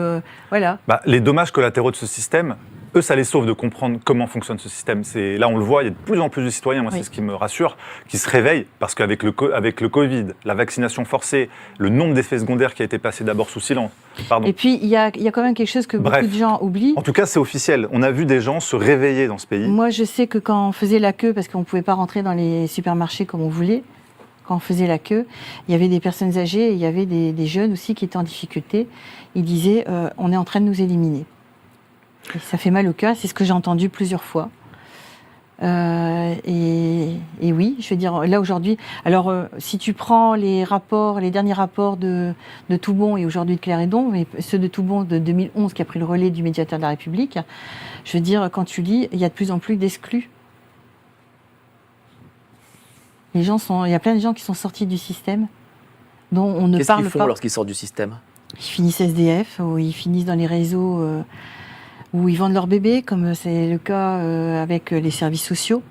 voilà. Les dommages collatéraux de ce système, eux, ça les sauve de comprendre comment fonctionne ce système. Là, on le voit, il y a de plus en plus de citoyens, moi c'est ce qui me rassure, qui se réveillent, parce qu'avec le Covid, la vaccination forcée, le nombre d'effets secondaires qui a été passé d'abord sous silence. Et puis, il y a quand même quelque chose que beaucoup de gens oublient. En tout cas, c'est officiel. On a vu des gens se réveiller dans ce pays. Moi, je sais que quand on faisait la queue, parce qu'on ne pouvait pas rentrer dans les supermarchés comme on voulait, quand on faisait la queue, il y avait des personnes âgées et il y avait des jeunes aussi qui étaient en difficulté. Ils disaient on est en train de nous éliminer. Et ça fait mal au cœur, c'est ce que j'ai entendu plusieurs fois. Et oui, je veux dire, là aujourd'hui, alors si tu prends les derniers rapports de Toubon et aujourd'hui de Cléredon, mais ceux de Toubon de 2011 qui a pris le relais du médiateur de la République, je veux dire, quand tu lis, il y a de plus en plus d'exclus. Il y a plein de gens qui sont sortis du système, dont on ne parle pas. Qu'est-ce qu'ils font lorsqu'ils sortent du système ? Ils finissent SDF, ou ils finissent dans les réseaux... où ils vendent leurs bébés, comme c'est le cas avec les services sociaux.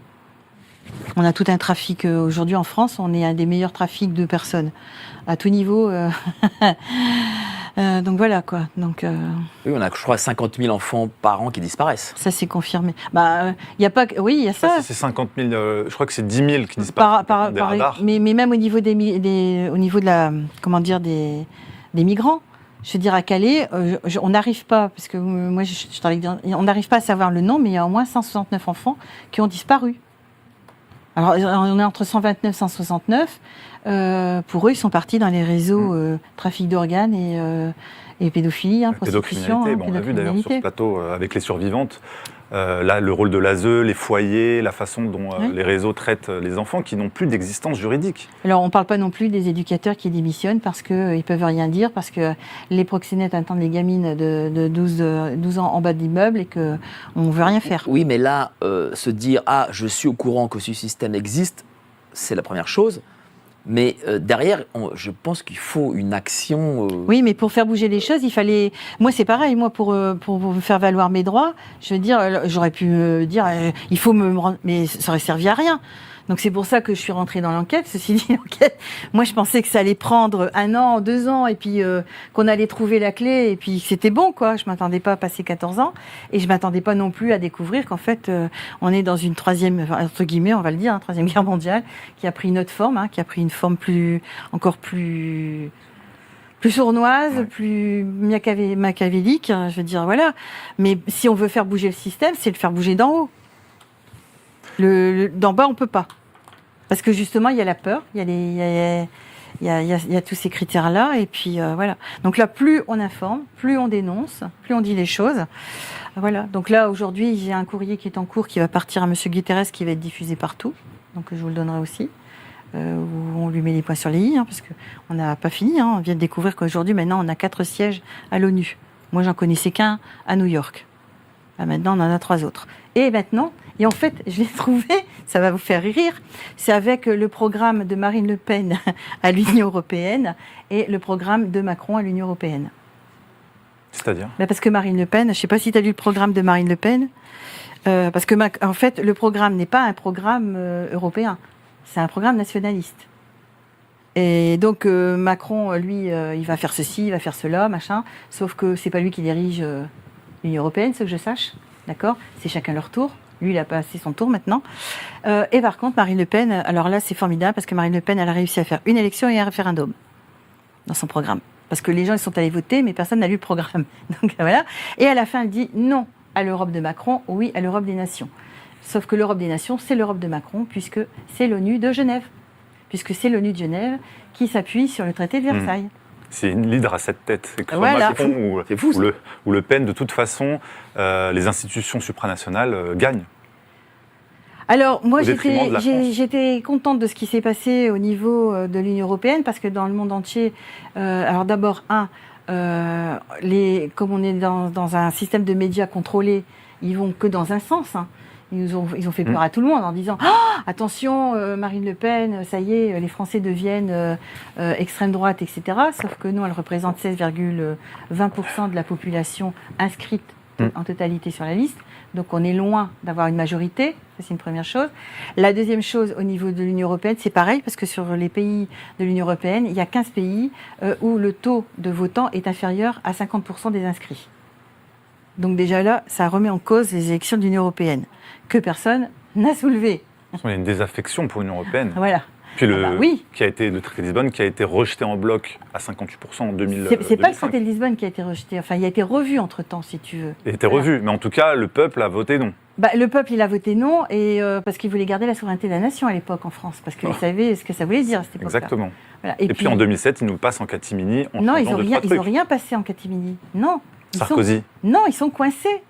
On a tout un trafic. Aujourd'hui en France, on est un des meilleurs trafics de personnes, à tout niveau. Donc voilà, quoi. Donc, oui, on a, je crois, 50 000 enfants par an qui disparaissent. Ça, c'est confirmé. Y a pas... Oui, il y a ça. C'est 50 000, je crois que c'est 10 000 qui disparaissent. Mais même au niveau au niveau de la... Comment dire, des migrants. Je veux dire, à Calais, on n'arrive pas, parce que moi, on n'arrive pas à savoir le nom, mais il y a au moins 169 enfants qui ont disparu. Alors, on est entre 129 et 169. Pour eux, ils sont partis dans les réseaux trafic d'organes et pédophilie, prostitution. On l'a vu d'ailleurs sur ce plateau avec les survivantes. Là, le rôle de l'ASE, les foyers, la façon dont les réseaux traitent les enfants qui n'ont plus d'existence juridique. Alors, on ne parle pas non plus des éducateurs qui démissionnent parce qu'ils ne peuvent rien dire, parce que les proxénètes attendent les gamines de 12 ans en bas de l'immeuble et qu'on ne veut rien faire. Oui, mais là, se dire « Ah, je suis au courant que ce système existe », c'est la première chose. Mais derrière, je pense qu'il faut une action... Oui, mais pour faire bouger les choses, il fallait... Moi, c'est pareil. Moi, pour faire valoir mes droits, je veux dire, j'aurais pu dire, il faut me rendre... Mais ça aurait servi à rien. Donc, c'est pour ça que je suis rentrée dans l'enquête. Ceci dit, l'enquête, moi, je pensais que ça allait prendre 1 an, 2 ans, et puis qu'on allait trouver la clé, et puis c'était bon, quoi. Je ne m'attendais pas à passer 14 ans, et je ne m'attendais pas non plus à découvrir qu'en fait, on est dans une troisième, entre guillemets, on va le dire, troisième guerre mondiale, qui a pris une autre forme, qui a pris une forme encore plus sournoise, plus machiavélique, je veux dire, voilà. Mais si on veut faire bouger le système, c'est le faire bouger d'en haut. D'en bas, on peut pas. Parce que justement, il y a la peur, il y a Il y a tous ces critères-là. Et puis, voilà. Donc là, plus on informe, plus on dénonce, plus on dit les choses. Voilà. Donc là, aujourd'hui, j'ai un courrier qui est en cours qui va partir à M. Guterres, qui va être diffusé partout. Donc je vous le donnerai aussi. Où on lui met les points sur les i, parce qu'on n'a pas fini. On vient de découvrir qu'aujourd'hui, maintenant, on a 4 sièges à l'ONU. Moi, j'en connaissais qu'un à New York. Là, maintenant, on en a 3 autres. Et maintenant, et en fait, je l'ai trouvé, ça va vous faire rire, c'est avec le programme de Marine Le Pen à l'Union européenne et le programme de Macron à l'Union européenne. C'est-à-dire ? Parce que Marine Le Pen, je ne sais pas si tu as lu le programme de Marine Le Pen, parce que en fait, le programme n'est pas un programme européen. C'est un programme nationaliste. Et donc Macron, lui, il va faire ceci, il va faire cela, machin. Sauf que c'est pas lui qui dirige l'Union européenne, ce que je sache. D'accord ? C'est chacun leur tour. Lui, il a passé son tour maintenant. Et par contre, Marine Le Pen, alors là, c'est formidable parce que Marine Le Pen, elle a réussi à faire une élection et un référendum dans son programme. Parce que les gens, ils sont allés voter, mais personne n'a lu le programme. Donc voilà. Et à la fin, elle dit non à l'Europe de Macron, oui à l'Europe des nations. Sauf que l'Europe des nations, c'est l'Europe de Macron, puisque c'est l'ONU de Genève. Puisque c'est l'ONU de Genève qui s'appuie sur le traité de Versailles. C'est une hydre à 7 têtes. C'est que ce soit Voilà. Macron ou Le Pen, de toute façon, les institutions supranationales gagnent. Alors, moi, Au détriment de la France. j'étais contente de ce qui s'est passé au niveau de l'Union européenne, parce que dans le monde entier, alors d'abord, comme on est dans un système de médias contrôlés, ils vont que dans un sens. Ils ont fait peur à tout le monde en disant « Attention, Marine Le Pen, ça y est, les Français deviennent extrême droite, etc. » Sauf que nous, elle représente 16,20% de la population inscrite en totalité sur la liste. Donc on est loin d'avoir une majorité, ça c'est une première chose. La deuxième chose, au niveau de l'Union européenne, c'est pareil, parce que sur les pays de l'Union européenne, il y a 15 pays où le taux de votants est inférieur à 50% des inscrits. Donc déjà là, ça remet en cause les élections de l'Union européenne, que personne n'a soulevé. Il y a une désaffection pour l'Union européenne. Voilà. Puis Oui. le traité de Lisbonne qui a été rejeté en bloc à 58% en 2000. C'est pas le traité de Lisbonne qui a été rejeté, enfin il a été revu entre-temps, si tu veux. Il a été revu, mais en tout cas, le peuple a voté non. Le peuple, il a voté non, et parce qu'il voulait garder la souveraineté de la nation à l'époque en France, parce qu'il savait ce que ça voulait dire à cette époque-là. Exactement. Voilà. Et puis en 2007, il nous passe en catimini en non, changeant ils n'ont rien passé en catimini. Non. Sarkozy. Non, ils sont coincés.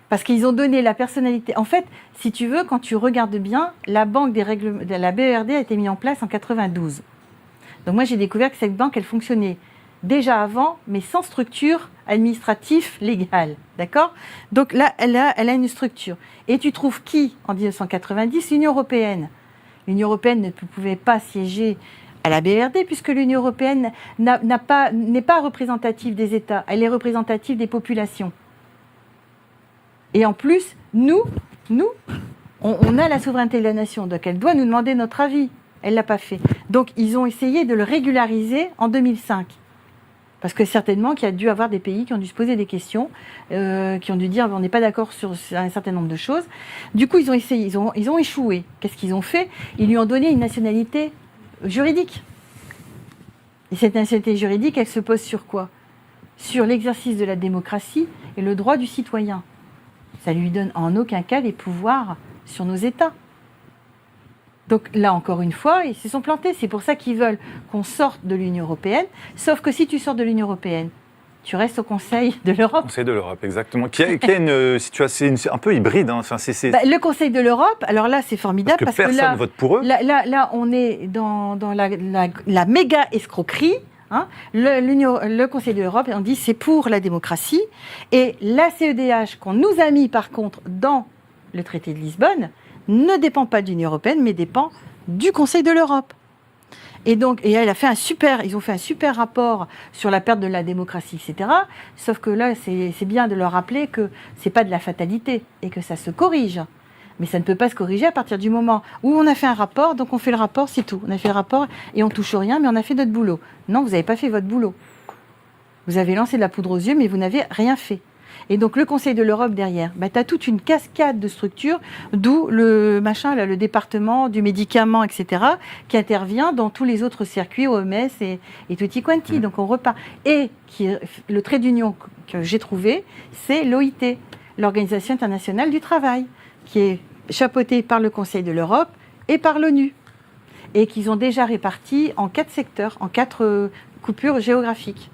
Parce qu'ils ont donné la personnalité. En fait, si tu veux, quand tu regardes bien, la banque de la BERD a été mise en place en 92. Donc moi, j'ai découvert que cette banque, elle fonctionnait déjà avant, mais sans structure administrative légale. D'accord ? Donc là, elle a une structure. Et tu trouves qui, en 1990 ? L'Union européenne. L'Union européenne ne pouvait pas siéger à la BERD, puisque l'Union européenne n'est pas représentative des États, elle est représentative des populations. Et en plus, nous, on a la souveraineté de la nation, donc elle doit nous demander notre avis. Elle ne l'a pas fait. Donc ils ont essayé de le régulariser en 2005. Parce que certainement qu'il y a dû avoir des pays qui ont dû se poser des questions, qui ont dû dire on n'est pas d'accord sur un certain nombre de choses. Du coup, ils ont essayé, ils ont échoué. Qu'est-ce qu'ils ont fait ? Ils lui ont donné une nationalité juridique. Et cette nationalité juridique, elle se pose sur quoi ? Sur l'exercice de la démocratie et le droit du citoyen. Ça ne lui donne en aucun cas les pouvoirs sur nos États. Donc là, encore une fois, ils se sont plantés. C'est pour ça qu'ils veulent qu'on sorte de l'Union européenne. Sauf que si tu sors de l'Union européenne, tu restes au Conseil de l'Europe. Conseil de l'Europe, exactement. Qui a une situation un peu hybride. Enfin, le Conseil de l'Europe, alors là, c'est formidable. Parce que personne ne vote pour eux. Là, on est dans la méga escroquerie. Le Conseil de l'Europe, on dit c'est pour la démocratie. Et la CEDH qu'on nous a mis par contre dans le traité de Lisbonne ne dépend pas de l'Union européenne, mais dépend du Conseil de l'Europe. Et donc, ils ont fait un super rapport sur la perte de la démocratie, etc. Sauf que là, c'est bien de leur rappeler que c'est pas de la fatalité et que ça se corrige. Mais ça ne peut pas se corriger à partir du moment où on a fait un rapport, donc on fait le rapport, c'est tout. On a fait le rapport et on touche rien, mais on a fait notre boulot. Non, vous n'avez pas fait votre boulot. Vous avez lancé de la poudre aux yeux, mais vous n'avez rien fait. Et donc le Conseil de l'Europe derrière, tu as toute une cascade de structures, d'où le département du médicament, etc., qui intervient dans tous les autres circuits, OMS et tutti quanti. Donc on repart. Et le trait d'union que j'ai trouvé, c'est l'OIT, l'Organisation internationale du travail, qui est chapeautée par le Conseil de l'Europe et par l'ONU. et qu'ils ont déjà répartis en 4 secteurs, en 4 coupures géographiques.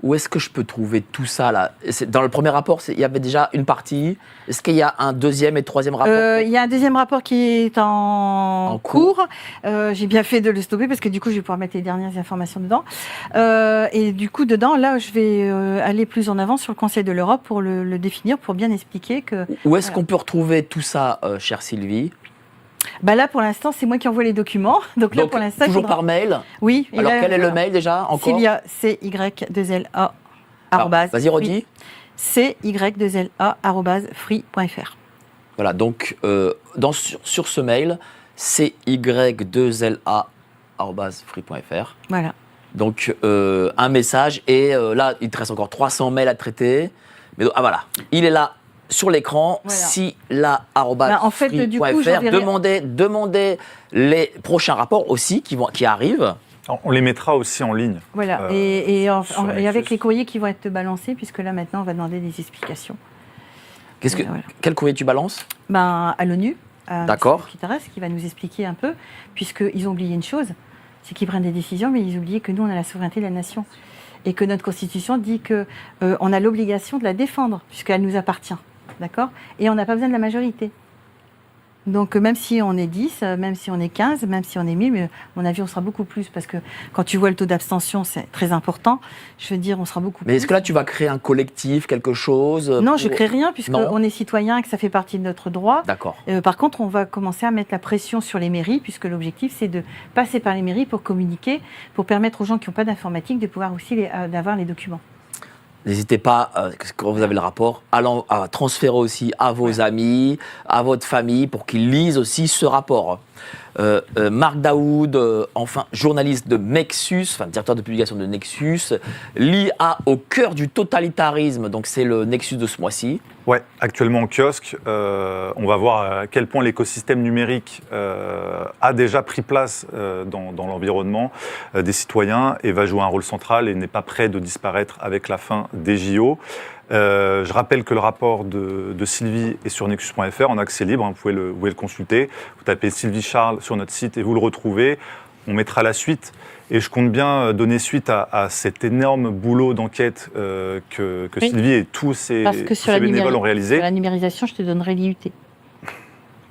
Où est-ce que je peux trouver tout ça là ? Dans le premier rapport, il y avait déjà une partie. Est-ce qu'il y a un deuxième et troisième rapport ? Il y a un deuxième rapport qui est en cours. J'ai bien fait de le stopper parce que du coup, je vais pouvoir mettre les dernières informations dedans. Et du coup, dedans, là, je vais aller plus en avant sur le Conseil de l'Europe pour le définir, pour bien expliquer que... Où est-ce qu'on peut retrouver tout ça, chère Sylvie ? Bah là, pour l'instant, c'est moi qui envoie les documents. Donc là, pour l'instant, toujours par mail ? Oui. Alors, quel est le mail déjà encore ? Sylvia, CY2LA. Vas-y, redis. CY2LA@free.fr. Voilà, donc sur ce mail, CY2LA@free.fr. Voilà. Donc un message et là, il te reste encore 300 mails à traiter. Mais voilà, il est là. Sur l'écran, voilà. si la en fait, du coup, demandez les prochains rapports aussi qui arrivent. On les mettra aussi en ligne. Voilà, et avec les courriers qui vont être balancés, puisque là maintenant on va demander des explications. Quel courrier tu balances ? À l'ONU, D'accord. Guterres, qui va nous expliquer un peu, puisqu'ils ont oublié une chose, c'est qu'ils prennent des décisions, mais ils oublient que nous on a la souveraineté de la nation. Et que notre Constitution dit qu'on a l'obligation de la défendre, puisqu'elle nous appartient. D'accord ? Et on n'a pas besoin de la majorité. Donc même si on est 10, même si on est 15, même si on est 1000, mais à mon avis on sera beaucoup plus, parce que quand tu vois le taux d'abstention, c'est très important. Je veux dire, on sera beaucoup plus. Mais est-ce que là tu vas créer un collectif, quelque chose ? Non, je ne crée rien, puisqu'on est citoyen et que ça fait partie de notre droit. D'accord. Par contre, on va commencer à mettre la pression sur les mairies, puisque l'objectif c'est de passer par les mairies pour communiquer, pour permettre aux gens qui n'ont pas d'informatique de pouvoir aussi d'avoir les documents. N'hésitez pas, quand vous avez le rapport, à transférer aussi à vos amis, à votre famille, pour qu'ils lisent aussi ce rapport. Marc Daoud, journaliste de Nexus, directeur de publication de Nexus, l'IA au cœur du totalitarisme, donc c'est le Nexus de ce mois-ci. Ouais, actuellement au kiosque, on va voir à quel point l'écosystème numérique a déjà pris place dans l'environnement des citoyens et va jouer un rôle central et n'est pas prêt de disparaître avec la fin des JO. Je rappelle que le rapport de Sylvie est sur nexus.fr en accès libre, vous pouvez le consulter. Vous tapez Sylvie Charles sur notre site et vous le retrouvez. On mettra la suite et je compte bien donner suite à cet énorme boulot d'enquête que Sylvie et tous ses bénévoles ont réalisé. Sur la numérisation, je te donnerai l'IUT.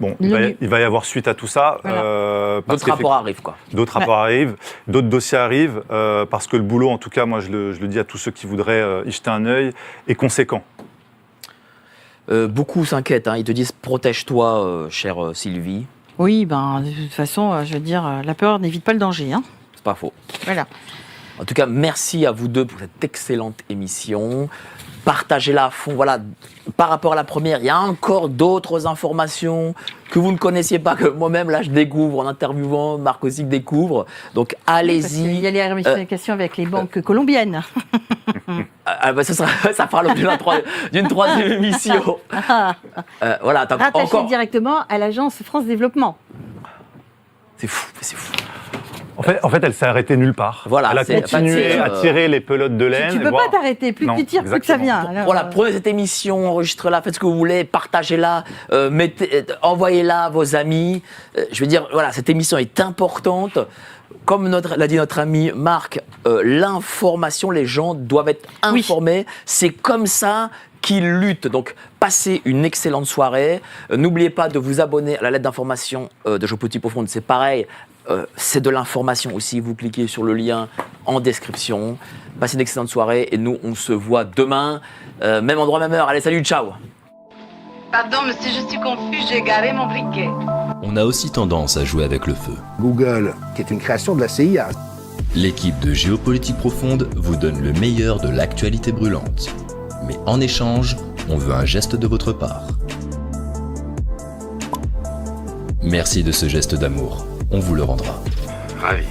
Bon, il va y avoir suite à tout ça. Voilà. D'autres rapports arrivent, quoi. D'autres rapports arrivent, d'autres dossiers arrivent, parce que le boulot, en tout cas, moi je le dis à tous ceux qui voudraient y jeter un œil, est conséquent. Beaucoup s'inquiètent, ils te disent protège-toi, chère Sylvie. Oui, de toute façon, je veux dire, la peur n'évite pas le danger. Hein. C'est pas faux. Voilà. En tout cas, merci à vous deux pour cette excellente émission. Partagez-la à fond. Voilà, par rapport à la première, il y a encore d'autres informations que vous ne connaissiez pas, que moi-même, là, je découvre en interviewant, Marc aussi découvre. Donc, allez-y. Il y a les ramifications avec les banques colombiennes. Ça fera l'objet d'une troisième émission. Voilà, rattaché directement à l'agence France Développement. C'est fou, c'est fou. En fait, elle s'est arrêtée nulle part. Voilà, elle a continué à tirer les pelotes de laine. Tu ne peux pas t'arrêter, plus tu tires, plus que ça vient. Alors, voilà, prenez cette émission, enregistrez-la, faites ce que vous voulez, partagez-la, envoyez-la à vos amis. Je veux dire, voilà, cette émission est importante. Comme l'a dit notre ami Marc, l'information, les gens doivent être informés. Oui. C'est comme ça qu'ils luttent. Donc, passez une excellente soirée. N'oubliez pas de vous abonner à la lettre d'information de Géopolitique Profonde. C'est pareil. C'est de l'information aussi, vous cliquez sur le lien en description. Passez une excellente soirée et nous on se voit demain, même endroit, même heure. Allez, salut, ciao. Pardon monsieur, je suis confus, j'ai égaré mon briquet. On a aussi tendance à jouer avec le feu. Google, qui est une création de la CIA. L'équipe de Géopolitique Profonde vous donne le meilleur de l'actualité brûlante. Mais en échange, on veut un geste de votre part. Merci de ce geste d'amour. On vous le rendra. Ravi.